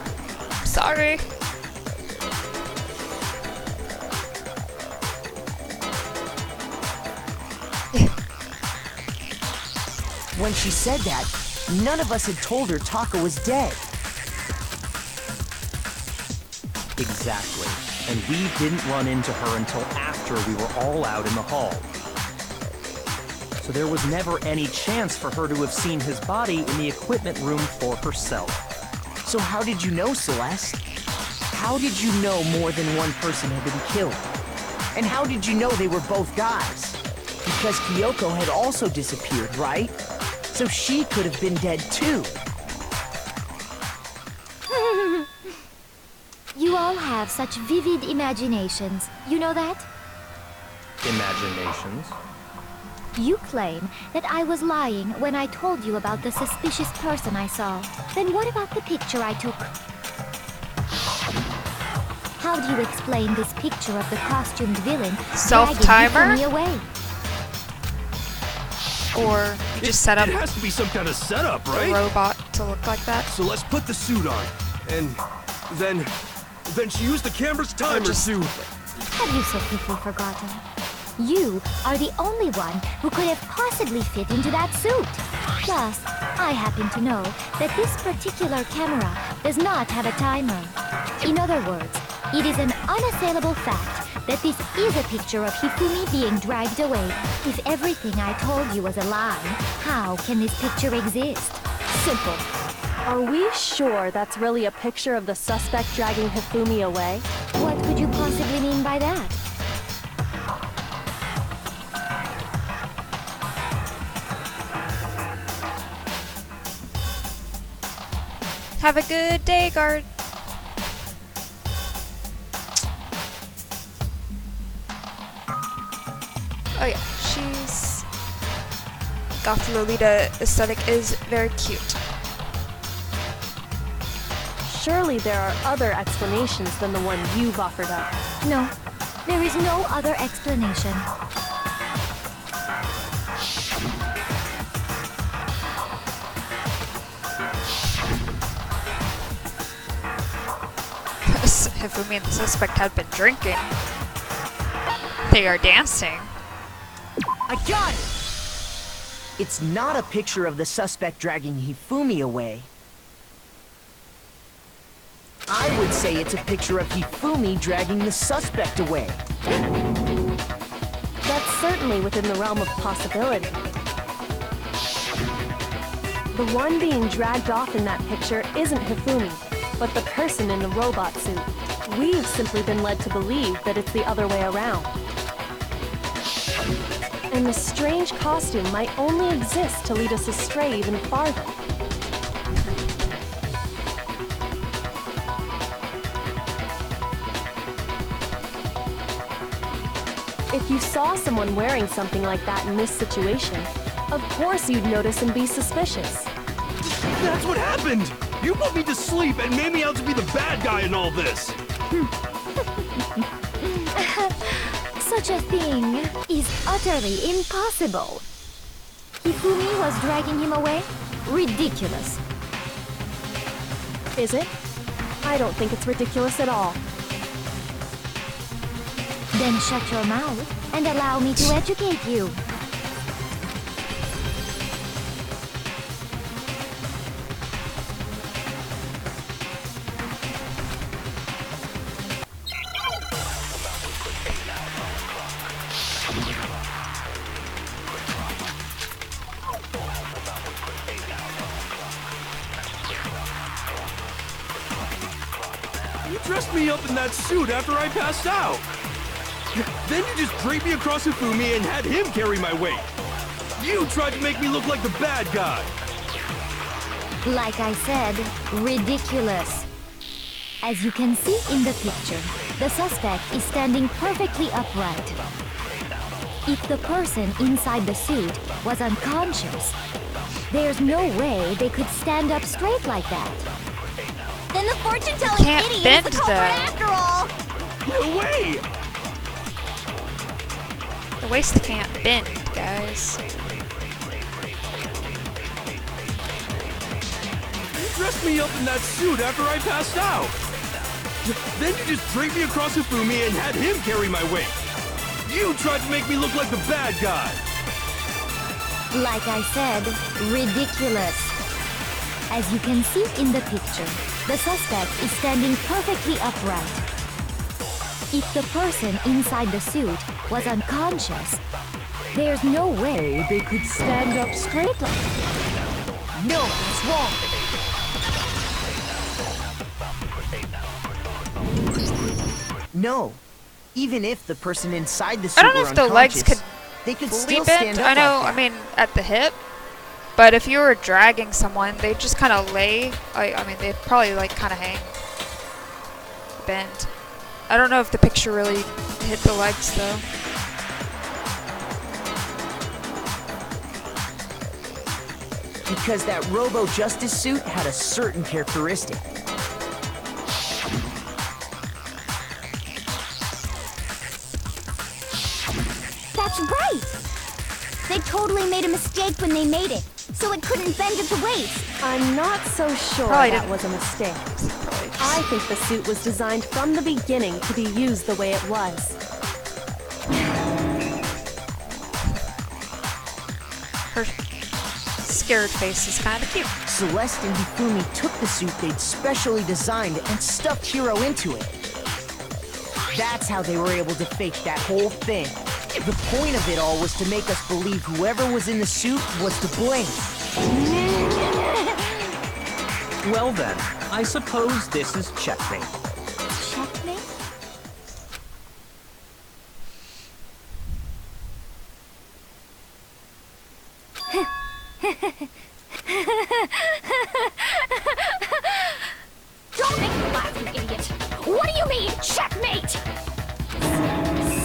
Speaker 1: Sorry.
Speaker 2: When she said that, none of us had told her Taka was dead.
Speaker 7: Exactly. And we didn't run into her until after we were all out in the hall. So there was never any chance for her to have seen his body in the equipment room for herself.
Speaker 2: So how did you know, Celeste? How did you know more than one person had been killed? And how did you know they were both guys? Because Kyoko had also disappeared, right? So she could have been dead too.
Speaker 3: You all have such vivid imaginations. You know that?
Speaker 7: Imaginations?
Speaker 3: You claim that I was lying when I told you about the suspicious person I saw. Then what about the picture I took? How do you explain this picture of the costumed villain
Speaker 1: Self-timer?
Speaker 3: dragging Hifumi away?
Speaker 1: Or you just set up
Speaker 11: It has to be some kind of setup,
Speaker 1: the
Speaker 11: right?
Speaker 1: robot to look like that?
Speaker 11: So let's put the suit on. And then she used the camera's timer to...
Speaker 3: Have you so quickly forgotten? You are the only one who could have possibly fit into that suit. Plus, I happen to know that this particular camera does not have a timer. In other words, it is an unassailable fact that this is a picture of Hifumi being dragged away. If everything I told you was a lie, how can this picture exist?
Speaker 8: Simple. Are we sure that's really a picture of the suspect dragging Hifumi away?
Speaker 3: What could you possibly mean by that?
Speaker 1: Have a good day, guard. Oh yeah, she's... Goth Lolita aesthetic is very cute.
Speaker 8: Surely there are other explanations than the one you've offered up.
Speaker 3: No, there is no other explanation.
Speaker 1: Hifumi and the suspect had been drinking. They are dancing.
Speaker 2: I got it! It's not a picture of the suspect dragging Hifumi away. I would say it's a picture of Hifumi dragging the suspect away.
Speaker 8: That's certainly within the realm of possibility. The one being dragged off in that picture isn't Hifumi, but the person in the robot suit. We've simply been led to believe that it's the other way around. And the strange costume might only exist to lead us astray even farther. If you saw someone wearing something like that in this situation, of course you'd notice and be suspicious.
Speaker 11: That's what happened! You put me to sleep and made me out to be the bad guy in all this!
Speaker 3: Such a thing is utterly impossible. Hifumi was dragging him away? Ridiculous.
Speaker 8: Is it? I don't think it's ridiculous at all.
Speaker 3: Then shut your mouth and allow me to educate you.
Speaker 11: You dressed me up in that suit after I passed out. Then you just draped me across Hifumi and had him carry my weight. You tried to make me look like the bad guy.
Speaker 3: Like I said, ridiculous. As you can see in the picture, the suspect is standing perfectly upright. If the person inside the suit was unconscious, there's no way they could stand up straight like that.
Speaker 5: Then the fortune-telling
Speaker 1: Can't
Speaker 5: idiot
Speaker 1: bend,
Speaker 5: is the culprit
Speaker 1: though.
Speaker 5: after all!
Speaker 11: No way!
Speaker 1: The waist can't bend, guys.
Speaker 11: You dressed me up in that suit after I passed out. Then you just draped me across Hifumi and had him carry my weight. You tried to make me look like the bad guy.
Speaker 3: Like I said, ridiculous. As you can see in the picture, the suspect is standing perfectly upright. If the person inside the suit was unconscious, there's no way they could stand up straight like that. No, that's wrong.
Speaker 2: No. Even if the person inside the suit
Speaker 1: I don't know
Speaker 2: were
Speaker 1: if the legs
Speaker 2: unconscious,
Speaker 1: could
Speaker 2: they could
Speaker 1: fully
Speaker 2: still
Speaker 1: bend.
Speaker 2: stand up
Speaker 1: I know,
Speaker 2: like
Speaker 1: I mean, at the hip. But if you were dragging someone, they just kind of lay. I mean, they'd probably like kind of hang, bend. I don't know if the picture really hit the legs though.
Speaker 2: because that Robo Justice suit had a certain characteristic.
Speaker 5: That's right! They totally made a mistake when they made it, so it couldn't bend at the waist.
Speaker 8: I'm not so sure
Speaker 1: Probably
Speaker 8: that
Speaker 1: didn't.
Speaker 8: was a mistake.
Speaker 1: Probably just-
Speaker 8: I think the suit was designed from the beginning to be used the way it was.
Speaker 1: Her scared face is kind of cute.
Speaker 2: Celeste and Hifumi took the suit they'd specially designed and stuffed Hiro into it. That's how they were able to fake that whole thing. The point of it all was to make us believe whoever was in the suit was to blame.
Speaker 7: Well then, I suppose this is checkmate.
Speaker 5: Checkmate? Don't make me laugh, you idiot! What do you mean, checkmate?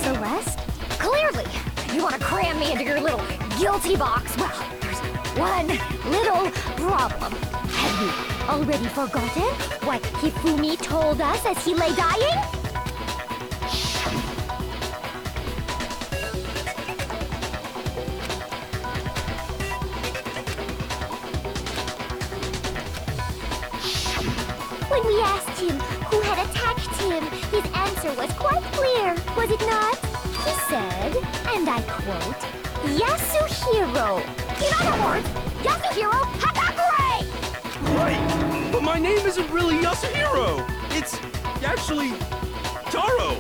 Speaker 5: Celeste? Clearly! You want to cram me into your little guilty box. Well, there's one little problem. Have you already forgotten what Hifumi told us as he lay dying? When we asked him who had attacked him, his answer was quite clear, was it not? He said, and I quote, Yasuhiro. In other words, Yasuhiro Hatakure!
Speaker 11: Right, but my name isn't really Yasuhiro. It's actually Taro.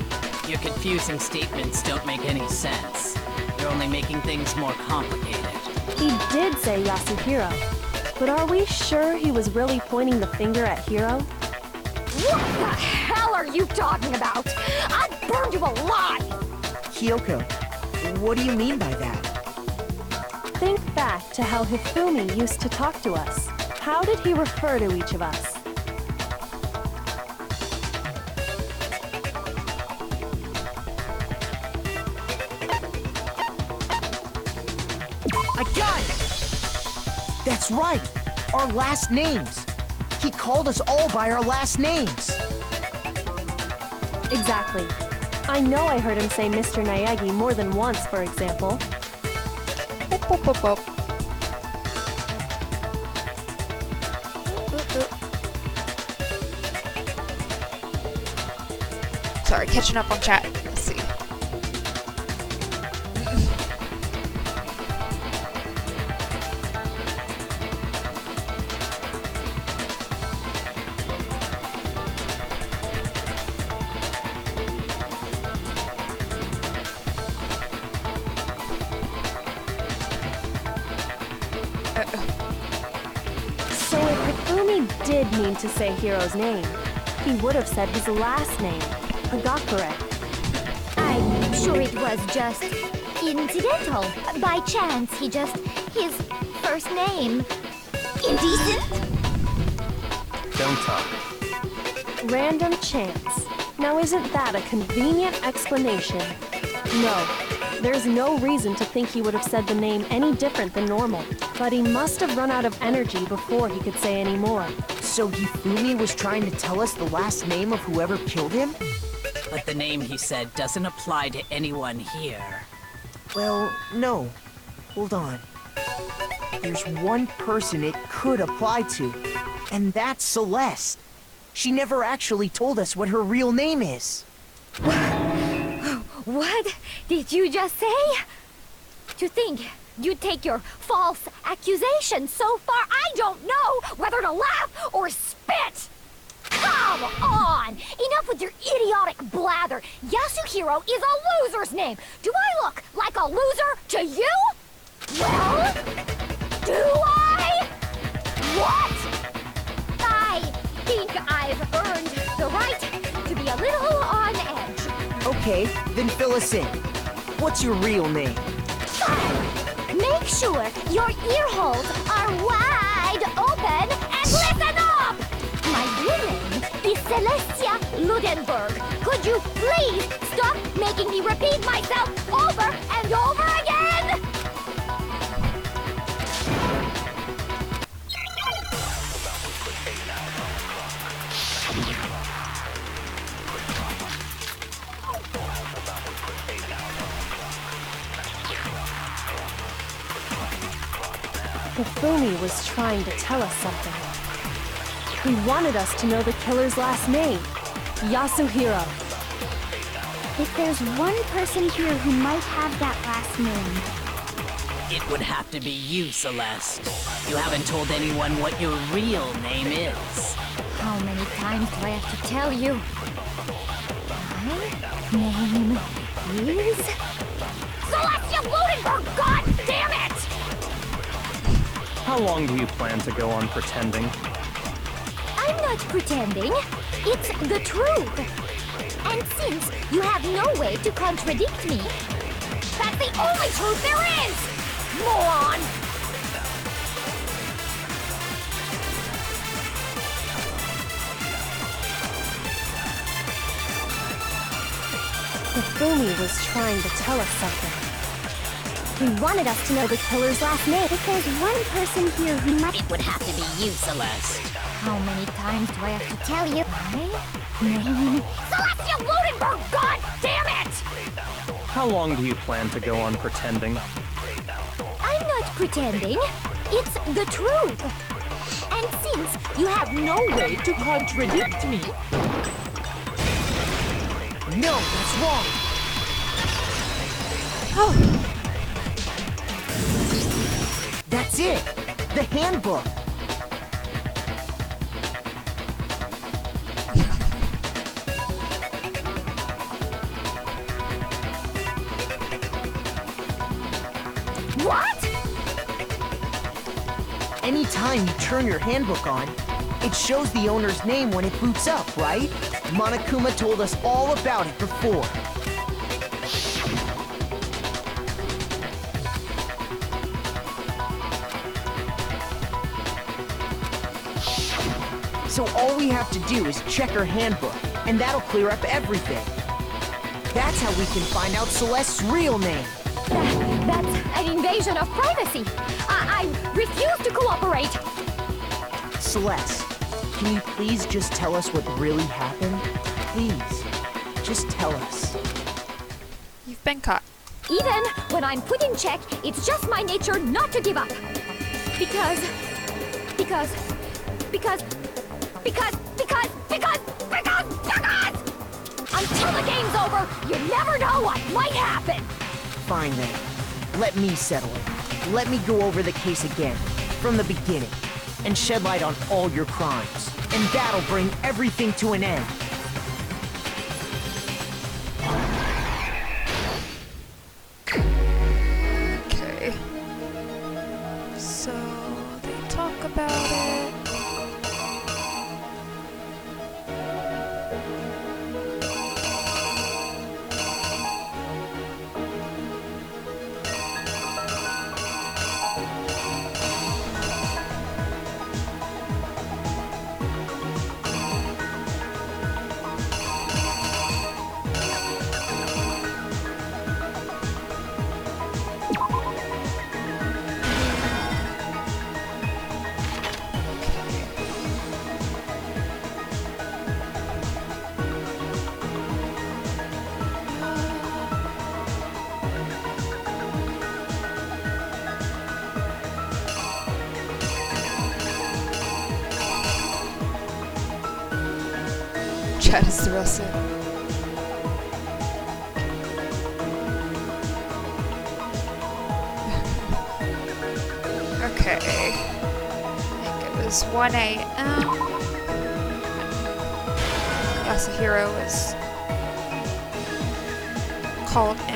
Speaker 6: Your confusing statements don't make any sense. You're only making things more complicated.
Speaker 8: He did say Yasuhiro, but are we sure he was really pointing the finger at Hiro?
Speaker 5: What the hell are you talking about? I'd burn you alive!
Speaker 2: Kyoko, what do you mean by that?
Speaker 8: Think back to how Hifumi used to talk to us. How did he refer to each of us?
Speaker 2: I got it! That's right! Our last names! He called us all by our last names!
Speaker 8: Exactly. I know I heard him say Mr. Naegi more than once, for example.
Speaker 1: Boop, boop, boop, boop. sorry, catching up on chat. Let's see.
Speaker 8: So if Hifumi did mean to say Hiro's name, he would have said his last name, Hagakure.
Speaker 5: I'm sure it was just incidental. By chance, his first name. Indecent?
Speaker 7: Don't talk.
Speaker 8: Random chance. Now isn't that a convenient explanation? No, there's no reason to think he would have said the name any different than normal. But he must have run out of energy before he could say any more.
Speaker 2: So Hifumi was trying to tell us the last name of whoever killed him?
Speaker 6: But the name he said doesn't apply to anyone here.
Speaker 2: Well, no. Hold on. There's one person it could apply to, and that's Celeste. She never actually told us what her real name is.
Speaker 5: What did you just say? To think you take your false accusation so far, I don't know whether to laugh or spit! Come on! Enough with your idiotic blather! Yasuhiro is a loser's name! Do I look like a loser to you? Well, do I? What? I think I've earned the right to be a little on edge.
Speaker 2: Okay, then fill us in. What's your real name?
Speaker 5: Fine. Make sure your ear holes are wide open and listen up! My real name is Celestia Ludenberg. Could you please stop making me repeat myself over and over again?
Speaker 8: Hifumi was trying to tell us something. He wanted us to know the killer's last name, Yasuhiro.
Speaker 5: If there's one person here who might have that last name,
Speaker 6: It would have to be you, Celeste. You haven't told anyone what your real name is.
Speaker 5: how many times do I have to tell you? My name is... Celestia Ludenberg! God damn it!
Speaker 7: How long do you plan to go on pretending?
Speaker 5: I'm not pretending. It's the truth. And since you have no way to contradict me, that's the only truth there is! Moron!
Speaker 8: Hifumi was trying to tell us something. He wanted us to know the killer's last name.
Speaker 5: If there's one person here who might...
Speaker 6: It would have to be you, Celeste.
Speaker 5: How many times do I have to tell you? My name... Celestia Ludenberg! God damn it!
Speaker 7: How long do you plan to go on pretending?
Speaker 5: I'm not pretending. It's the truth. And since you have no way to contradict me...
Speaker 2: No, that's wrong.
Speaker 1: Oh,
Speaker 2: That's it. The handbook.
Speaker 5: What?
Speaker 2: Anytime you turn your handbook on, it shows the owner's name when it boots up, right? Monokuma told us all about it before. So all we have to do is check her handbook, and that'll clear up everything. That's how we can find out Celeste's real name.
Speaker 5: That's an invasion of privacy. I refuse to cooperate.
Speaker 2: Celeste, can you please just tell us what really happened? Please, just tell us.
Speaker 1: you've been caught.
Speaker 5: Even when I'm put in check, it's just my nature not to give up. Because Until the game's over, you never know what might happen!
Speaker 2: Fine then. Let me settle it. Let me go over the case again, from the beginning, and shed light on all your crimes. And that'll bring everything to an end.
Speaker 1: Okay. So, they talk about it. Chad is the rest of it. Okay. I think it was 1 a.m. Yasuhiro was called in.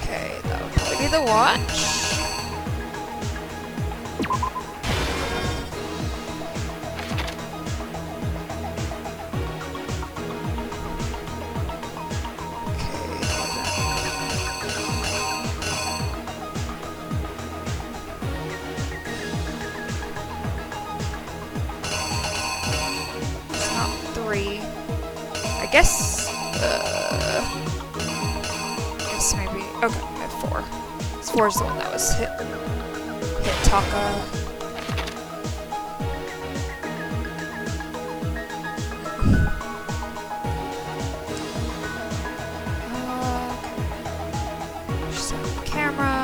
Speaker 1: Okay, that would probably be the watch. I guess maybe, okay, I have 4. 4 is the one that was hit Taka. Okay. She's on the camera.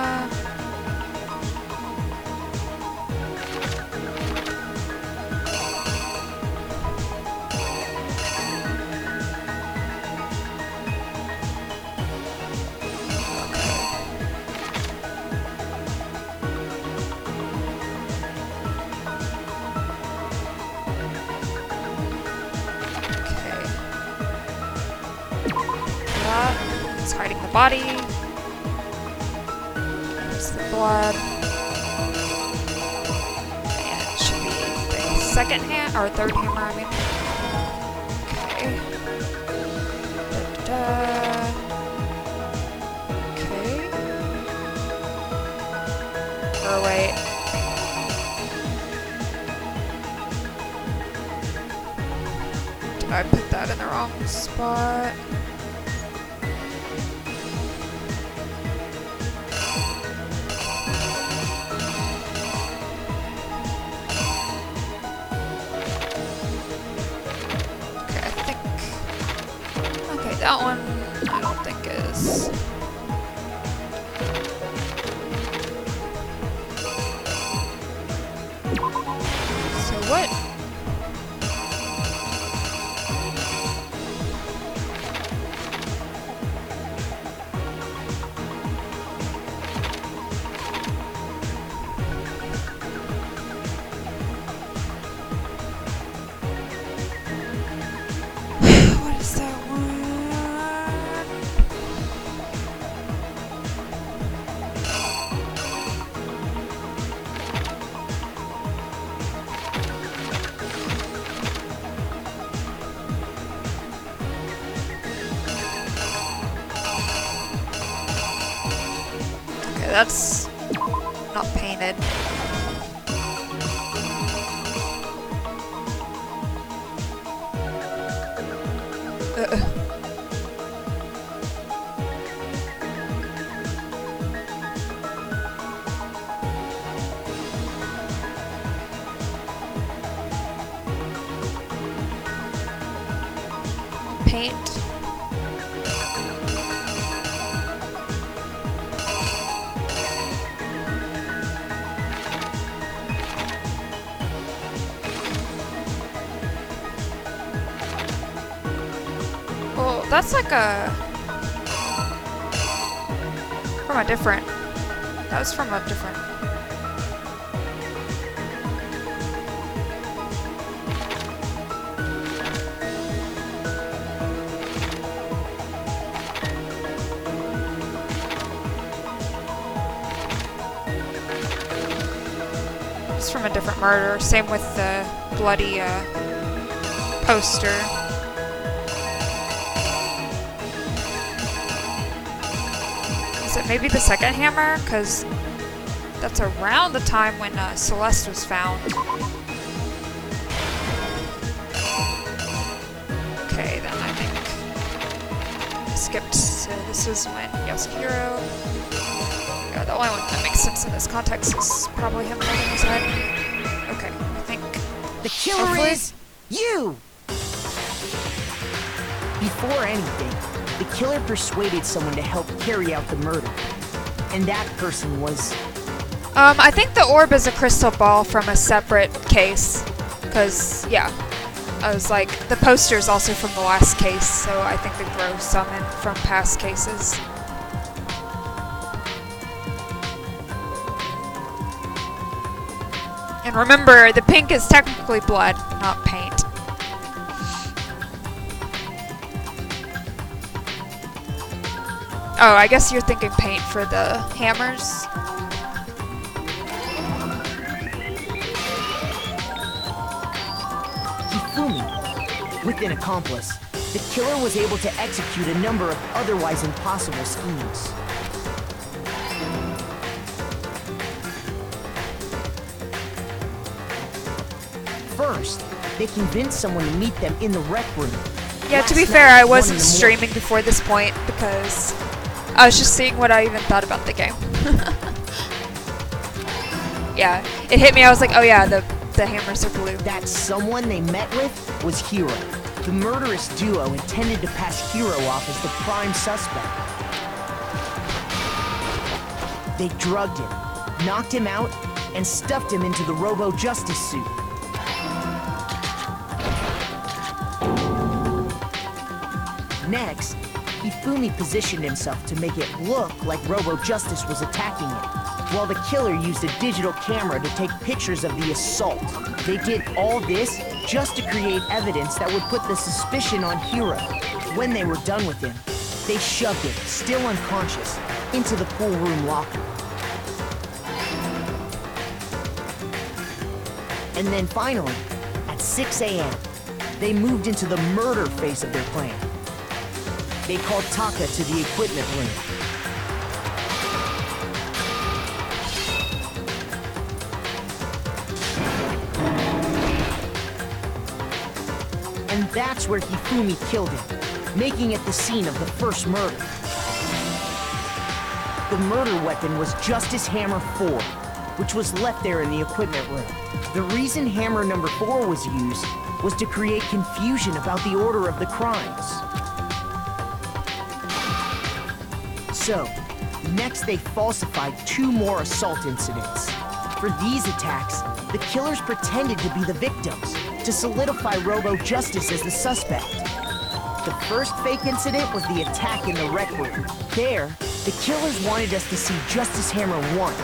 Speaker 1: It's hiding the body. There's the blood. And it should be the second hand, or third hammer, I mean. Okay. Okay. Or wait. Did I put that in the wrong spot? That one, I don't think is. So what? What is that one? that's not painted. Paint. Well, that's like from a different. That was from a different. It's from a different murder. Same with the bloody poster. Is it maybe the second hammer? Because that's around the time when Celeste was found. Okay, then I think I skipped. So this is when Yasuhiro. Yeah, the only one that makes sense in this context is probably him holding his head. Okay, I think
Speaker 2: The killer
Speaker 1: hopefully-
Speaker 2: is you! Before anything, the killer persuaded someone to help carry out the murder. And that person was...
Speaker 1: I think the orb is a crystal ball from a separate case. Because, yeah. I was like, the poster is also from the last case, so I think they throw some in from past cases. And remember, the pink is technically blood, not paint. Oh, I guess you're thinking paint for the hammers.
Speaker 2: Hifumi. With an accomplice, the killer was able to execute a number of otherwise impossible schemes. First, they convinced someone to meet them in the rec room.
Speaker 1: Yeah, to be
Speaker 2: Last
Speaker 1: fair,
Speaker 2: night,
Speaker 1: I
Speaker 2: 1 in
Speaker 1: wasn't
Speaker 2: the morning.
Speaker 1: streaming before this point because I was just seeing what I even thought about the game. Yeah, it hit me, I was like, oh yeah, the hammers are blue.
Speaker 2: That someone they met with was Hiro. The murderous duo intended to pass Hiro off as the prime suspect. They drugged him, knocked him out, and stuffed him into the Robo-Justice suit. Next, Hifumi positioned himself to make it look like Robo-Justice was attacking it, while the killer used a digital camera to take pictures of the assault. They did all this just to create evidence that would put the suspicion on Hiro. When they were done with him, they shoved him, still unconscious, into the pool room locker. And then finally, at 6 a.m., they moved into the murder phase of their plan. They called Taka to the equipment room. And that's where Hifumi killed him, making it the scene of the first murder. The murder weapon was Justice Hammer 4, which was left there in the equipment room. The reason Hammer number 4 was used was to create confusion about the order of the crimes. So, next they falsified 2 more assault incidents. For these attacks, the killers pretended to be the victims, to solidify Robo-Justice as the suspect. The first fake incident was the attack in the rec room. There, the killers wanted us to see Justice Hammer 1,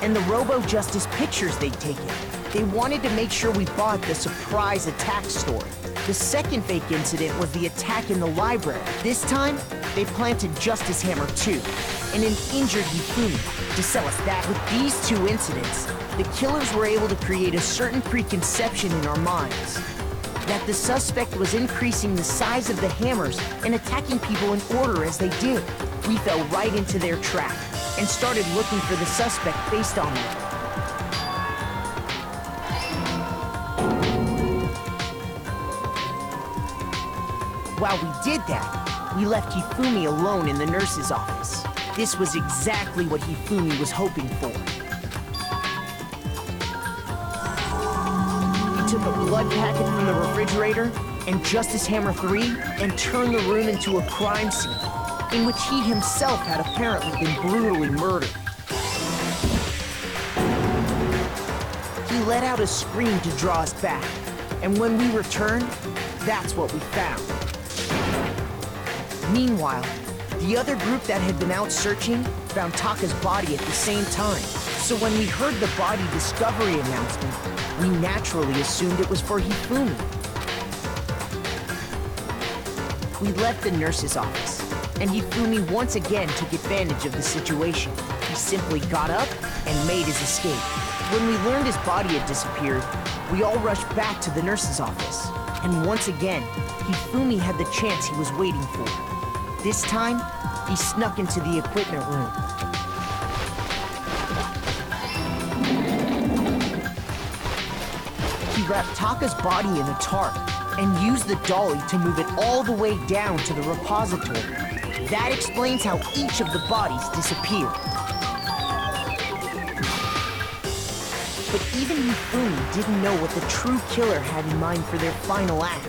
Speaker 2: and the Robo-Justice pictures they'd taken. They wanted to make sure we bought the surprise attack story. The second fake incident was the attack in the library. This time, they planted Justice Hammer 2 and an injured Hifumi to sell us that. With these 2 incidents, the killers were able to create a certain preconception in our minds that the suspect was increasing the size of the hammers and attacking people in order as they did. We fell right into their trap. and started looking for the suspect based on them. While we did that, we left Hifumi alone in the nurse's office. This was exactly what Hifumi was hoping for. He took a blood packet from the refrigerator and Justice Hammer 3 and turned the room into a crime scene in which he himself had apparently been brutally murdered. He let out a scream to draw us back, and when we returned, that's what we found. Meanwhile, the other group that had been out searching found Taka's body at the same time. So when we heard the body discovery announcement, we naturally assumed it was for Hifumi. We left the nurse's office, and Hifumi once again took advantage of the situation. He simply got up and made his escape. When we learned his body had disappeared, we all rushed back to the nurse's office. And once again, Hifumi had the chance he was waiting for. This time, he snuck into the equipment room. He wrapped Taka's body in a tarp and used the dolly to move it all the way down to the repository. That explains how each of the bodies disappeared. But even Hifumi didn't know what the true killer had in mind for their final act.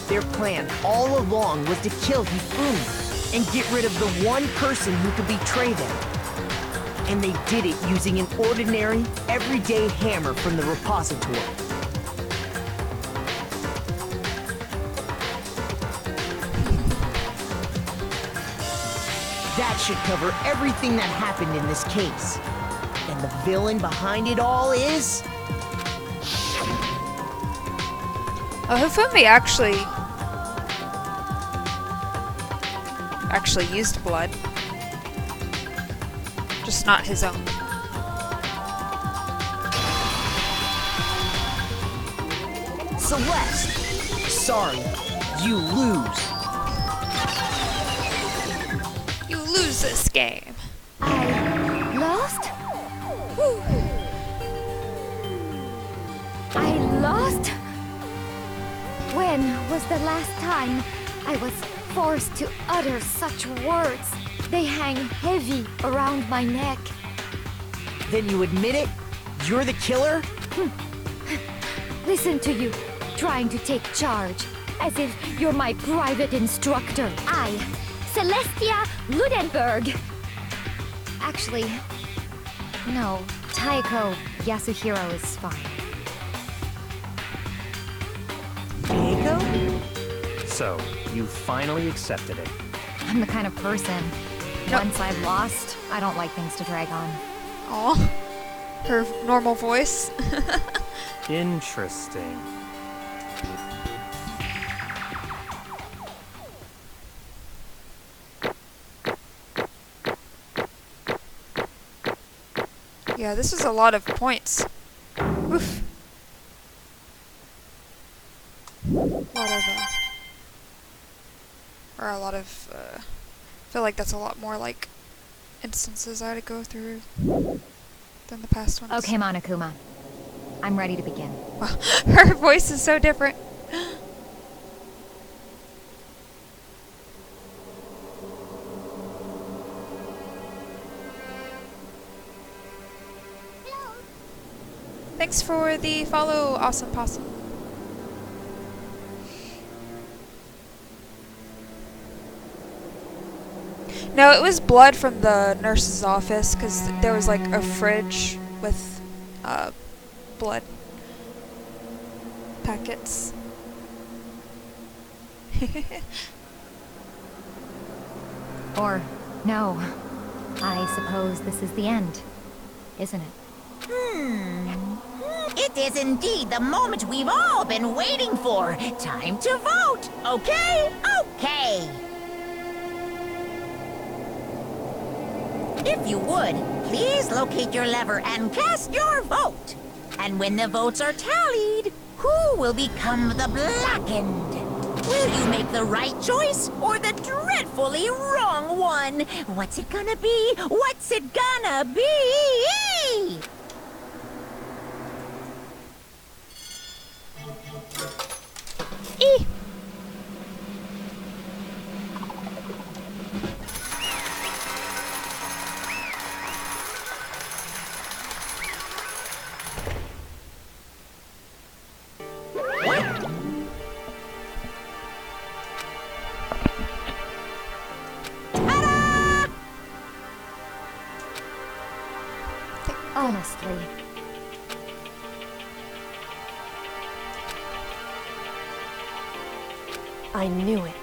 Speaker 2: Their plan all along was to kill Hifumi and get rid of the one person who could betray them. And they did it using an ordinary, everyday hammer from the repository. That should cover everything that happened in this case. And the villain behind it all is...
Speaker 1: Oh, Hifumi actually used blood. Just not his own.
Speaker 2: Celeste! Sorry, you lose.
Speaker 1: You lose this game.
Speaker 3: I lost? I lost? When was the last time I was forced to utter such words? They hang heavy around my neck.
Speaker 2: Then you admit it? You're the killer?
Speaker 3: Listen to you, trying to take charge, as if you're my private instructor. I, Celestia Ludenberg. Actually, no, Taiko Yasuhiro is fine.
Speaker 2: Taiko?
Speaker 7: So, you finally accepted it.
Speaker 3: I'm the kind of person, once I've lost, I don't like things to drag on.
Speaker 1: Aw. Her normal voice.
Speaker 7: Interesting.
Speaker 1: Yeah, this is a lot of points. Oof. I feel like that's a lot more like instances I had to go through than the past ones.
Speaker 3: Okay, Monokuma. I'm ready to begin.
Speaker 1: Wow, her voice is so different. Thanks for the follow, Awesome Possum. No, it was blood from the nurse's office, because there was like a fridge with blood packets.
Speaker 3: Or, no. I suppose this is the end, isn't it?
Speaker 10: It is indeed the moment we've all been waiting for. Time to vote, okay? Okay. If you would, please locate your lever and cast your vote. And when the votes are tallied, who will become the blackened? Will you make the right choice or the dreadfully wrong one? What's it gonna be? What's it gonna be?
Speaker 1: E.
Speaker 3: Honestly.
Speaker 8: I knew it.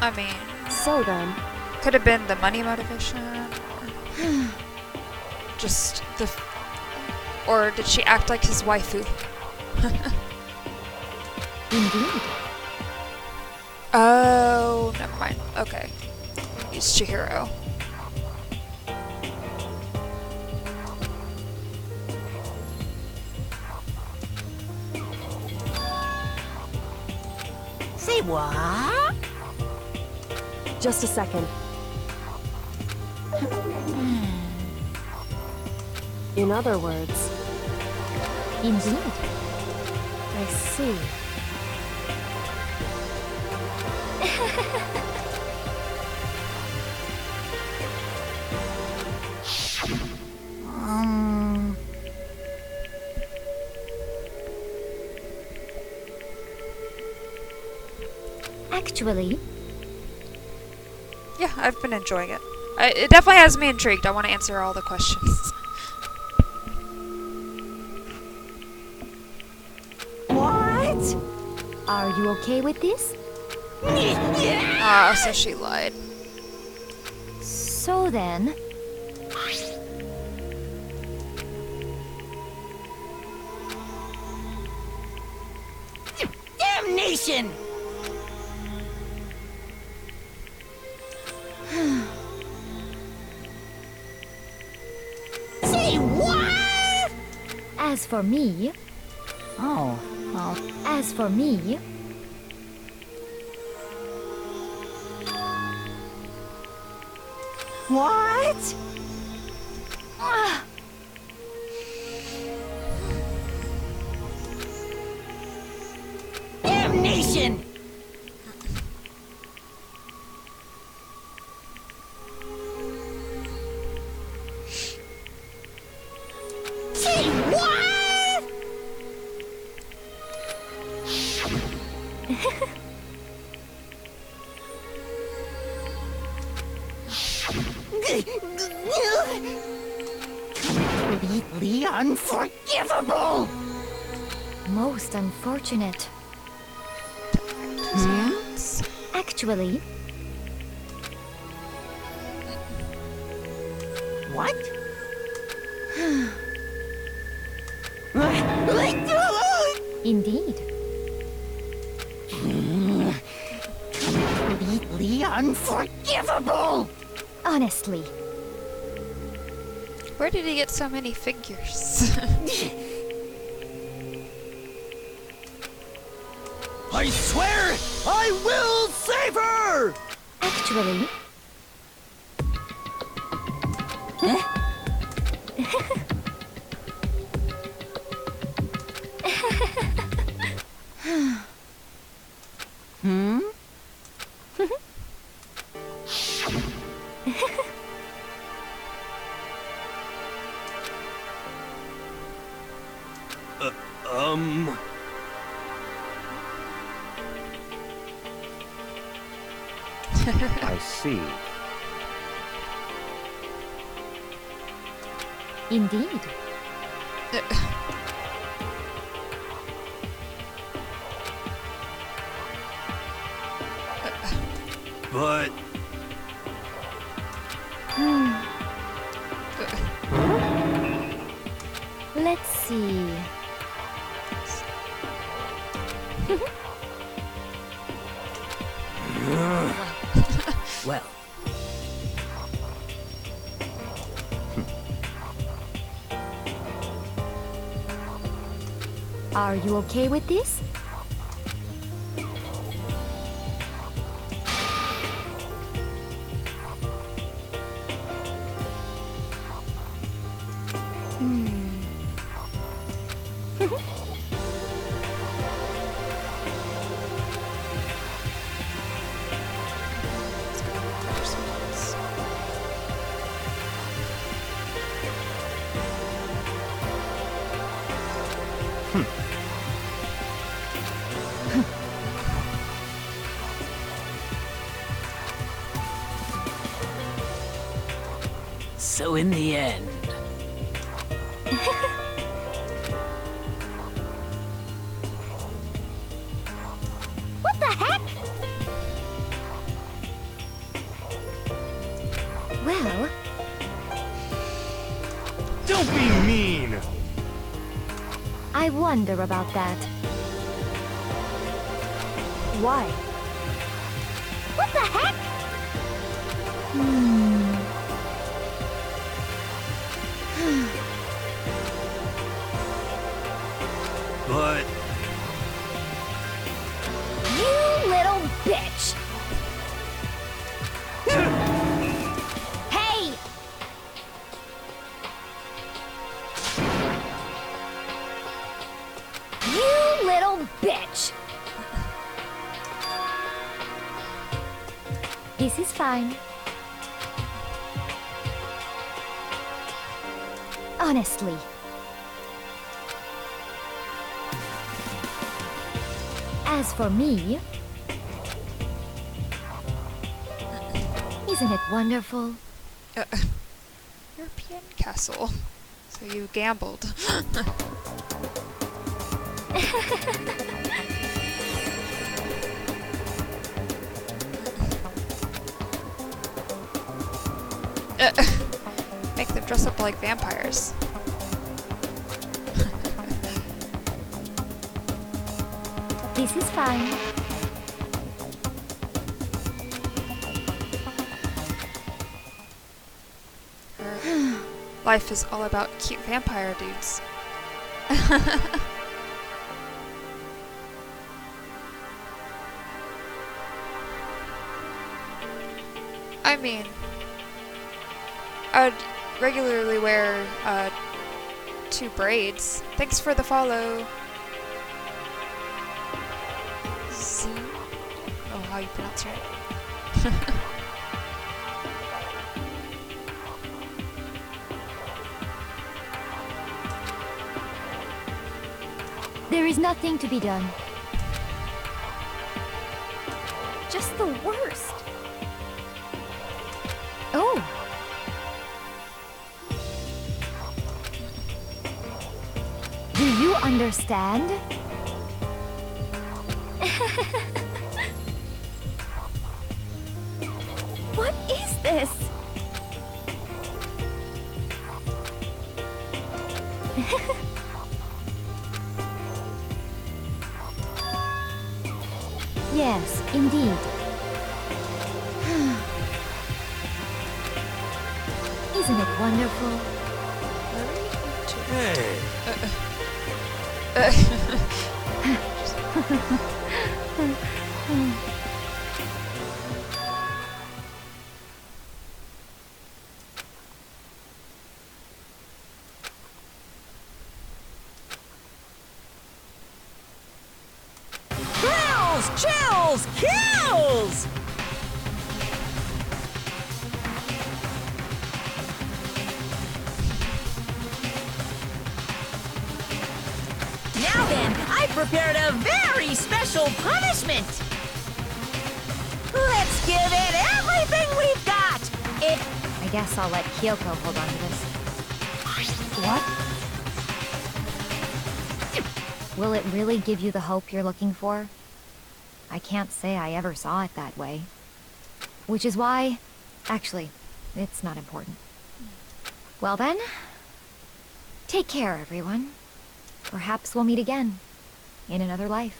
Speaker 1: I mean,
Speaker 8: So then,
Speaker 1: could have been the money motivation, or just the. Or did she act like his waifu?
Speaker 3: Indeed.
Speaker 1: Oh, never mind. Okay. He's Chihiro.
Speaker 10: Say what?
Speaker 8: just a second. In other words,
Speaker 3: Indeed.
Speaker 8: I see.
Speaker 3: Actually,
Speaker 1: Yeah, I've been enjoying it. It definitely has me intrigued. I want to answer all the questions.
Speaker 3: what? Are you okay with this?
Speaker 1: Ah, so she lied.
Speaker 3: So then,
Speaker 10: Damnation! Say what?
Speaker 3: as for me,
Speaker 10: Oh, well,
Speaker 3: as for me,
Speaker 10: what? Damnation! Say what? Completely unforgivable!
Speaker 3: most unfortunate. Actually,
Speaker 10: What?
Speaker 3: indeed.
Speaker 10: Completely unforgivable!
Speaker 3: Honestly,
Speaker 1: Where did he get so many figures?
Speaker 11: I swear I will save her!
Speaker 3: actually,
Speaker 7: I see.
Speaker 3: indeed.
Speaker 11: But
Speaker 3: Let's see.
Speaker 6: Well,
Speaker 3: Are you okay with this?
Speaker 6: So in the end...
Speaker 5: What the heck?
Speaker 3: Well,
Speaker 11: Don't be mean!
Speaker 3: I wonder about that.
Speaker 8: Why?
Speaker 5: What the heck?
Speaker 11: But
Speaker 5: You little bitch! Hey! You little bitch!
Speaker 3: This is fine. Honestly. As for me, isn't it wonderful?
Speaker 1: European castle. So you gambled. Make them dress up like vampires.
Speaker 3: This is fine.
Speaker 1: Life is all about cute vampire dudes. I mean, I would regularly wear 2 braids. Thanks for the follow. Z? Oh, how you pronounce it?
Speaker 3: There is nothing to be done.
Speaker 8: Just the worst.
Speaker 3: Oh! Do you understand?
Speaker 8: What is this?
Speaker 3: Yes, indeed. Isn't it wonderful?
Speaker 11: hey,
Speaker 10: Thrills, chills, kills! Now then, I prepared a very special punishment. Let's give it everything we've got.
Speaker 3: I guess I'll let Kyoko hold on to this.
Speaker 8: What?
Speaker 3: Will it really give you the hope you're looking for? I can't say I ever saw it that way. Which is why... Actually, it's not important. Well then... Take care, everyone. Perhaps we'll meet again. In another life.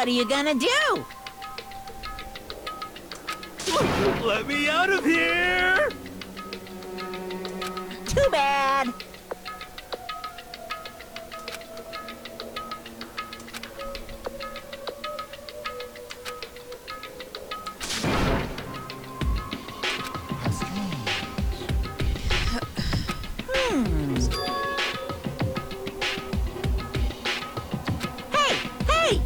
Speaker 10: What are you gonna do?
Speaker 4: Let me out of here!
Speaker 10: Too bad. Hey!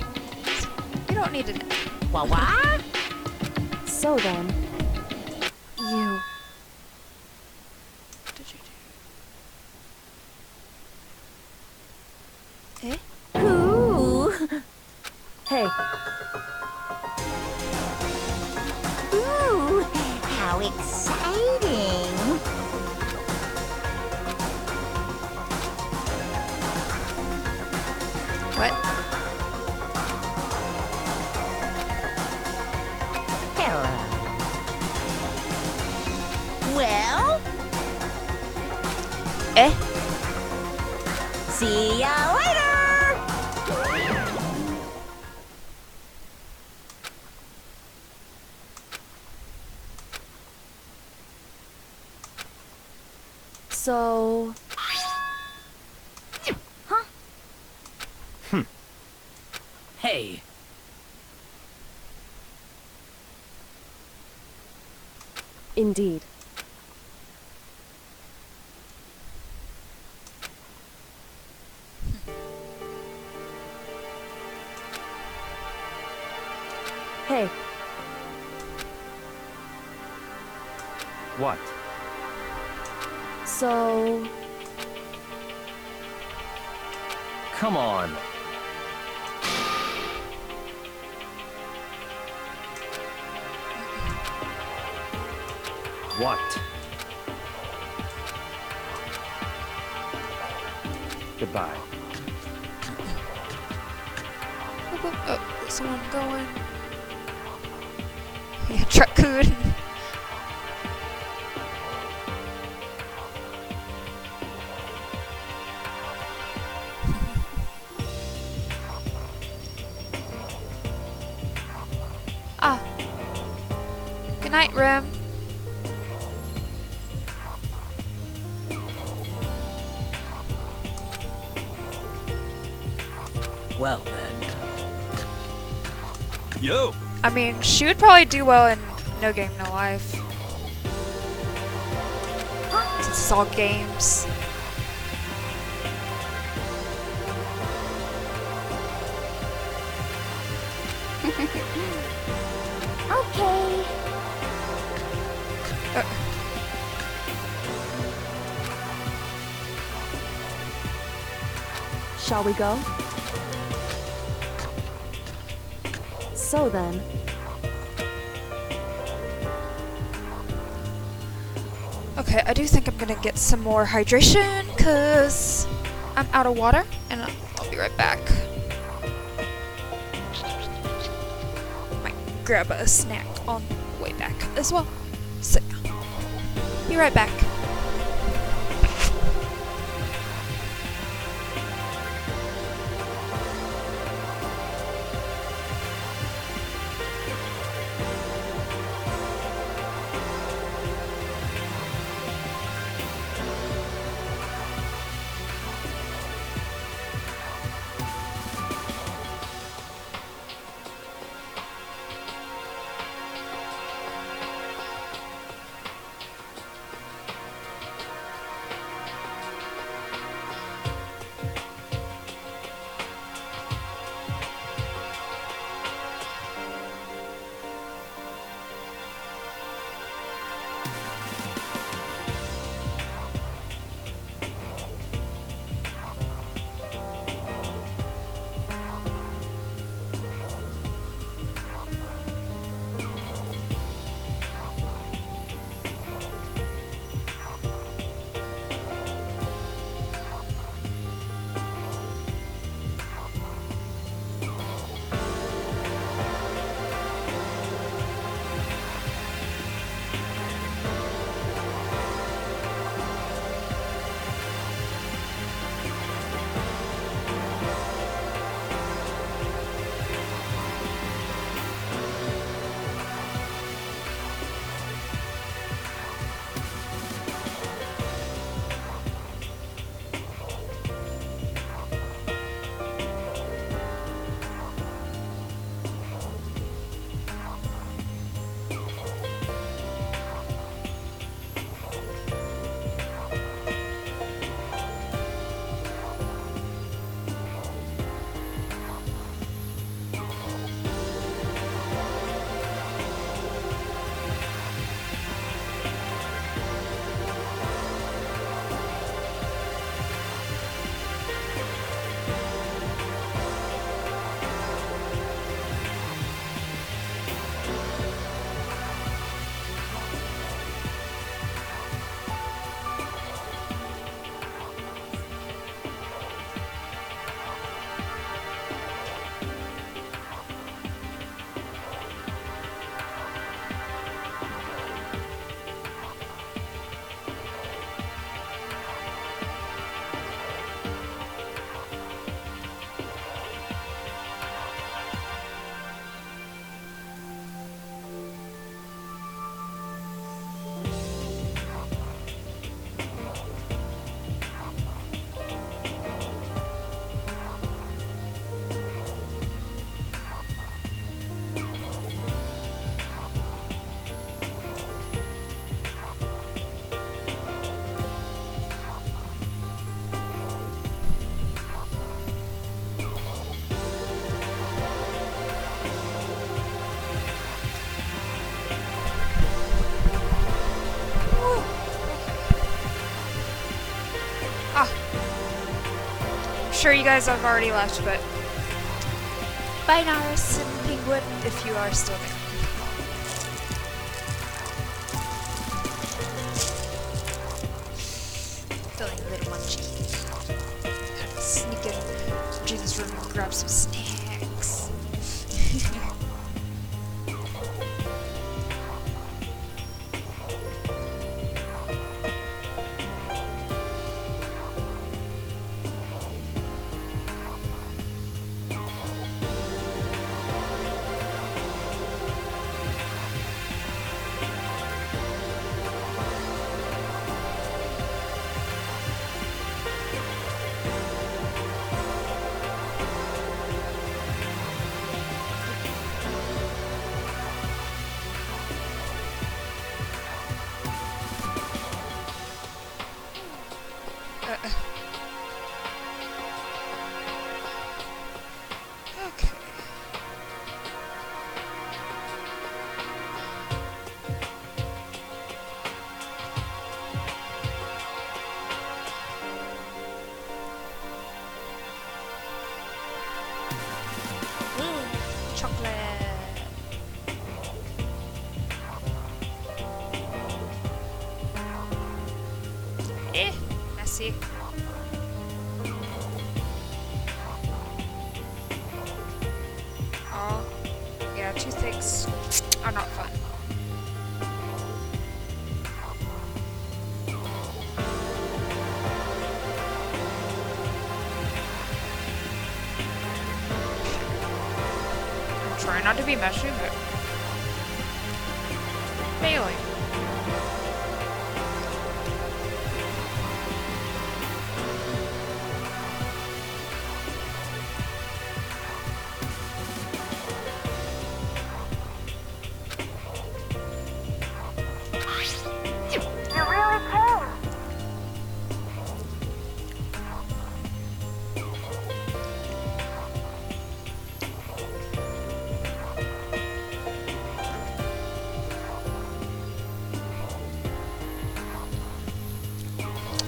Speaker 1: You don't need to.
Speaker 10: What?
Speaker 8: So then, you...
Speaker 1: What did you do? Eh?
Speaker 10: Ooh.
Speaker 8: Hey,
Speaker 10: Ooh, how exciting.
Speaker 1: What?
Speaker 10: Hello. Well,
Speaker 1: Eh?
Speaker 10: see ya later.
Speaker 8: so...
Speaker 6: Hey,
Speaker 8: Indeed. Hey,
Speaker 7: What?
Speaker 8: so...
Speaker 7: Come on. What? Goodbye.
Speaker 1: Oh, there's someone going. Yeah, Truckcoon. Ah. Good night, Rim.
Speaker 6: well then.
Speaker 4: Yo,
Speaker 1: I mean, she would probably do well in No Game, No Life. Since it's all games.
Speaker 5: Okay.
Speaker 8: Shall we go? So then,
Speaker 1: Okay, I do think I'm gonna get some more hydration, cause I'm out of water, and I'll be right back. Might grab a snack on the way back as well. So, be right back. sure you guys have already left, but bye, Naris and Penguin, if you are still there. Feeling a little munchy. Have to sneak in Jin's room and grab some snacks. Okay. Chocolate. Messy. Oh, yeah, toothaches are not fun. I'm trying not to be messy, but failing.
Speaker 5: You really came.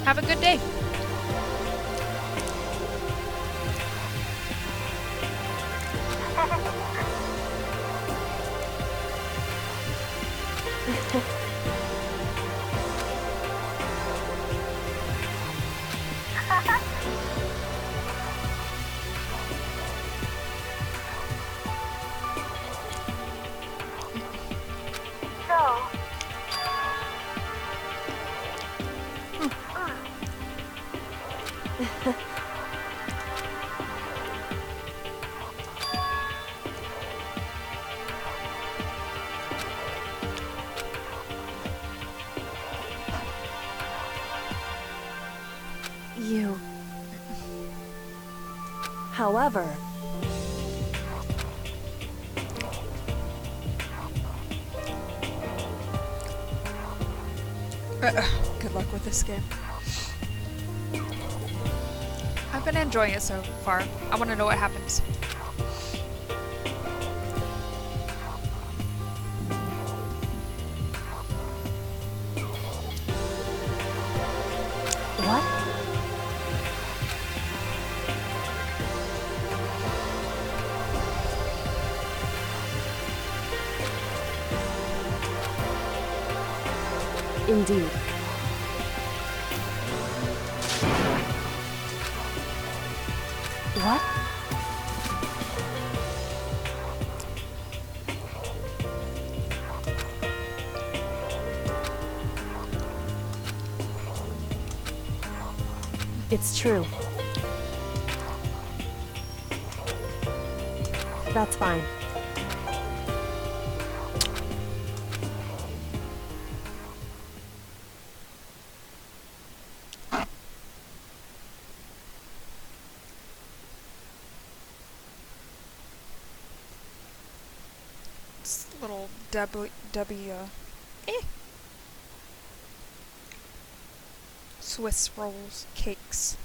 Speaker 1: Have a good day.
Speaker 5: So,
Speaker 8: You. However,
Speaker 1: Good luck with this game. I've been enjoying it so far. I want to know what happens.
Speaker 8: what? Indeed. What? It's true. That's fine.
Speaker 1: It's little Swiss rolls, cakes.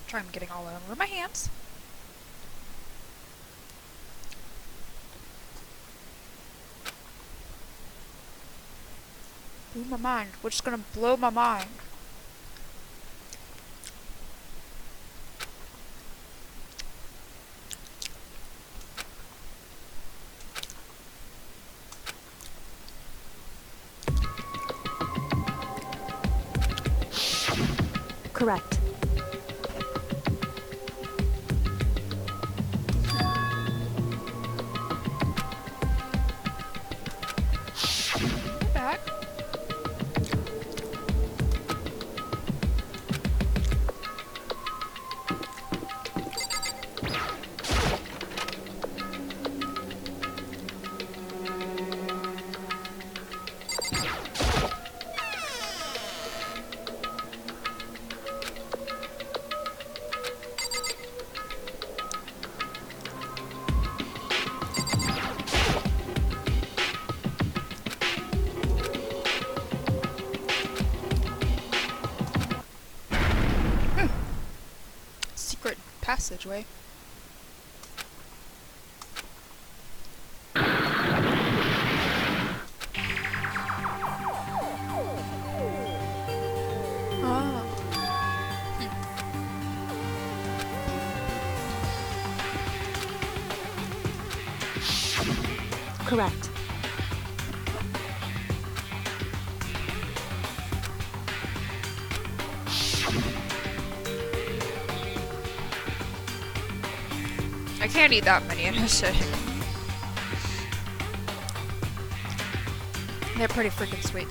Speaker 1: Try and getting all over my hands. Blew my mind. Which is gonna blow my mind.
Speaker 8: Correct.
Speaker 1: Back. Secret passageway. Ah.
Speaker 8: Correct.
Speaker 1: I can't eat that many in a sitting. They're pretty freaking sweet.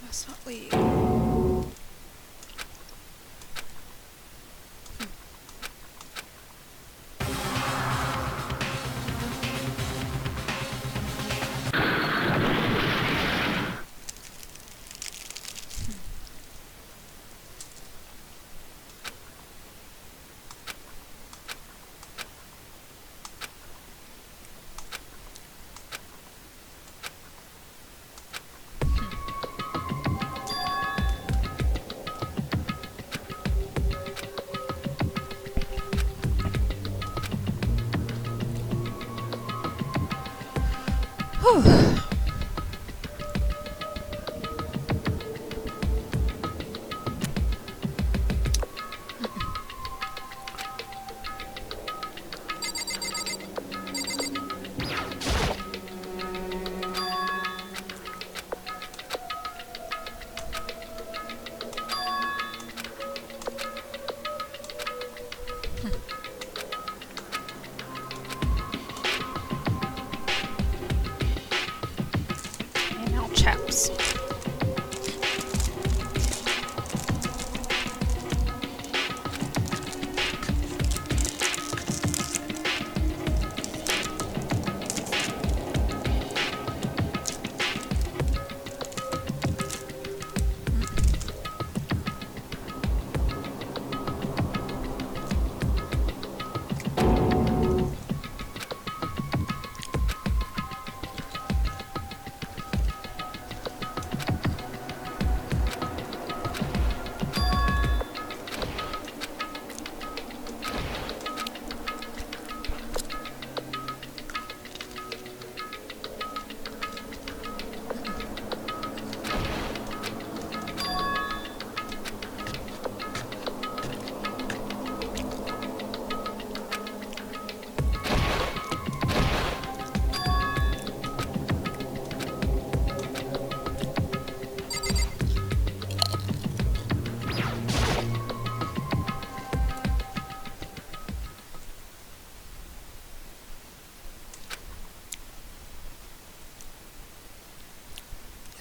Speaker 1: Must not leave. Whew.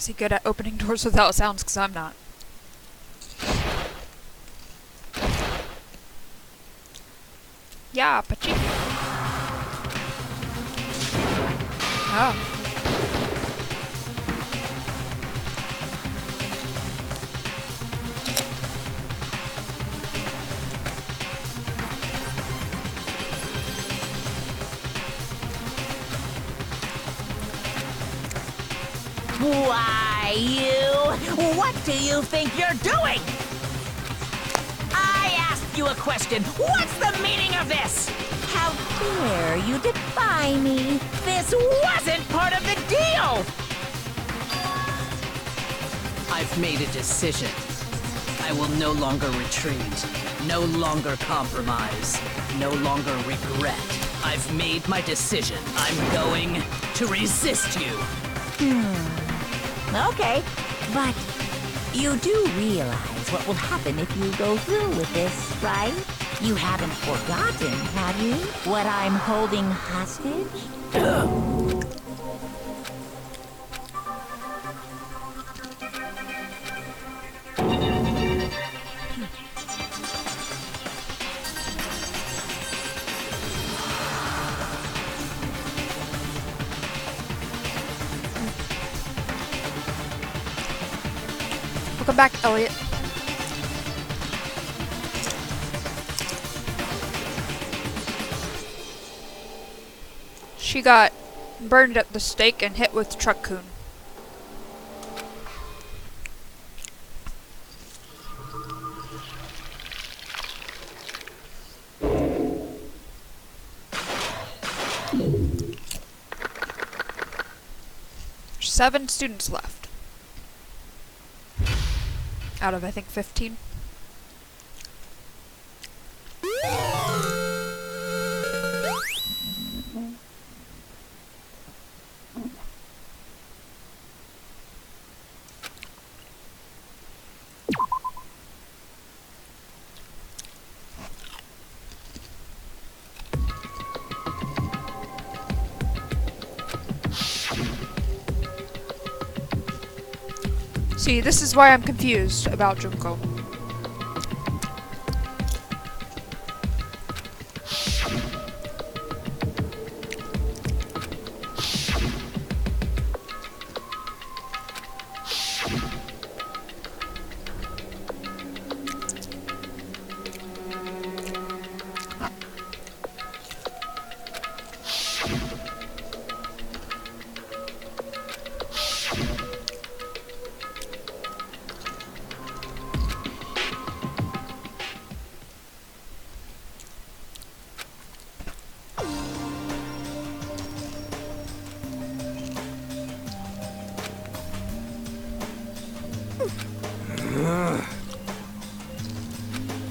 Speaker 1: Is he good at opening doors without sounds? Because I'm not. Yeah, Pachi. Oh.
Speaker 10: Why, what do you think you're doing? I asked you a question. What's the meaning of this? How dare you defy me? This wasn't part of the deal!
Speaker 6: I've made a decision. I will no longer retreat, no longer compromise, no longer regret. I've made my decision. I'm going to resist you.
Speaker 10: Okay, but you do realize what will happen if you go through with this, right? You haven't forgotten, have you? What I'm holding hostage?
Speaker 1: Welcome back, Elliot. She got burned at the stake and hit with truck coon. There's 7 students left. Out of, I think, 15. See, this is why I'm confused about Junko.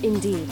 Speaker 8: Indeed.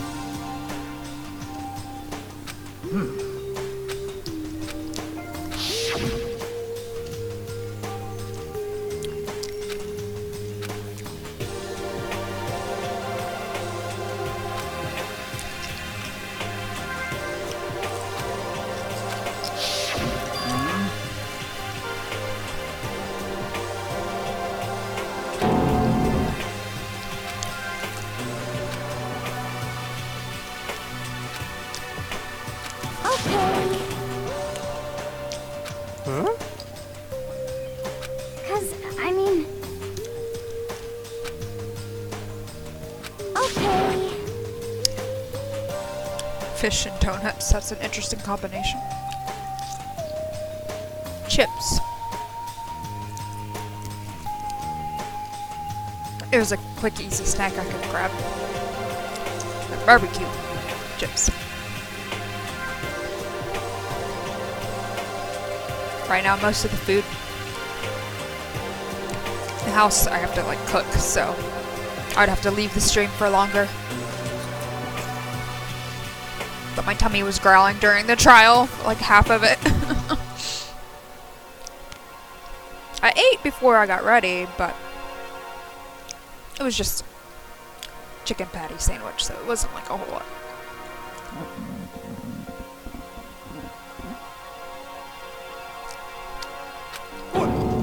Speaker 8: Fish and donuts, that's an interesting combination. Chips. It was a quick, easy snack I could grab. Barbecue chips. Right now, most of the food in the house I have to like cook, so I'd have to leave the stream for longer. But my tummy was growling during the trial, like half of it. I ate before I got ready, but it was just chicken patty sandwich, so it wasn't like a whole lot.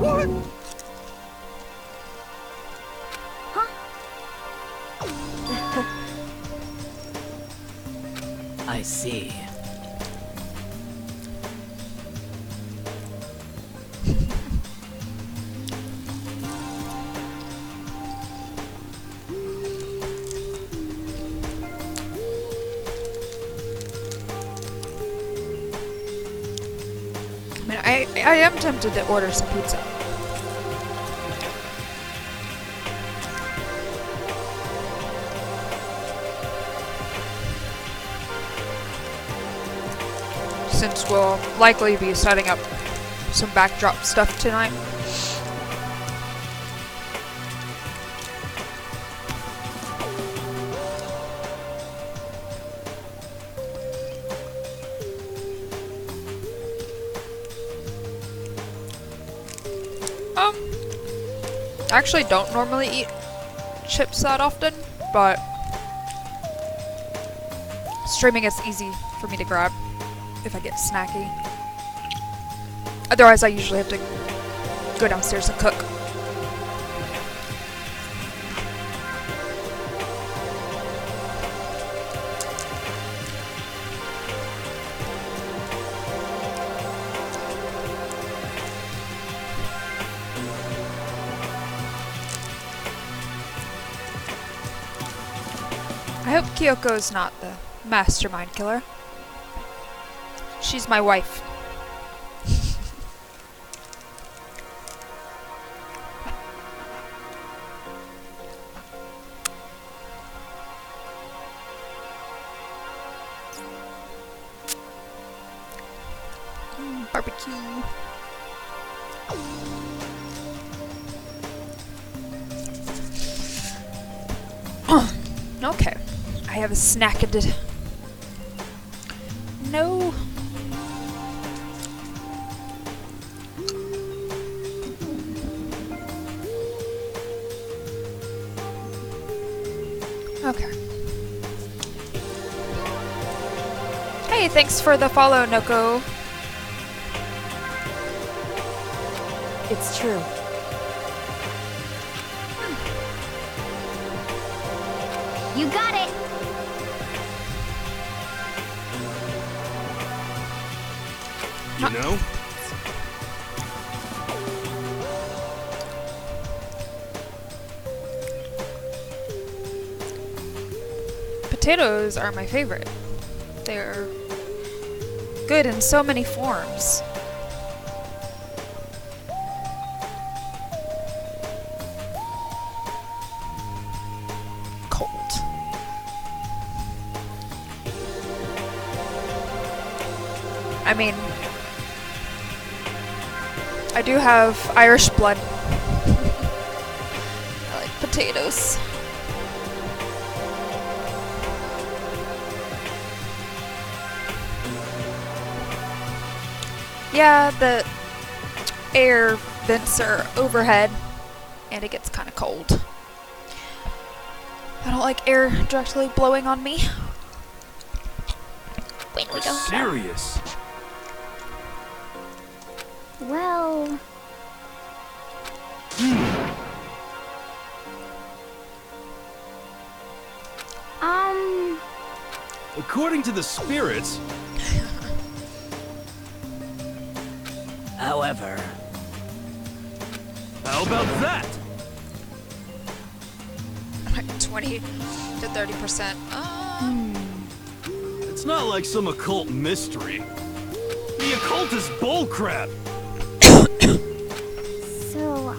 Speaker 11: What?
Speaker 6: I see.
Speaker 1: I mean, I am tempted to order some pizza. Since we'll likely be setting up some backdrop stuff tonight. I actually don't normally eat chips that often, but streaming is easy for me to grab if I get snacky. Otherwise, I usually have to go downstairs and cook. I hope Kyoko's not the mastermind killer. She's my wife. Barbecue. Okay. I have a snack. No. Okay. Hey, thanks for the follow, Noko.
Speaker 8: It's true.
Speaker 5: 'You got it!
Speaker 11: You know?
Speaker 1: Potatoes are my favorite. They're good in so many forms. Cold. I mean, I do have Irish blood. I like potatoes. Yeah, the air vents are overhead, and it gets kind of cold. I don't like air directly blowing on me. When we don't know.
Speaker 11: Serious?
Speaker 5: Well...
Speaker 11: According to the spirits...
Speaker 6: However...
Speaker 11: How about that?
Speaker 1: 20 to 30%.
Speaker 11: It's not like some occult mystery. The occult is bullcrap!
Speaker 5: So,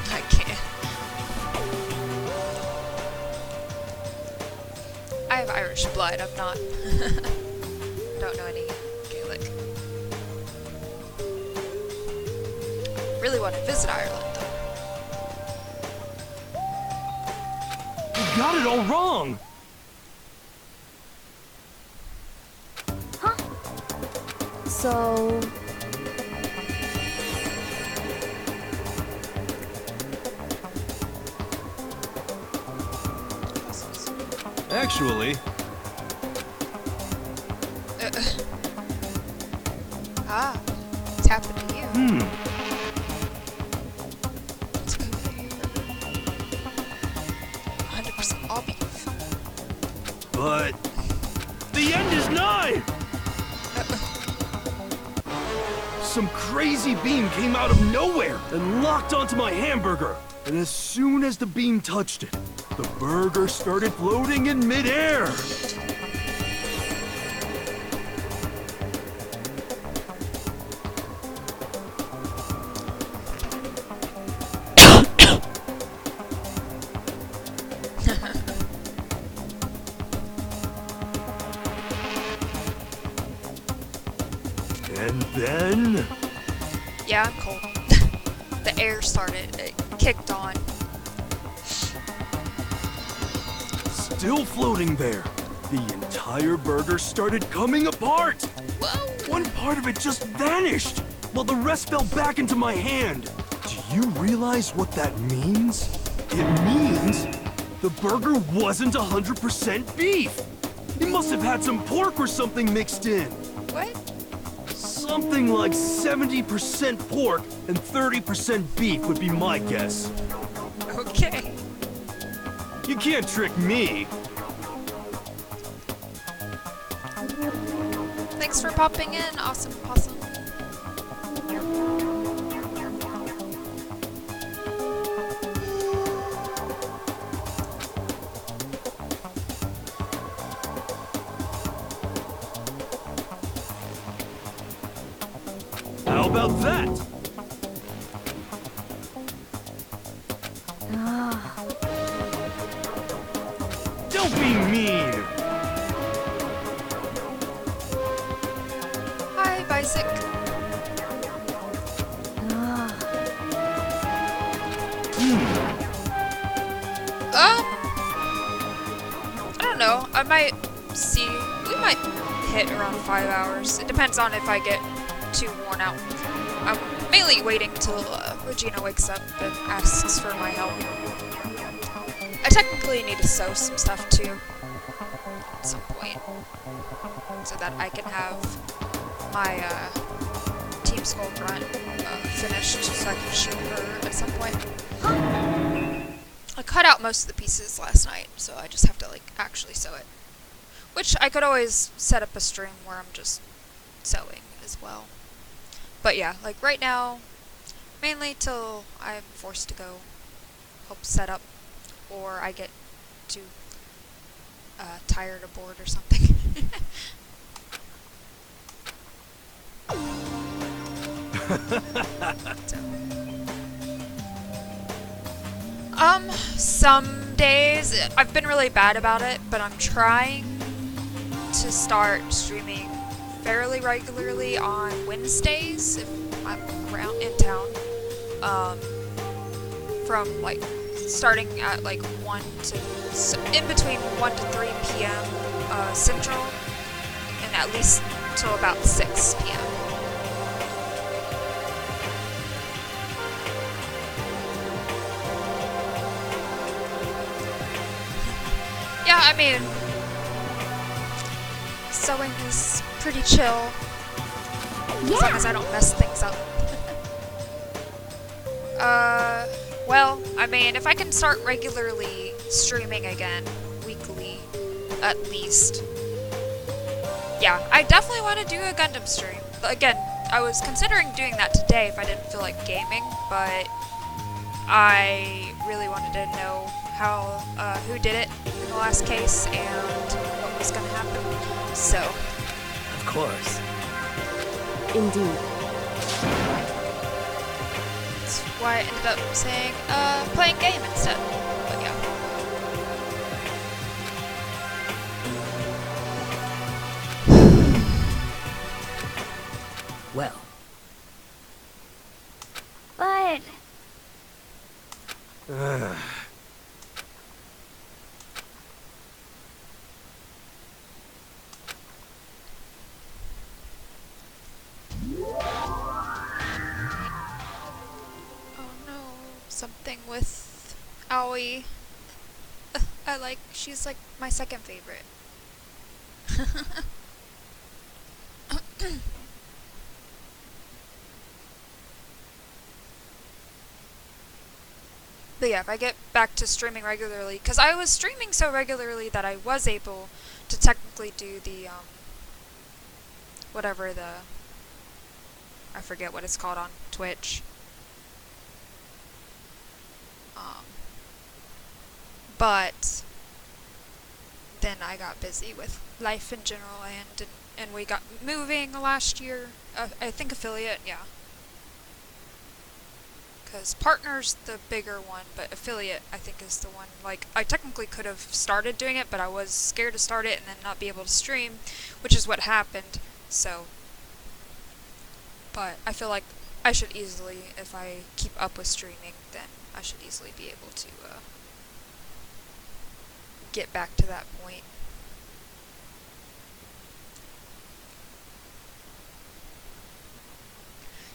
Speaker 1: I can't. I have Irish blood, I'm not. Don't know any Gaelic. Really want to visit Ireland, though.
Speaker 11: You got it all wrong!
Speaker 8: So...
Speaker 11: Actually,
Speaker 1: Ah, it's happened to you. It's good. 100% all beef.
Speaker 11: but the end is nigh! Some crazy beam came out of nowhere and locked onto my hamburger. And as soon as the beam touched it, the burger started floating in midair. And then...
Speaker 1: Yeah, I'm cold. The air started, it kicked on.
Speaker 11: Still floating there, the entire burger started coming apart.
Speaker 1: Whoa!
Speaker 11: One part of it just vanished, while the rest fell back into my hand. Do you realize what that means? It means the burger wasn't 100% beef. It must have had some pork or something mixed in.
Speaker 1: What?
Speaker 11: Something like 70% pork and 30% beef would be my guess.
Speaker 1: Okay.
Speaker 11: You can't trick me.
Speaker 1: Thanks for popping in, awesome possum.
Speaker 11: How about that? Don't be mean!
Speaker 1: Hi, Bicyc. I don't know. I might see. We might hit around 5 hours. It depends on if I get too worn out. I'm mainly waiting till Regina wakes up and asks for my help. I technically need to sew some stuff too at some point, so that I can have my Team Skull Grunt finished, so I can shoot her at some point. I cut out most of the pieces last night, so I just have to like actually sew it. Which I could always set up a stream where I'm just sewing as well. But yeah, like right now, mainly till I'm forced to go help set up, or I get too tired or bored or something. So. Some days I've been really bad about it, but I'm trying to start streaming fairly regularly on Wednesdays if I'm around in town. From like starting at like 1 to in between 1 to 3 p.m. Central, and at least till about 6 p.m. Yeah, I mean, sewing is pretty chill, as long as I don't mess things up. Well, I mean, if I can start regularly streaming again, weekly, at least. Yeah, I definitely want to do a Gundam stream. Again, I was considering doing that today if I didn't feel like gaming, but I really wanted to know how, who did it in the last case and what was going to happen. So.
Speaker 6: Of course.
Speaker 8: Indeed.
Speaker 1: That's why I ended up saying, playing game instead. But yeah.
Speaker 6: Well.
Speaker 5: But
Speaker 1: Oh no, something with Aoi. she's like my second favorite. But yeah, if I get back to streaming regularly, because I was streaming so regularly that I was able to technically do the, whatever I forget what it's called on Twitch. But then I got busy with life in general, and we got moving last year. I think affiliate, yeah. Because partner's the bigger one, but affiliate I think is the one. Like, I technically could have started doing it, but I was scared to start it and then not be able to stream, which is what happened. So, but I feel like I should easily, if I keep up with streaming, then I should easily be able to get back to that point.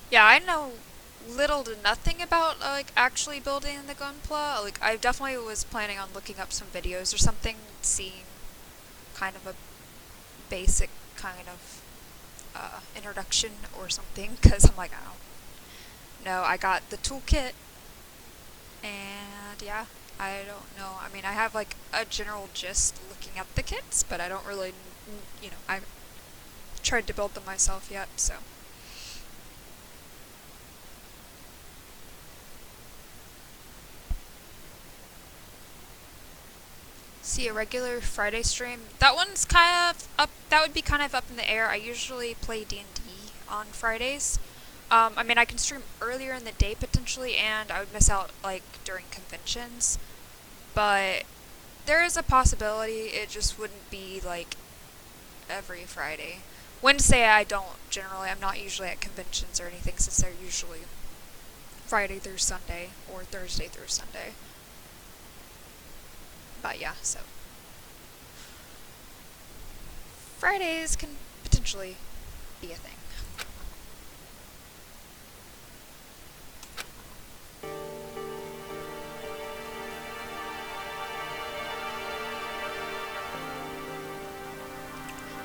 Speaker 1: Yeah, I know little to nothing about like actually building the Gunpla. Like, I definitely was planning on looking up some videos or something, seeing kind of a basic kind of introduction or something, because I'm like, I don't know. I got the toolkit, and yeah, I don't know. I mean, I have like a general gist looking at the kits, but I don't really, you know, I tried to build them myself yet, so. See a regular Friday stream. That one's kind of up. That would be kind of up in the air. I usually play D&D on Fridays. I mean, I can stream earlier in the day potentially, and I would miss out like during conventions. But there is a possibility it just wouldn't be like every Friday. Wednesday I don't generally. I'm not usually at conventions or anything, since they're usually Friday through Sunday or Thursday through Sunday. But yeah, so Fridays can potentially be a thing.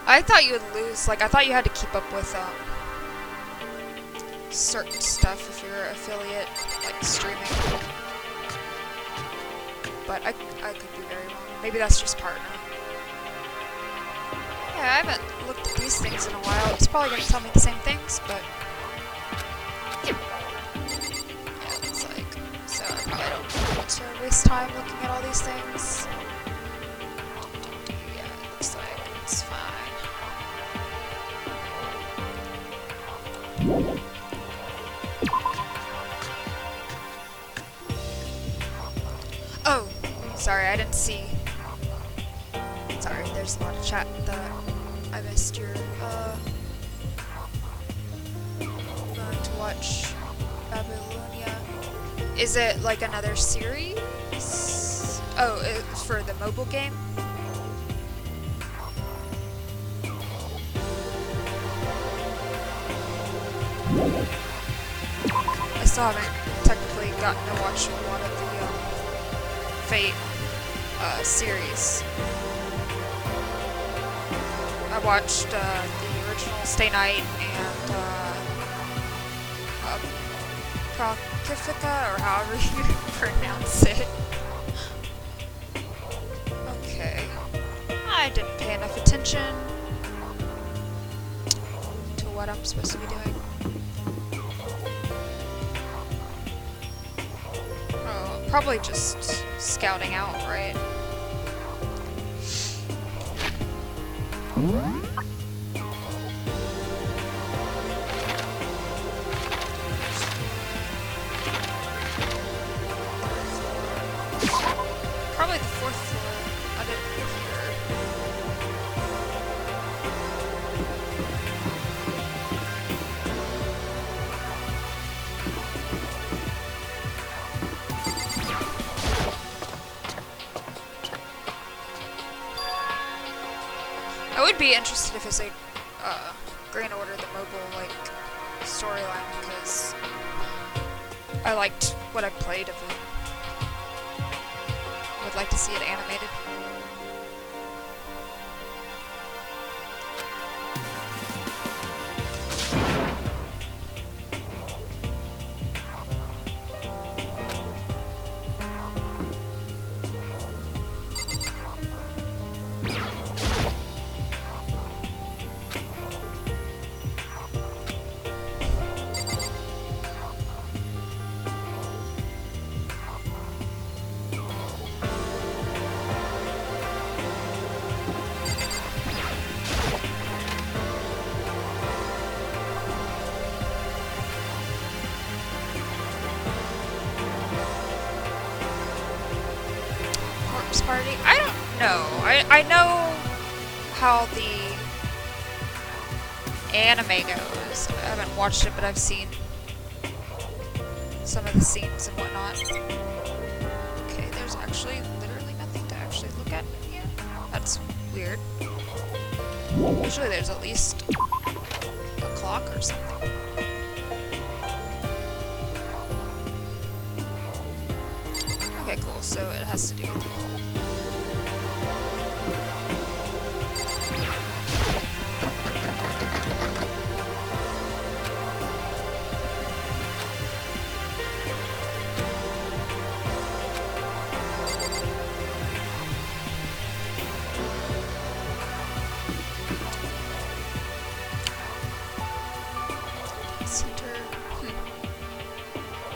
Speaker 1: I thought you would lose, like, I thought you had to keep up with certain stuff if you're an affiliate, like streaming. But I could be very wrong. Maybe that's just partner. Yeah, I haven't looked at these things in a while. It's probably going to tell me the same things, but yeah, it's like, so I probably don't want to waste time looking at all these things. Yeah, it looks like it's fine. Oh, sorry, I didn't see. Sorry, there's a lot of chat that I missed. You're going to watch Babylonia. Is it like another series? Oh, it's for the mobile game? I still haven't technically gotten to watch a lot of the Fate series. I watched the original Stay Night and Prokifica, or however you pronounce it. Okay. I didn't pay enough attention to what I'm supposed to be doing. Oh, probably just scouting out, right? Probably the fourth floor. I didn't hear. I would be interested if it's a Grand Order the Mobile like storyline, because I liked what I played of it. I would like to to see it animated. Party? I don't know. I know how the anime goes. I haven't watched it, but I've seen some of the scenes and whatnot. Okay, there's actually literally nothing to actually look at in here. That's weird. Usually there's at least a clock or something. Okay, cool. So it has to do with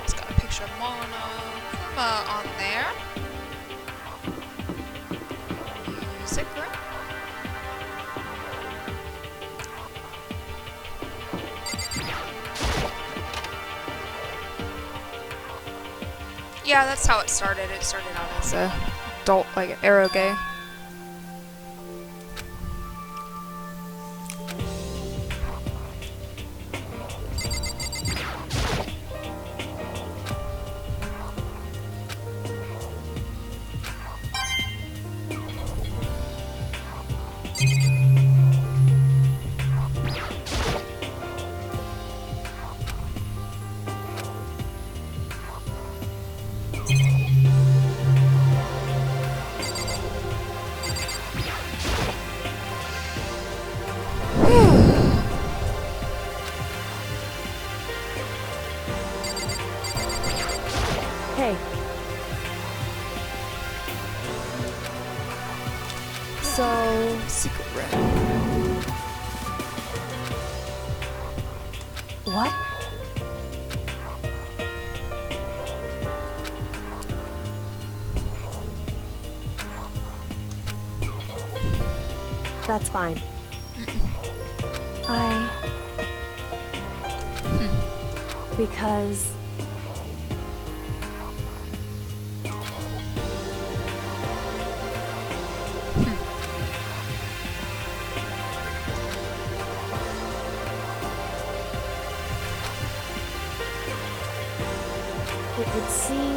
Speaker 1: It's got a picture of Monokuma on there. Music room. Yeah, that's how it started. It started out as a adult, like, eroge.
Speaker 8: Hey. So,
Speaker 1: secret room.
Speaker 8: What? That's fine. Because... It would seem...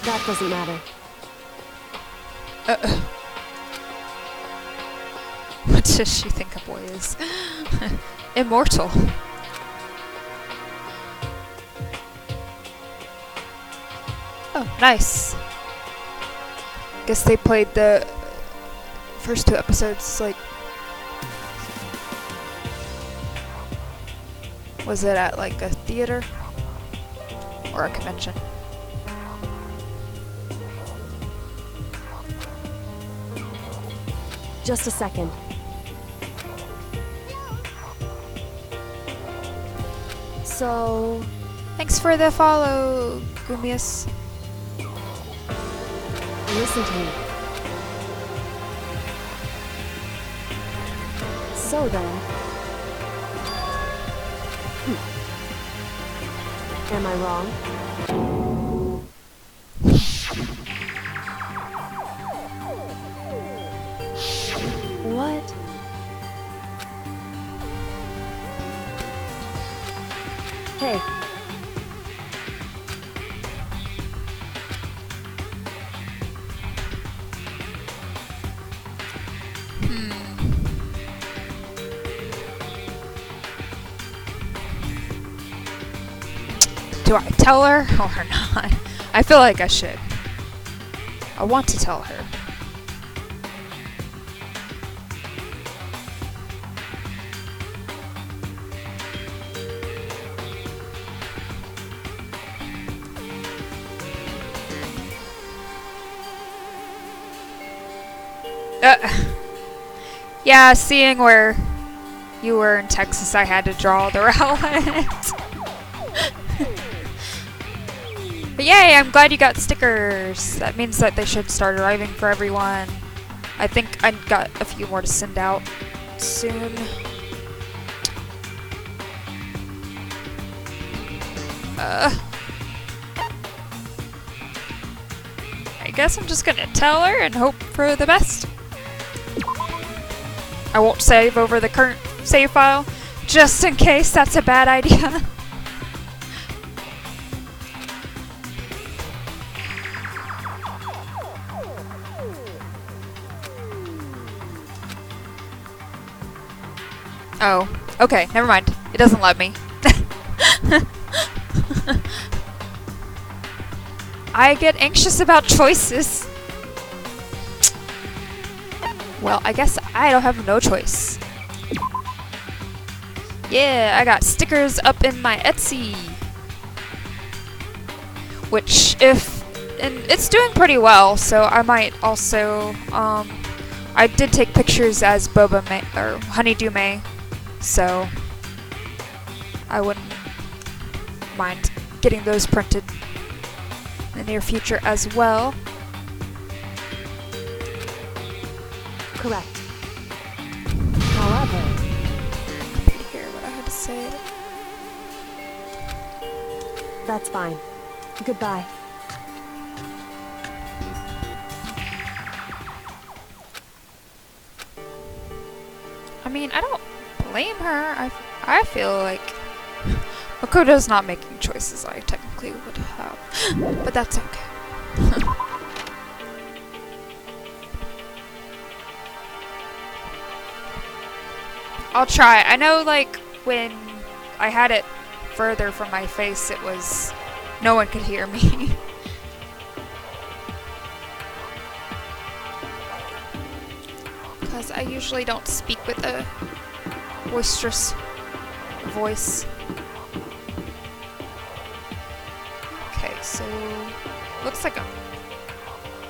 Speaker 8: That doesn't matter.
Speaker 1: What does she think a boy is? Immortal. Oh, nice. Guess they played the first 2 episodes, like... Was it at, like, a theater? Or a convention?
Speaker 8: Just a second. So...
Speaker 1: Thanks for the follow, Gumius.
Speaker 8: Listen to me. So then... Am I wrong? What? Hey.
Speaker 1: Do I tell her or not? I feel like I should. I want to tell her. Yeah, seeing where you were in Texas, I had to draw the route. But yay, I'm glad you got stickers. That means that they should start arriving for everyone. I think I got a few more to send out soon. I guess I'm just gonna tell her and hope for the best. I won't save over the current save file, just in case that's a bad idea. Oh, okay, never mind. It doesn't let me. I get anxious about choices. Well, I guess I don't have no choice. Yeah, I got stickers up in my Etsy. Which, and it's doing pretty well, so I might also, I did take pictures as Boba May, or Honeydew May, so I wouldn't mind getting those printed in the near future as well.
Speaker 8: Correct. However,
Speaker 1: Happy to hear what I had to say.
Speaker 8: that's fine. Goodbye.
Speaker 1: I mean, I don't blame her. I feel like Makoto's not making choices I technically would have, but that's okay. I'll try. I know, like, when I had it further from my face, it was... no one could hear me. Because I usually don't speak with a boisterous voice. Okay, so... looks like a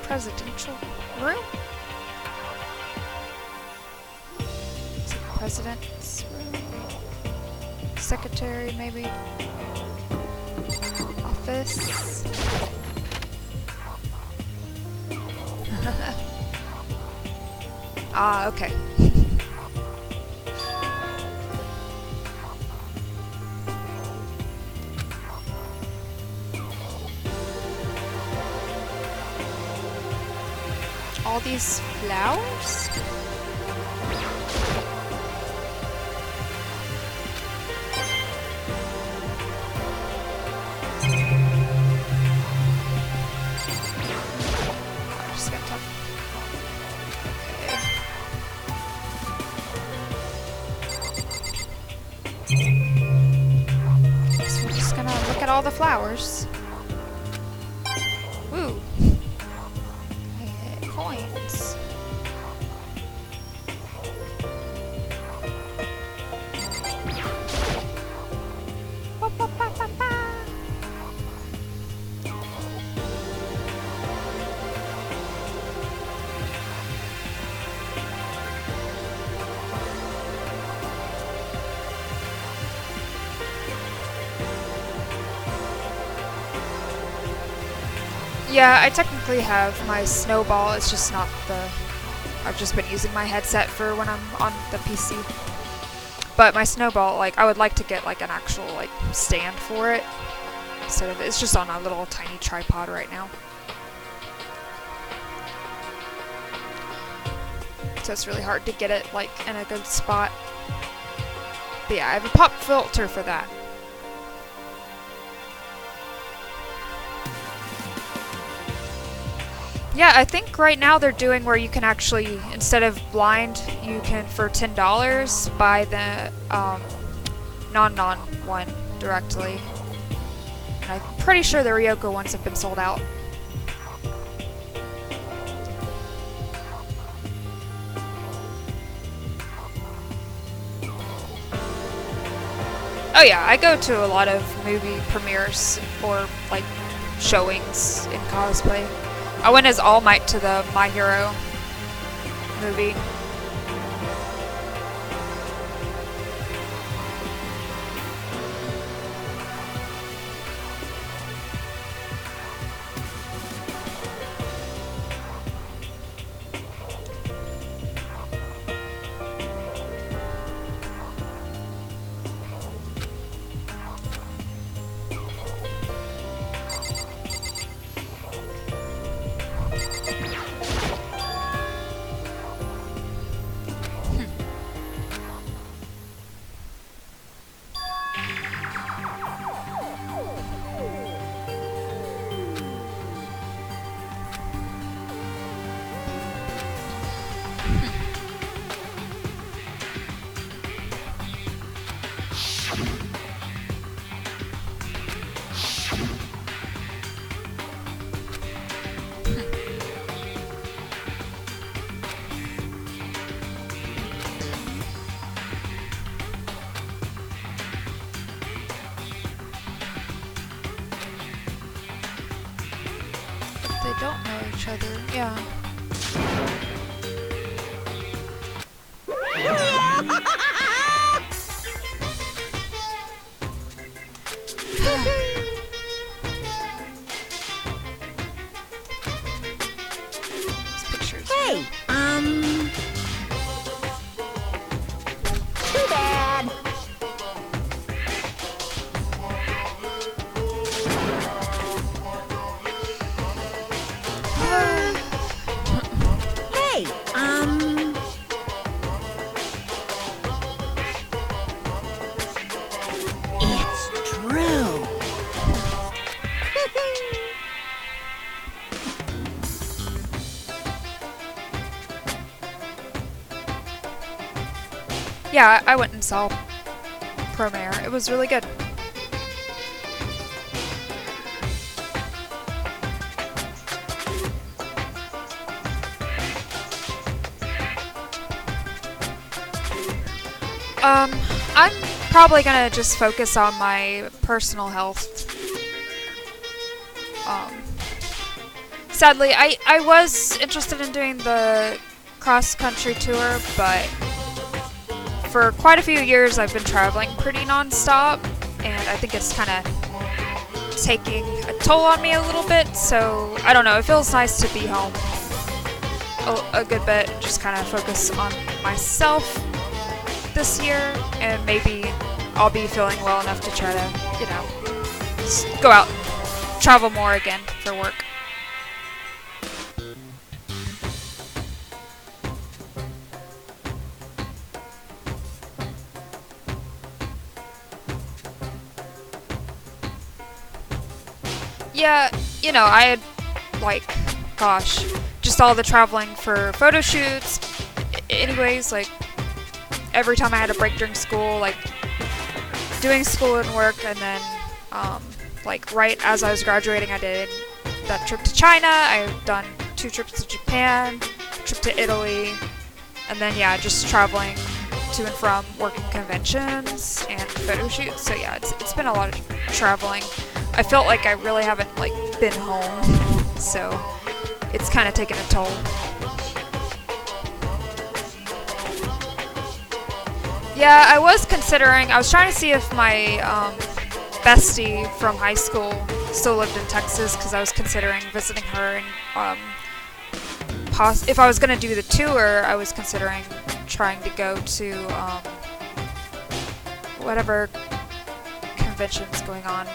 Speaker 1: presidential room? President's room? Secretary, maybe? Office? Ah, okay. All these flowers? I just got tough. Okay. So we're just gonna look at all the flowers. Ooh. Coins. Ba, ba, ba, ba, ba. Yeah, I technically have my snowball, it's just not the... I've just been using my headset for when I'm on the PC. But my snowball, like, I would like to get, like, an actual, like, stand for it. Instead of, it's just on a little tiny tripod right now. So it's really hard to get it, like, in a good spot. But yeah, I have a pop filter for that. Yeah, I think right now they're doing where you can actually, instead of blind, you can, for $10, buy the non-non one directly. And I'm pretty sure the Ryoko ones have been sold out. Oh yeah, I go to a lot of movie premieres or like showings in cosplay. I went as All Might to the My Hero movie. They don't know each other, yeah.
Speaker 10: Hey, too bad. Hey, it's true.
Speaker 1: Yeah, I went and saw Premiere. It was really good. I'm probably gonna just focus on my personal health. Sadly, I was interested in doing the cross-country tour, but for quite a few years I've been traveling pretty non-stop, and I think it's kind of taking a toll on me a little bit, so I don't know, it feels nice to be home a good bit, just kind of focus on myself this year, and maybe I'll be feeling well enough to try to, you know, just go out and travel more again for work. Yeah, you know, I had, like, gosh, just all the traveling for photo shoots. Anyways, like, every time I had a break during school, like, doing school and work, and then, like, right as I was graduating, I did that trip to China. I've done 2 trips to Japan, trip to Italy, and then, yeah, just traveling to and from working conventions and photo shoots. So, yeah, it's been a lot of traveling. I felt like I really haven't, like, been home, so it's kind of taken a toll. Yeah, I was considering, I was trying to see if my bestie from high school still lived in Texas, because I was considering visiting her, and if I was going to do the tour, I was considering trying to go to whatever convention's going on.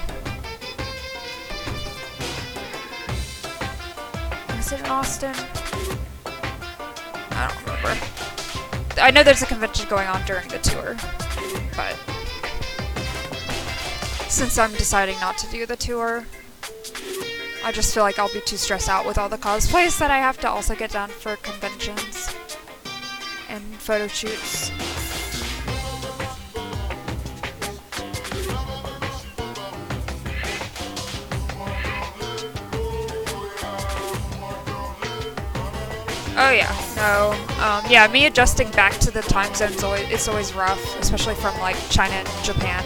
Speaker 1: Is it in Austin? I don't remember. I know there's a convention going on during the tour, but since I'm deciding not to do the tour, I just feel like I'll be too stressed out with all the cosplays that I have to also get done for conventions and photo shoots. Oh yeah, no. Yeah, me adjusting back to the time zones it's always rough, especially from like China and Japan.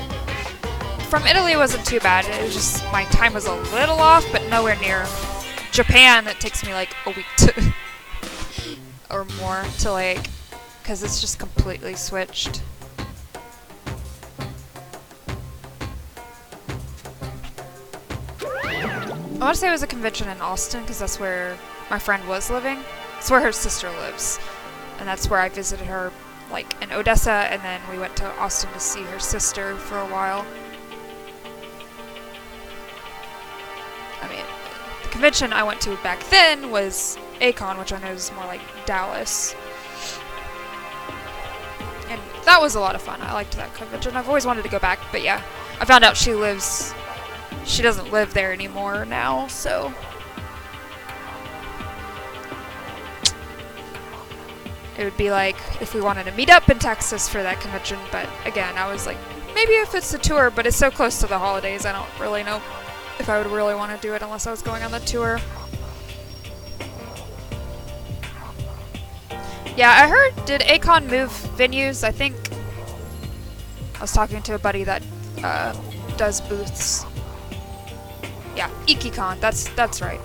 Speaker 1: From Italy it wasn't too bad. It was just my time was a little off, but nowhere near Japan. It takes me like a week to or more to like, because it's just completely switched. I want to say it was a convention in Austin because that's where my friend was living. It's where her sister lives, and that's where I visited her, like in Odessa, and then we went to Austin to see her sister for a while. I mean, the convention I went to back then was A-Kon, which I know is more like Dallas. And that was a lot of fun. I liked that convention. I've always wanted to go back, but yeah. I found out she doesn't live there anymore now, so. It would be like if we wanted to meet up in Texas for that convention, but again, I was like, maybe if it's a tour, but it's so close to the holidays, I don't really know if I would really want to do it unless I was going on the tour. Yeah, I heard, did A-Kon move venues? I think I was talking to a buddy that does booths. Yeah, IkiCon, that's right.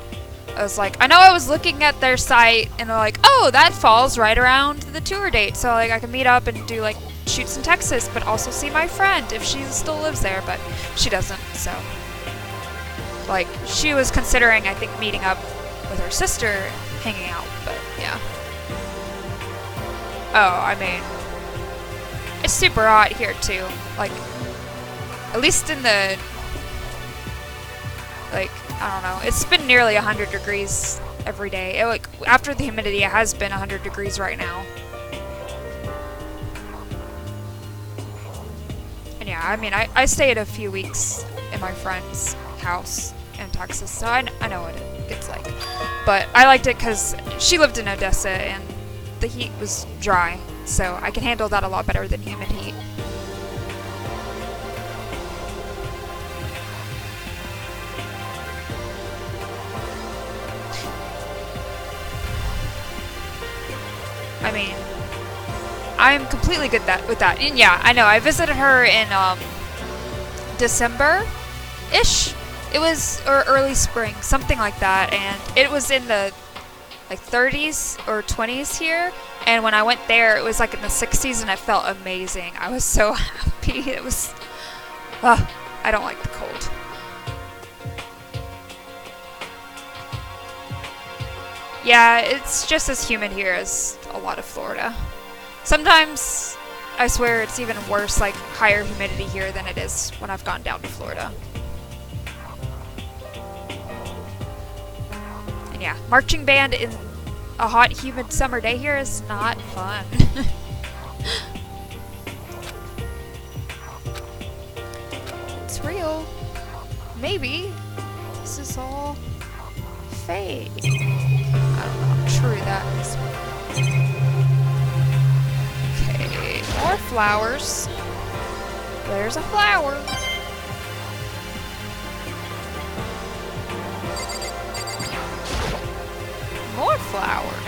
Speaker 1: I was like, I know I was looking at their site and they're like, oh, that falls right around the tour date, so like I can meet up and do like shoots in Texas, but also see my friend if she still lives there, but she doesn't, so. Like, she was considering, I think, meeting up with her sister, hanging out, but yeah. Oh, I mean, it's super hot here too. Like, at least in the, like, I don't know. It's been nearly 100 degrees every day. Like, after the humidity, it has been 100 degrees right now. And yeah, I mean, I stayed a few weeks in my friend's house in Texas, so I know what it's like. But I liked it because she lived in Odessa and the heat was dry, so I can handle that a lot better than humid heat. I mean, I'm completely good with that. And yeah, I know, I visited her in December-ish. It was, or early spring, something like that, and it was in the like 30s or 20s here, and when I went there it was like in the 60s and it felt amazing. I was so happy. It was, I don't like the cold. Yeah, it's just as humid here as a lot of Florida. Sometimes, I swear, it's even worse, like higher humidity here than it is when I've gone down to Florida. And yeah, marching band in a hot, humid summer day here is not fun. It's real. Maybe this is all fake. I don't know how true that is. Okay, more flowers. There's a flower. More flowers.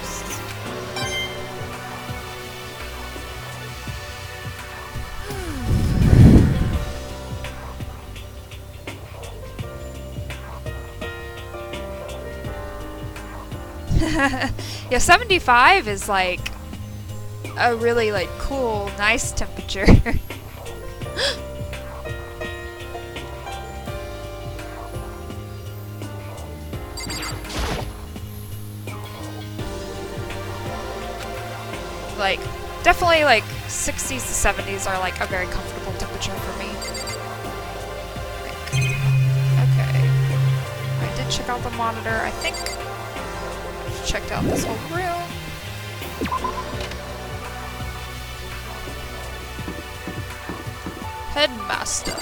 Speaker 1: Yeah, 75 is like a really like cool, nice temperature. Like, definitely like 60s to 70s are like a very comfortable temperature for me. Like, okay. I did check out the monitor. I think I've checked out this whole room. Headmaster.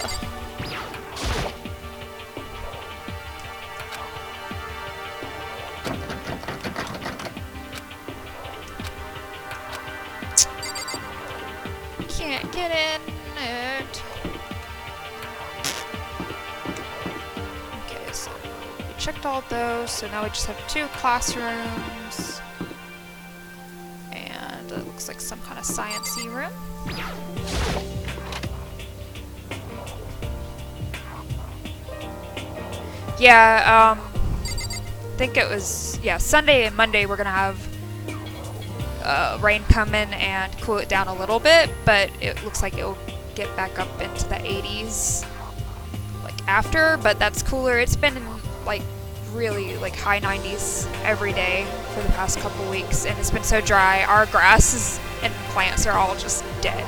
Speaker 1: Can't get in it. Okay, so we checked all those, so now we just have 2 classrooms. looks like some kind of science-y room. Yeah, I think it was, yeah, Sunday and Monday we're gonna have rain come in and cool it down a little bit, but it looks like it'll get back up into the 80s like after, but that's cooler. It's been in, like, really like high 90s every day for the past couple weeks, and it's been so dry. Our grasses and plants are all just dead.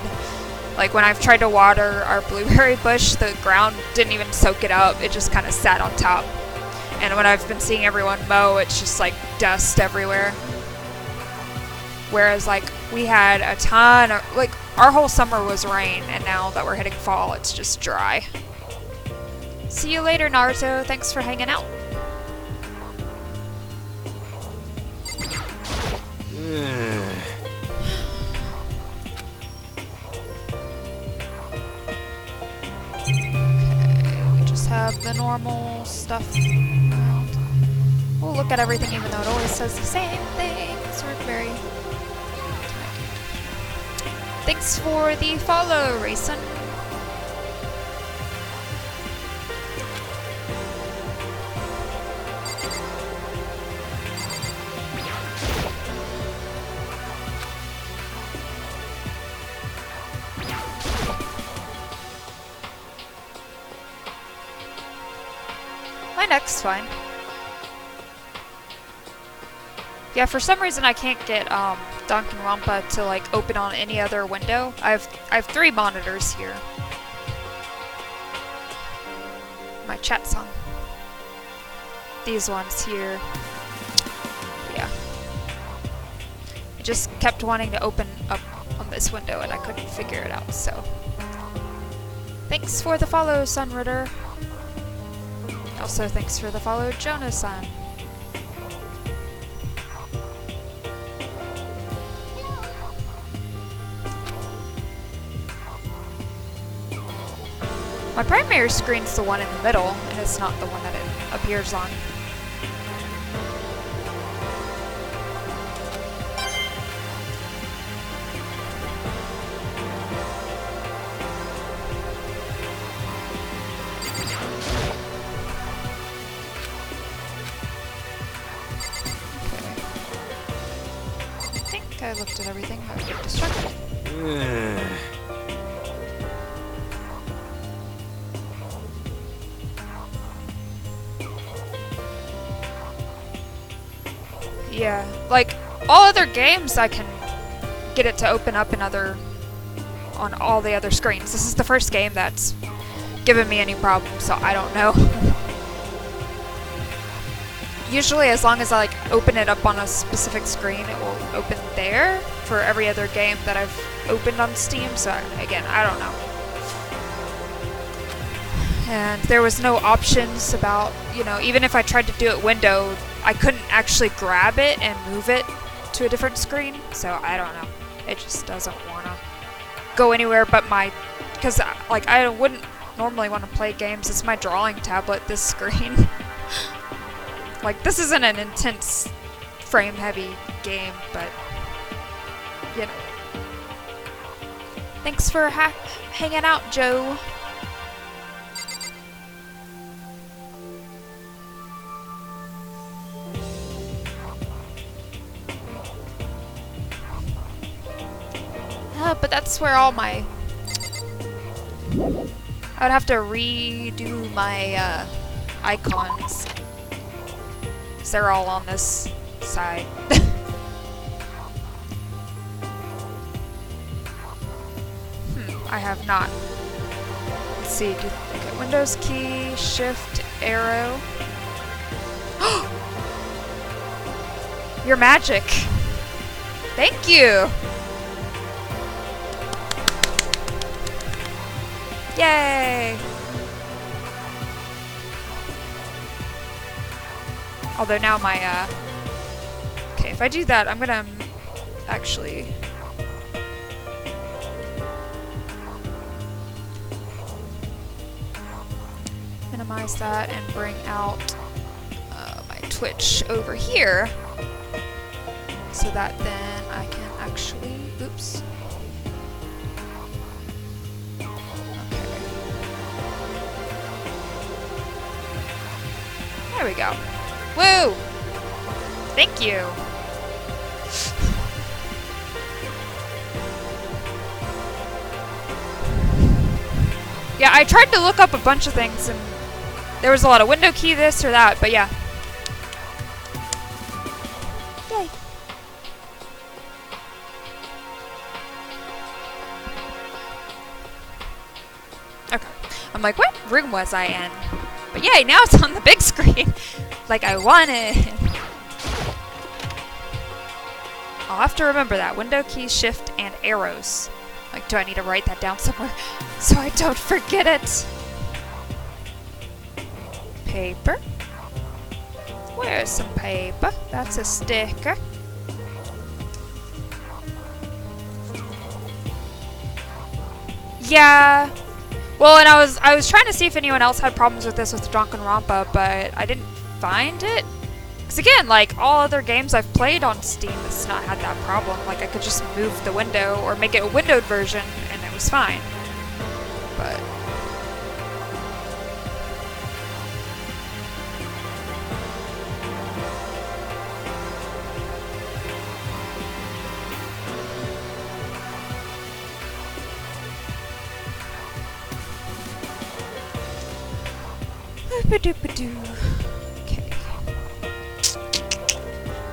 Speaker 1: Like when I've tried to water our blueberry bush, the ground didn't even soak it up. It just kind of sat on top. And when I've been seeing everyone mow, it's just like dust everywhere. Whereas like we had a ton of, like, our whole summer was rain, and now that we're hitting fall, it's just dry. See you later, Naruto. Thanks for hanging out. We just have the normal stuff around. We'll look at everything even though it always says the same thing. So we're very... Thanks for the follow, Rayson. My neck's fine. Yeah, for some reason I can't get Danganronpa to like open on any other window. I have 3 monitors here. My chat's on these ones here. Yeah. I just kept wanting to open up on this window and I couldn't figure it out, so. Thanks for the follow, Sunritter. Also, thanks for the follow, Jonah-san. My primary screen's the one in the middle, and it's not the one that it appears on. I looked at everything. I was getting distracted. Yeah, like all other games, I can get it to open up on all the other screens. This is the first game that's given me any problems, so I don't know. Usually, as long as I like open it up on a specific screen, it will open there for every other game that I've opened on Steam. So again, I don't know. And there was no options about, you know, even if I tried to do it windowed, I couldn't actually grab it and move it to a different screen. So I don't know. It just doesn't want to go anywhere but my, because like I wouldn't normally want to play games. It's my drawing tablet, this screen. Like, this isn't an intense, frame-heavy game, but, you know. Thanks for hanging out, Joe. But that's where all my... I would have to redo my icons. They're all on this side. I have not. Let's see. Okay, Windows key, Shift, arrow. Your magic. Thank you. Yay. Although now my, okay, if I do that, I'm gonna actually... minimize that and bring out my Twitch over here, so that then I can actually. Oops. Okay. There we go. Woo! Thank you. Yeah, I tried to look up a bunch of things and there was a lot of window key this or that, but yeah. Yay. Okay. I'm like, what room was I in? But yay, now it's on the big screen. Like I wanted. I'll have to remember that. Window key, shift, and arrows. Like, do I need to write that down somewhere so I don't forget it? Paper. Where's some paper? That's a sticker. Yeah. Well, and I was trying to see if anyone else had problems with this with Danganronpa, but I didn't find it. Because again, like all other games I've played on Steam, it's not had that problem. Like I could just move the window or make it a windowed version and it was fine. But okay.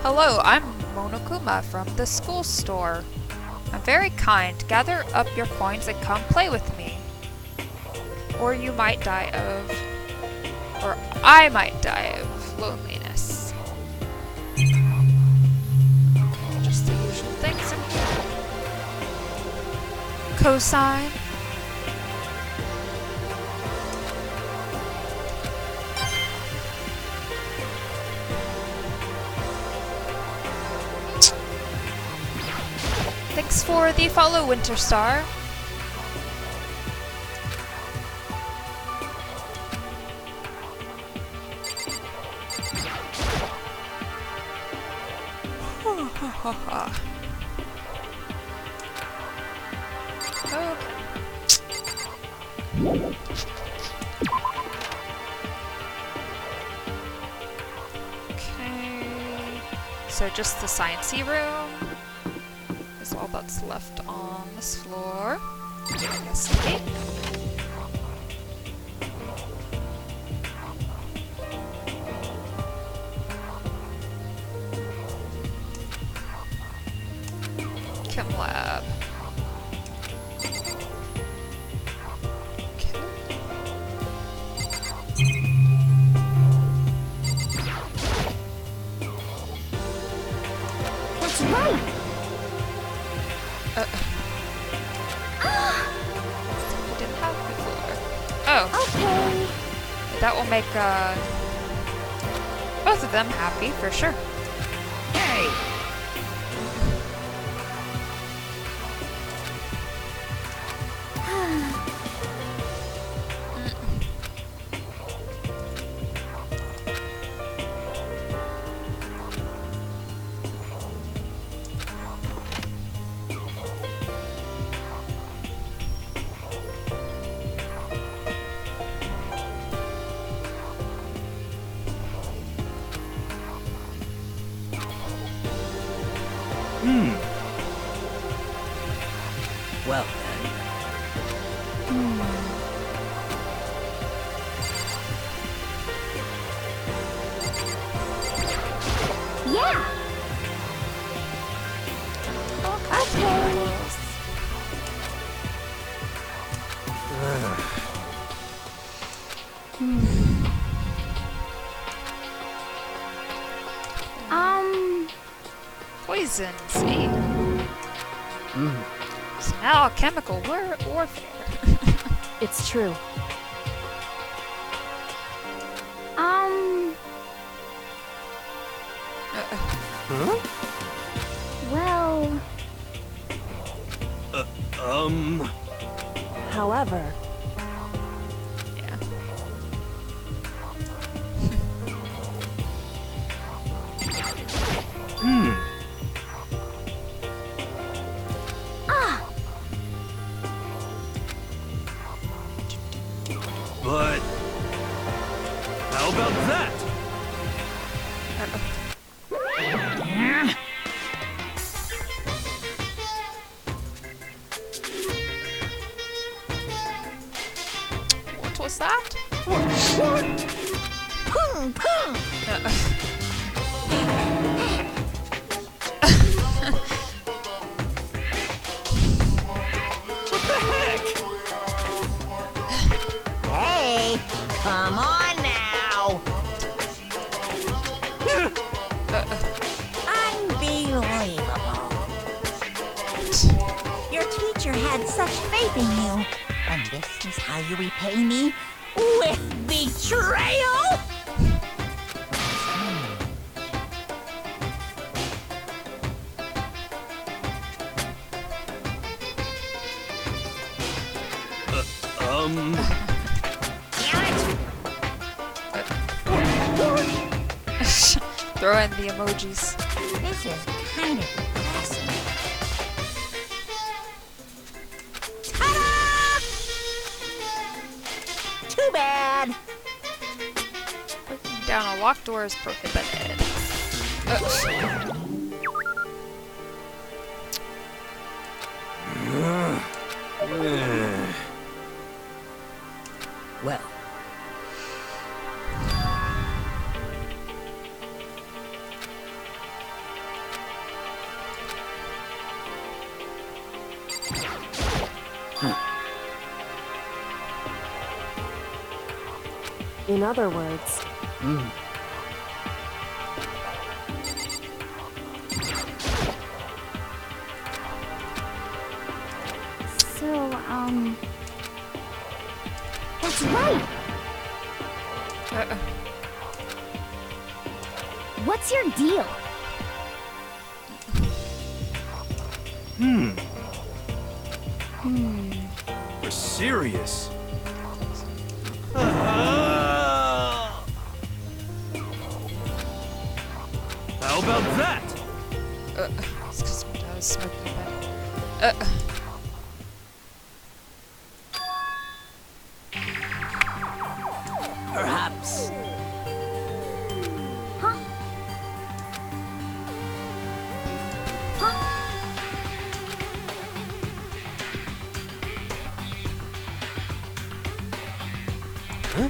Speaker 1: Hello, I'm Monokuma from the school store. I'm very kind. Gather up your coins and come play with me. Or you might die of... Or I might die of loneliness. Just the usual things in here. Cosine. Thanks for the follow, Winter Star. Okay. So just the sciencey room is all that's left on this floor. Investigate. Chem lab. Okay.
Speaker 5: That's right!
Speaker 1: We didn't have before. Oh.
Speaker 5: Okay.
Speaker 1: That will make both of them happy for sure. Yay!
Speaker 6: Well then.
Speaker 5: Yeah! Okay.
Speaker 1: Poison, see? It's now chemical warfare.
Speaker 8: It's true.
Speaker 5: Well...
Speaker 8: However,
Speaker 1: Yeah.
Speaker 11: But how about that?
Speaker 1: What was that?
Speaker 10: Pung, pung.
Speaker 11: What the heck?
Speaker 10: Hey, come on now. Unbelievable. Your teacher had such faith in you. And this is how you repay me? With betrayal?
Speaker 1: Throw in the emojis.
Speaker 10: This is kind of depressing. Ta-da! Too bad.
Speaker 1: Breaking down a locked door is prohibited.
Speaker 6: Well,
Speaker 8: In other words,
Speaker 5: So, that's right! What's your deal?
Speaker 11: We're serious. How about that?
Speaker 1: It's because my dad was smoking a bit.
Speaker 6: perhaps.
Speaker 5: Huh? Huh?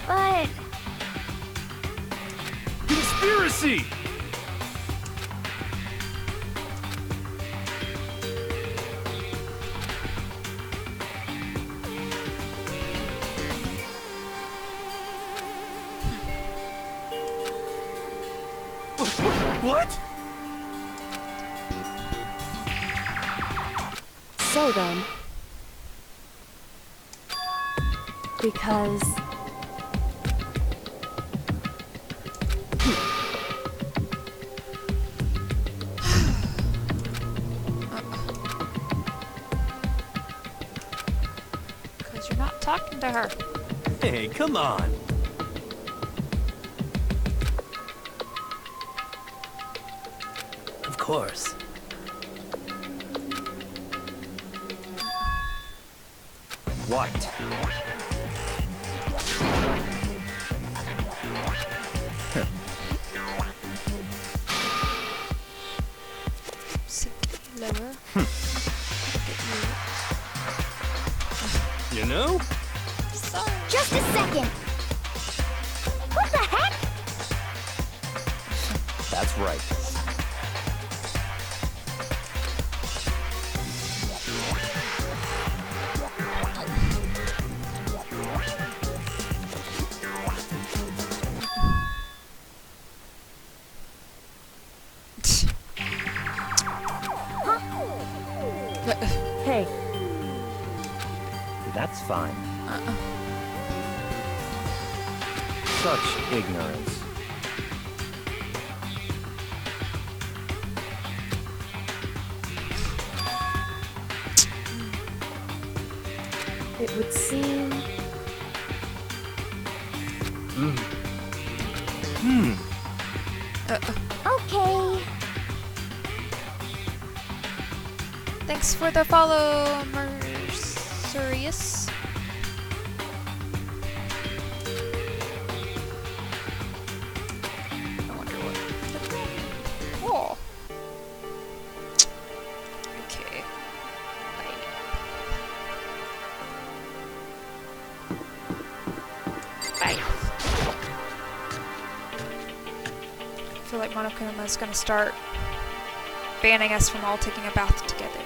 Speaker 5: But
Speaker 11: Conspiracy! What?
Speaker 8: so then, because
Speaker 1: Because you're not talking to her.
Speaker 7: Hey, come on.
Speaker 6: Of course.
Speaker 7: What?
Speaker 1: Sit lower.
Speaker 11: You know?
Speaker 5: just a second! What the heck?
Speaker 7: That's right.
Speaker 8: hey,
Speaker 7: That's fine. Such ignorance.
Speaker 8: it would seem
Speaker 5: Okay.
Speaker 1: Thanks for the follow, Mercurius. I wonder what. Oh. Okay. Bye. I feel like Monokuma is gonna start banning us from all taking a bath together.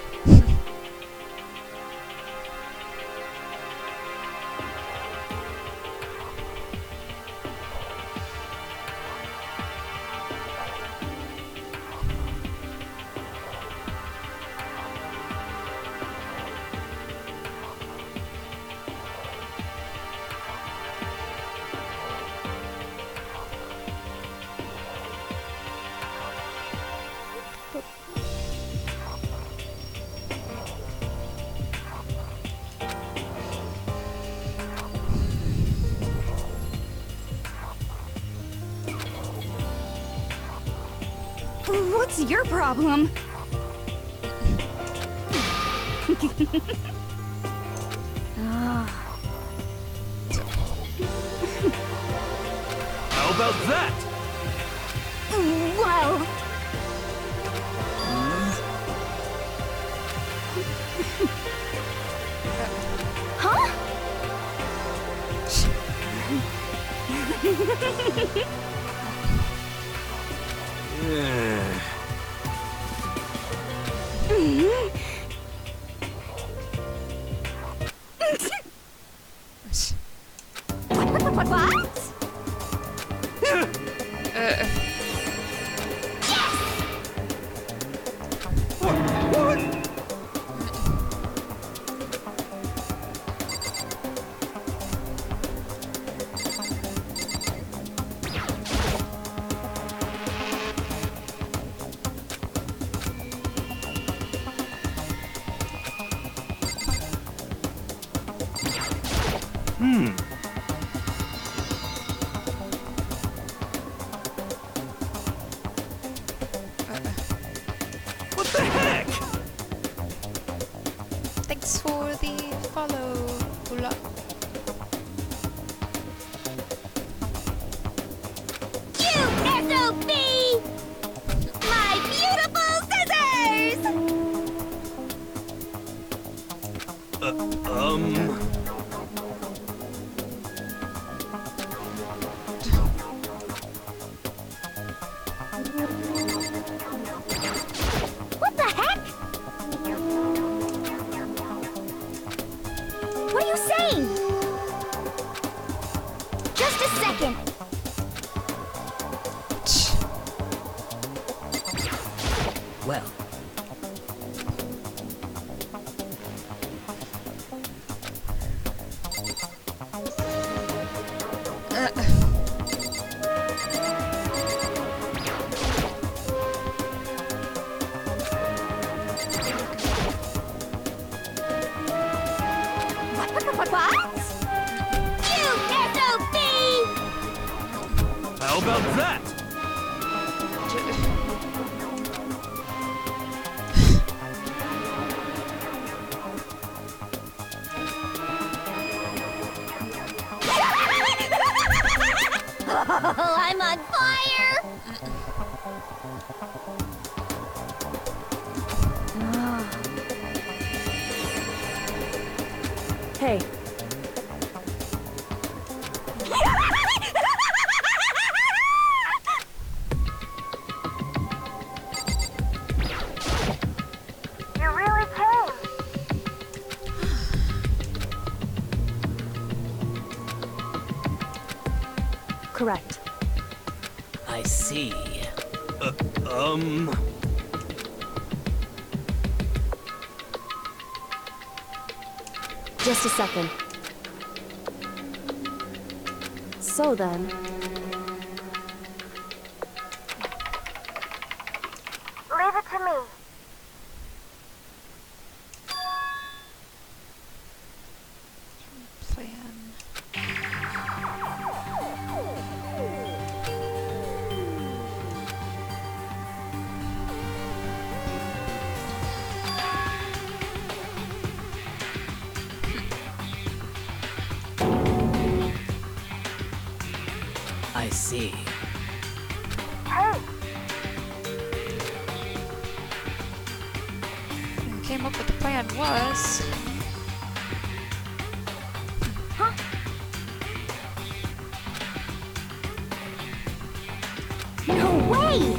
Speaker 5: What's your problem?
Speaker 11: How about that?
Speaker 5: Wow. Huh? What?
Speaker 11: What the heck?
Speaker 1: Thanks for the follow, Bula.
Speaker 5: You SOB! My beautiful scissors! What the heck? What are you saying? Just a second.
Speaker 6: Well,
Speaker 5: What? You SOB!
Speaker 11: How about that?
Speaker 5: Oh, I'm on fire!
Speaker 8: Hey,
Speaker 5: You really came.
Speaker 8: correct.
Speaker 6: I see.
Speaker 8: Just a second. So then,
Speaker 5: Leave it to me.
Speaker 1: Plan.
Speaker 6: I see.
Speaker 5: Hey,
Speaker 1: Who came up with the plan was...
Speaker 5: no way!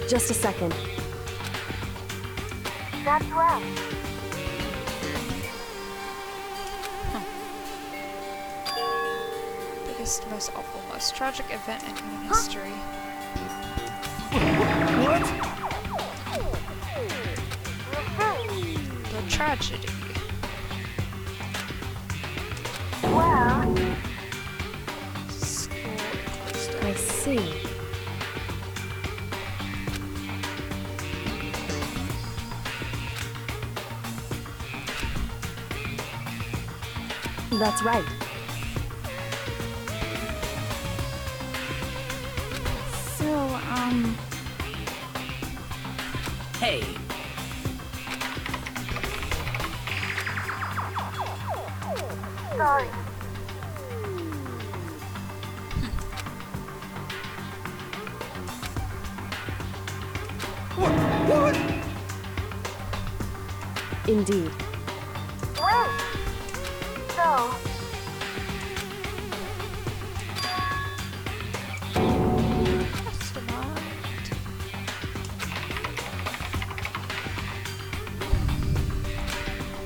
Speaker 8: Just a second.
Speaker 5: That's right.
Speaker 1: Biggest, most awful, most tragic event in human history.
Speaker 11: What?
Speaker 1: The tragedy.
Speaker 5: Well,
Speaker 1: School closed
Speaker 8: I
Speaker 1: down.
Speaker 8: see. That's right.
Speaker 5: so,
Speaker 6: Hey,
Speaker 5: sorry.
Speaker 11: What?
Speaker 8: Indeed.
Speaker 5: Wait! So,
Speaker 1: Astronaut.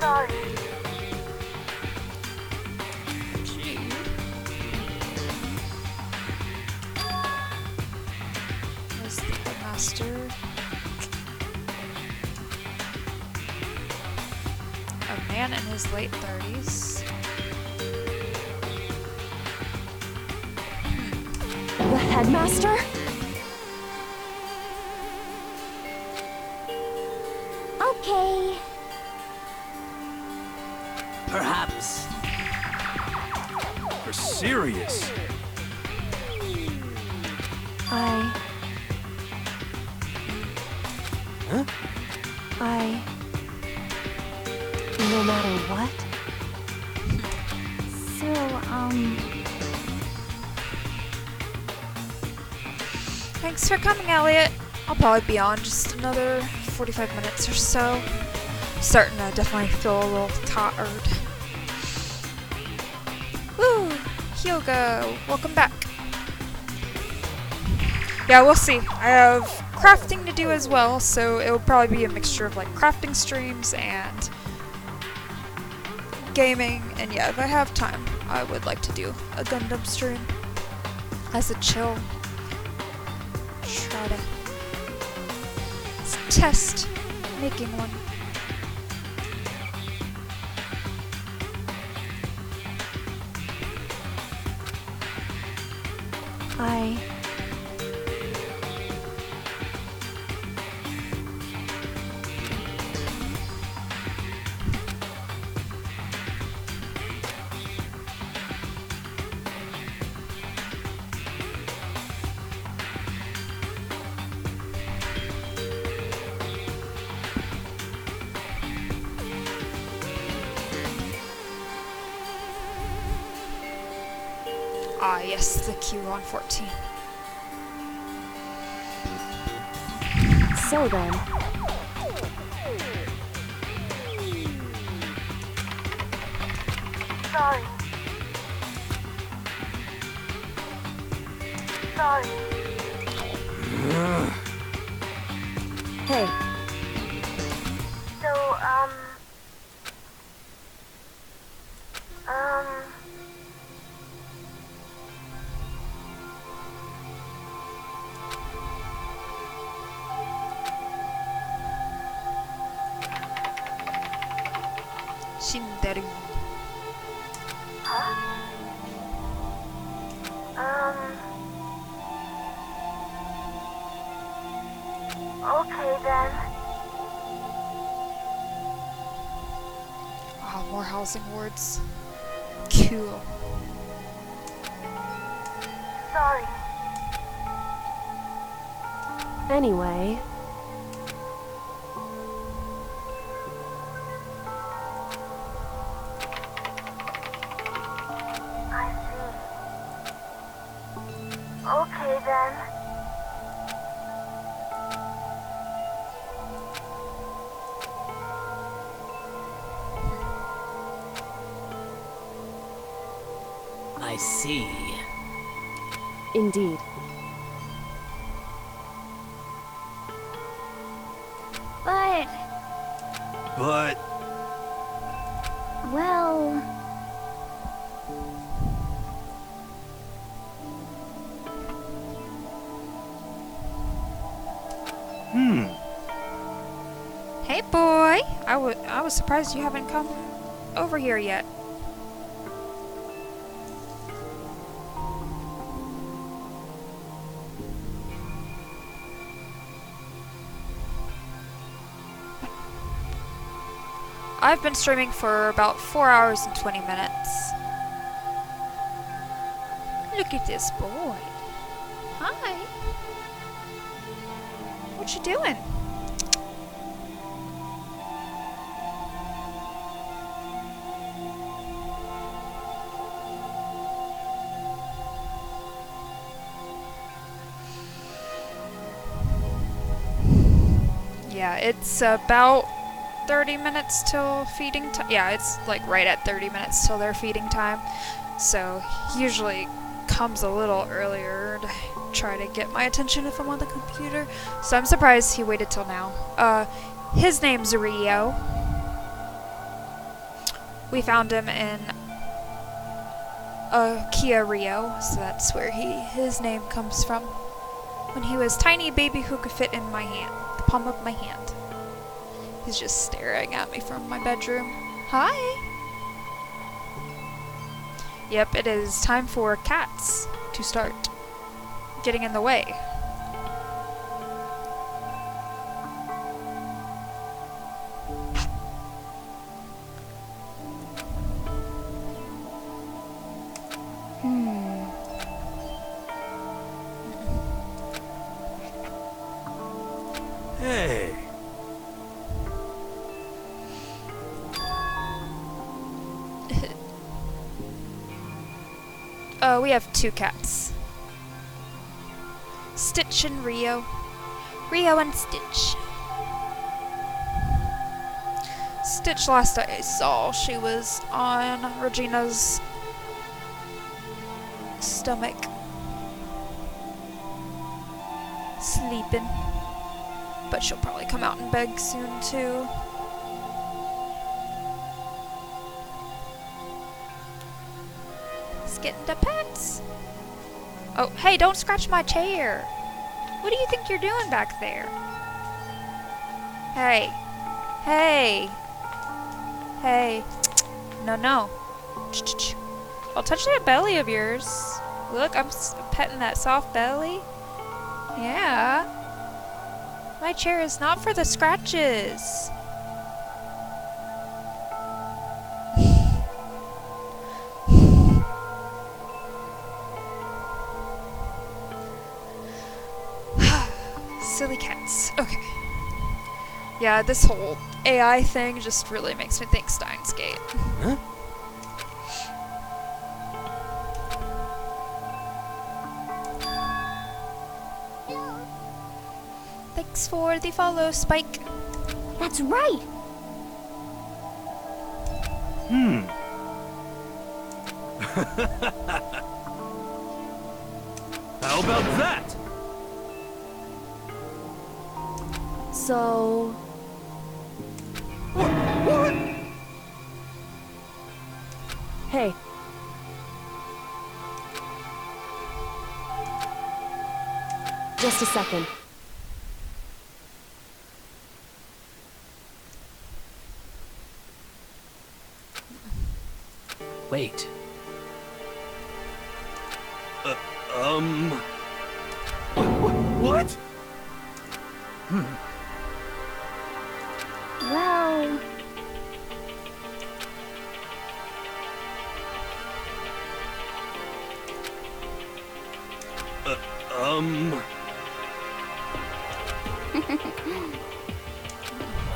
Speaker 5: sorry.
Speaker 1: Gee. There's the headmaster. A man in his late 30s.
Speaker 8: The headmaster?
Speaker 5: Okay.
Speaker 6: perhaps.
Speaker 11: You're serious?
Speaker 8: No matter what?
Speaker 5: So,
Speaker 1: Thanks for coming, Elliot. I'll probably be on just another 45 minutes or so. Starting to definitely feel a little tired. Woo! Hyogo, welcome back. Yeah, we'll see. I have crafting to do as well, so it'll probably be a mixture of like crafting streams and gaming. And yeah, if I have time, I would like to do a Gundam stream as a chill. Try to test making one. Ah, yes, the Q on 14.
Speaker 8: So then,
Speaker 5: sorry. Sorry.
Speaker 8: hey,
Speaker 5: So,
Speaker 1: Shinderu.
Speaker 5: okay then.
Speaker 1: Ah, more housing words. Cool.
Speaker 5: Sorry.
Speaker 8: anyway,
Speaker 5: then.
Speaker 6: I see.
Speaker 8: Indeed.
Speaker 5: But,
Speaker 11: But
Speaker 5: well...
Speaker 1: Hey, boy. I was surprised you haven't come over here yet. I've been streaming for about 4 hours and 20 minutes. Look at this boy. Hi. What you doing? Yeah, it's about 30 minutes till feeding time. Yeah, it's like right at 30 minutes till their feeding time. So he usually comes a little earlier to try to get my attention if I'm on the computer. So I'm surprised he waited till now. His name's Rio. We found him in Kia Rio, so that's where his name comes from. When he was tiny baby who could fit in my hand, the palm of my hand. He's just staring at me from my bedroom. Hi! Yep, it is time for cats to start getting in the way.
Speaker 11: hey,
Speaker 1: We have 2 cats. Stitch and Rio. Rio and Stitch. Stitch, last I saw, she was on Regina's stomach. Sleeping. But she'll probably come out and beg soon, too. Getting to pets. Oh, hey, don't scratch my chair. What do you think you're doing back there? Hey. Hey. Hey. No, no. I'll touch that belly of yours. Look, I'm petting that soft belly. Yeah. My chair is not for the scratches. Silly cats. Okay. Yeah, this whole AI thing just really makes me think Steins Gate.
Speaker 11: huh?
Speaker 1: Thanks for the follow, Spike.
Speaker 5: That's right!
Speaker 11: How about that?
Speaker 8: So...
Speaker 11: What?
Speaker 8: Hey. Just a second.
Speaker 6: Wait.
Speaker 11: What?
Speaker 5: Well...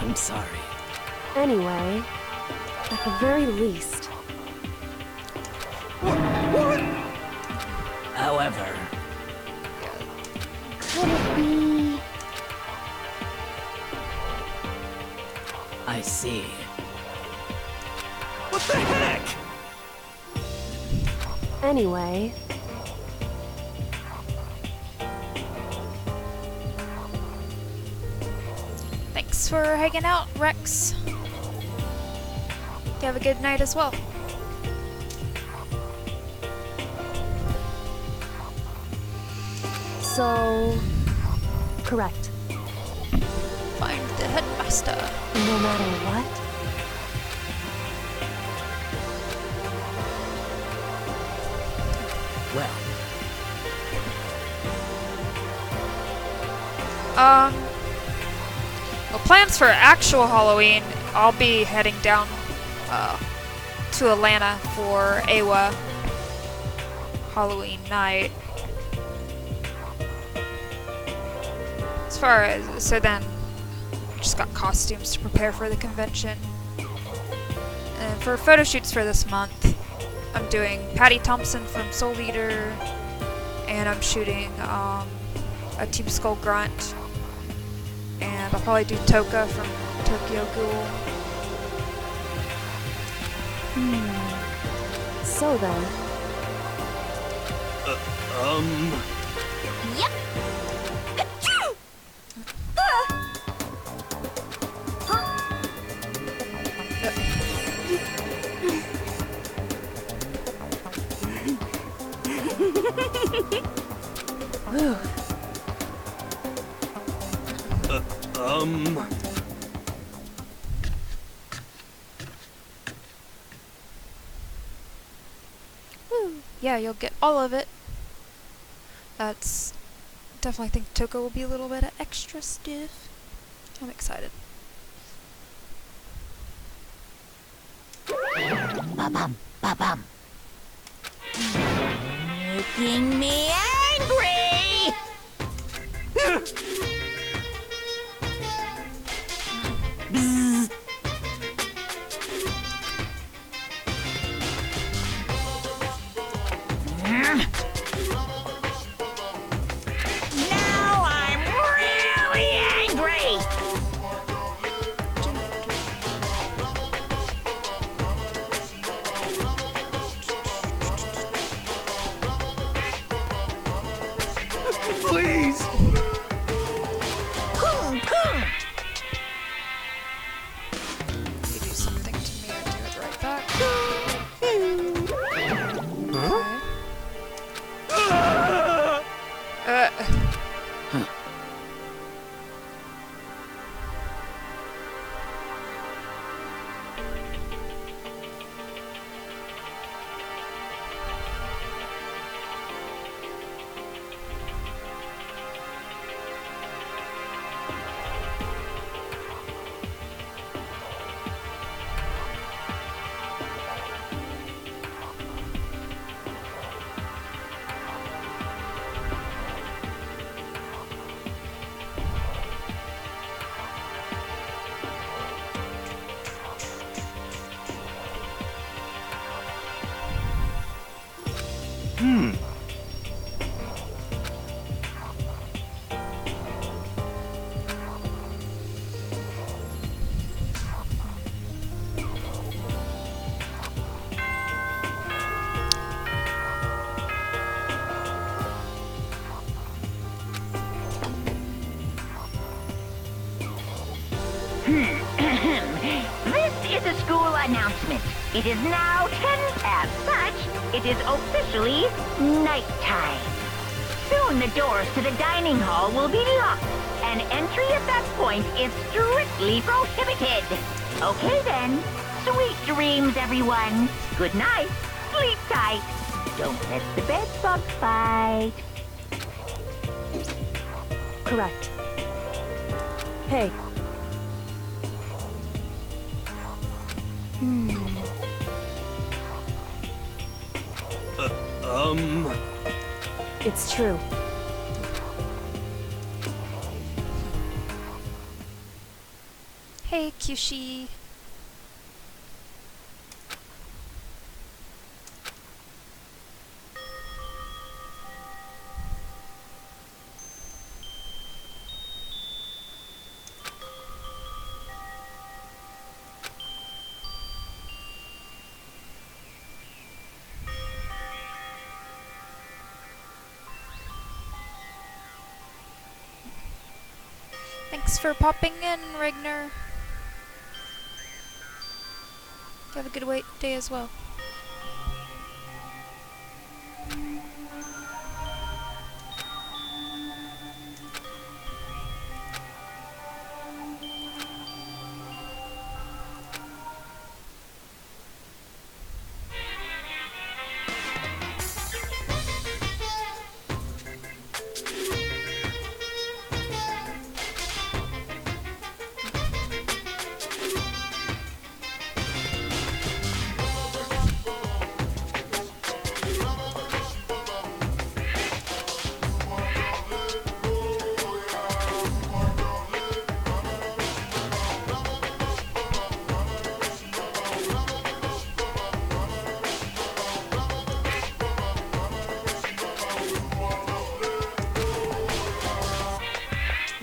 Speaker 6: I'm sorry.
Speaker 8: Anyway, at the very least...
Speaker 6: However,
Speaker 5: Could it be...
Speaker 6: I see.
Speaker 4: What the heck?
Speaker 8: Anyway,
Speaker 1: Thanks for hanging out, Rex. You have a good night as well.
Speaker 8: so... Correct.
Speaker 1: Find the headmaster.
Speaker 8: No matter what?
Speaker 6: Well,
Speaker 1: Well, plans for actual Halloween, I'll be heading down to Atlanta for AWA Halloween night. As far as, so then, just got costumes to prepare for the convention. And for photo shoots for this month, I'm doing Patty Thompson from Soul Eater, and I'm shooting a Team Skull Grunt, and I'll probably do Toka from Tokyo Ghoul.
Speaker 8: So then,
Speaker 10: Yep. Achoo!
Speaker 1: Yeah, you'll get all of it. That's definitely think Toka will be a little bit of extra stiff. I'm excited.
Speaker 10: Ba-bum, ba-bum. Making me angry! Bzz. Now I'm really angry!
Speaker 4: Please!
Speaker 10: Boom, boom.
Speaker 1: You do something to me, I do it right back.
Speaker 10: This is a school announcement. It is now 10. As such, it is officially nighttime. Soon the doors to the dining hall will be locked, and entry at that point is strictly prohibited. Okay then. Sweet dreams, everyone. Good night. Sleep tight. Don't let the bed bugs bite.
Speaker 8: correct. Hey. It's true.
Speaker 1: Hey, Kyushi. Thanks for popping in, Rigner. Have a good day as well.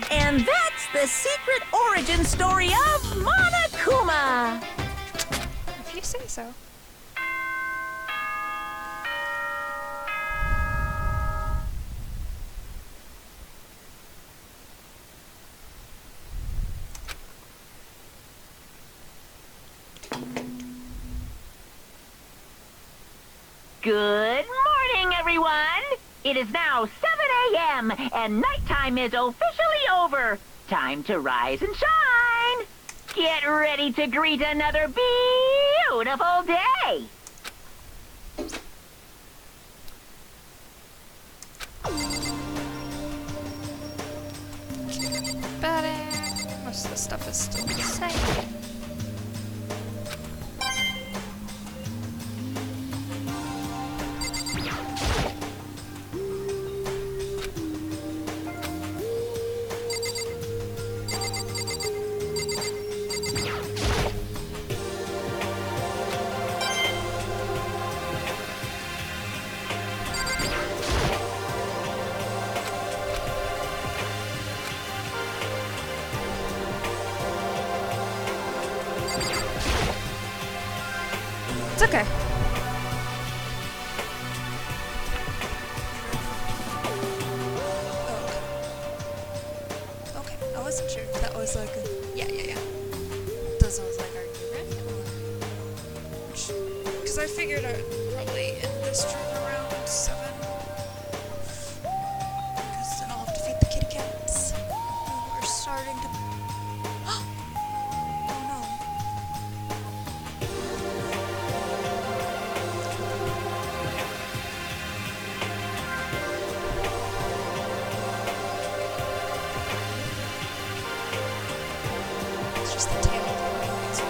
Speaker 10: And that's the secret origin story of Monokuma.
Speaker 1: If you say so.
Speaker 10: Good morning, everyone! It is now 7 a.m. and nighttime is officially over. Time to rise and shine! Get ready to greet another beautiful day!
Speaker 1: But most of the stuff is still the same. It's okay. Oh, okay. Okay, I wasn't sure if that was like a... Yeah. Does I was like, are you ready? Because I figured I'd probably end this stream around 7. Because then I'll have to feed the kitty cats. Who are starting to... Oh no. It's just the tail of the wings.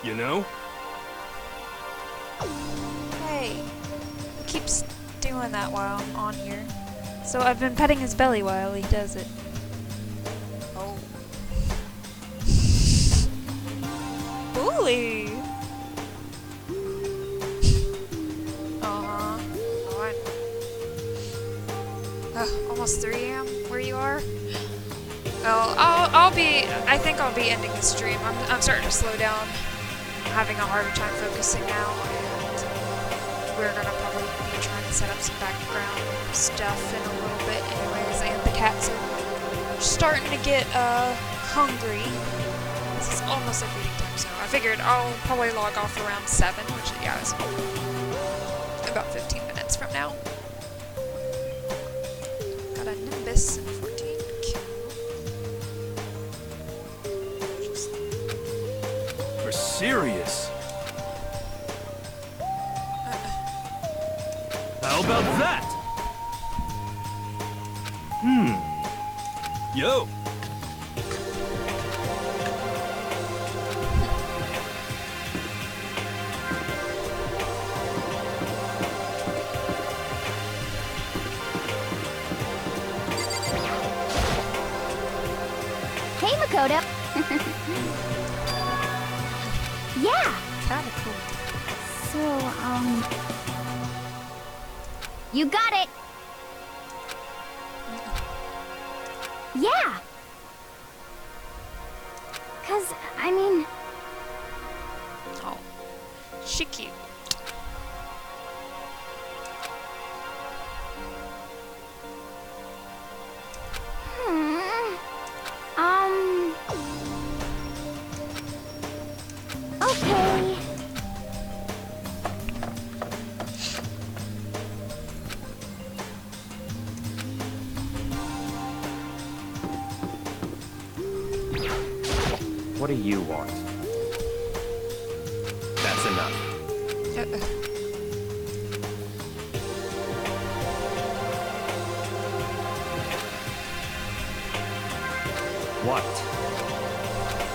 Speaker 11: You know?
Speaker 1: Hey, he keeps doing that while I'm on here. So I've been petting his belly while he does it. Oh. Bully! Uh-huh. Oh, almost 3 a.m. where you are? Well, I think I'll be ending the stream. I'm starting to slow down. I'm having a harder time focusing now, and we're gonna probably be trying to set up some background stuff in a little bit anyways, and the cats are starting to get, hungry. This is almost like feeding time, so I figured I'll probably log off around 7, which, yeah, is about 15 minutes from now. Got a Nimbus and 14.
Speaker 11: For serious? How about that? Yo!
Speaker 5: Hey, Makoto. Yeah.
Speaker 1: Kinda cool.
Speaker 5: So, you got it. Yeah. 'Cause, I mean...
Speaker 1: Oh. She cute.
Speaker 5: Okay.
Speaker 7: What do you want? That's enough. What?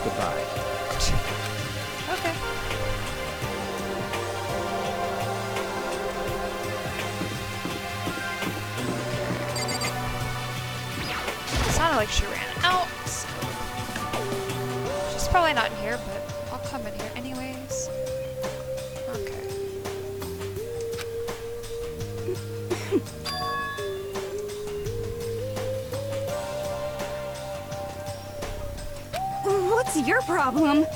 Speaker 7: Goodbye.
Speaker 1: Okay. It sounded like she ran out, so she's probably not in here, but I'll come in here anyways. Okay.
Speaker 5: What's your problem? What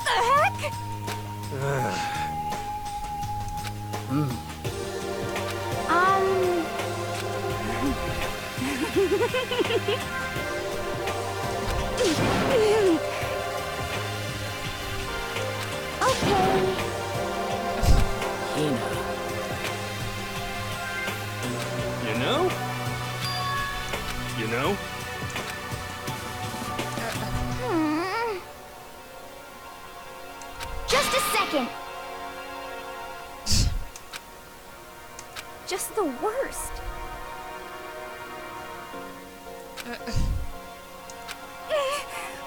Speaker 5: the heck? Okay.
Speaker 6: Hina.
Speaker 11: You know? You know?
Speaker 5: Just a second. Just the worst.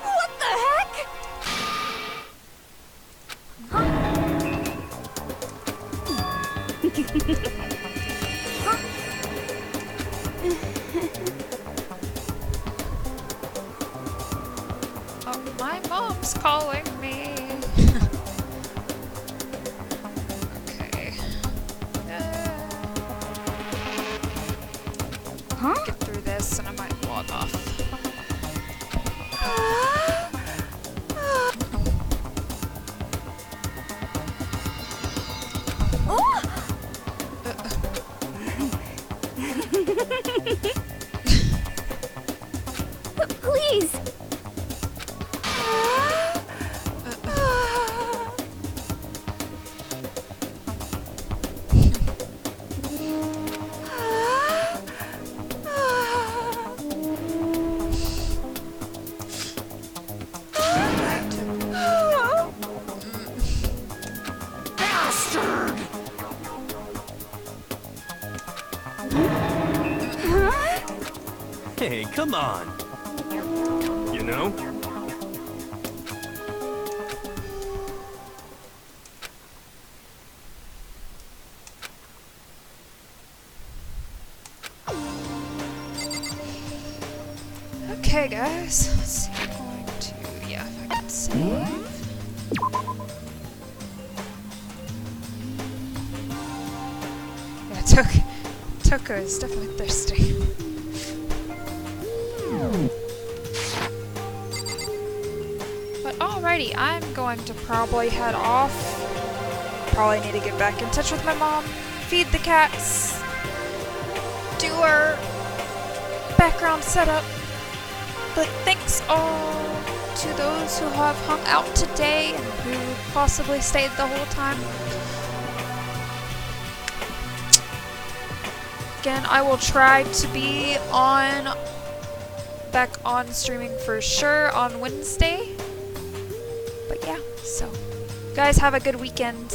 Speaker 5: What the heck?
Speaker 1: Oh, my mom's calling me. Okay. Get through this and I might log off.
Speaker 5: Please.
Speaker 11: Hey, come on. You know?
Speaker 1: Okay, guys. Let's see. I'm going to. Yeah, if I can save. Yeah, Toko is definitely thirsty. But alrighty, I'm going to probably head off. Probably need to get back in touch with my mom, feed the cats, do our background setup. But thanks all to those who have hung out today and who possibly stayed the whole time. Again, I will try to be back on streaming for sure on Wednesday. But yeah, so guys, have a good weekend.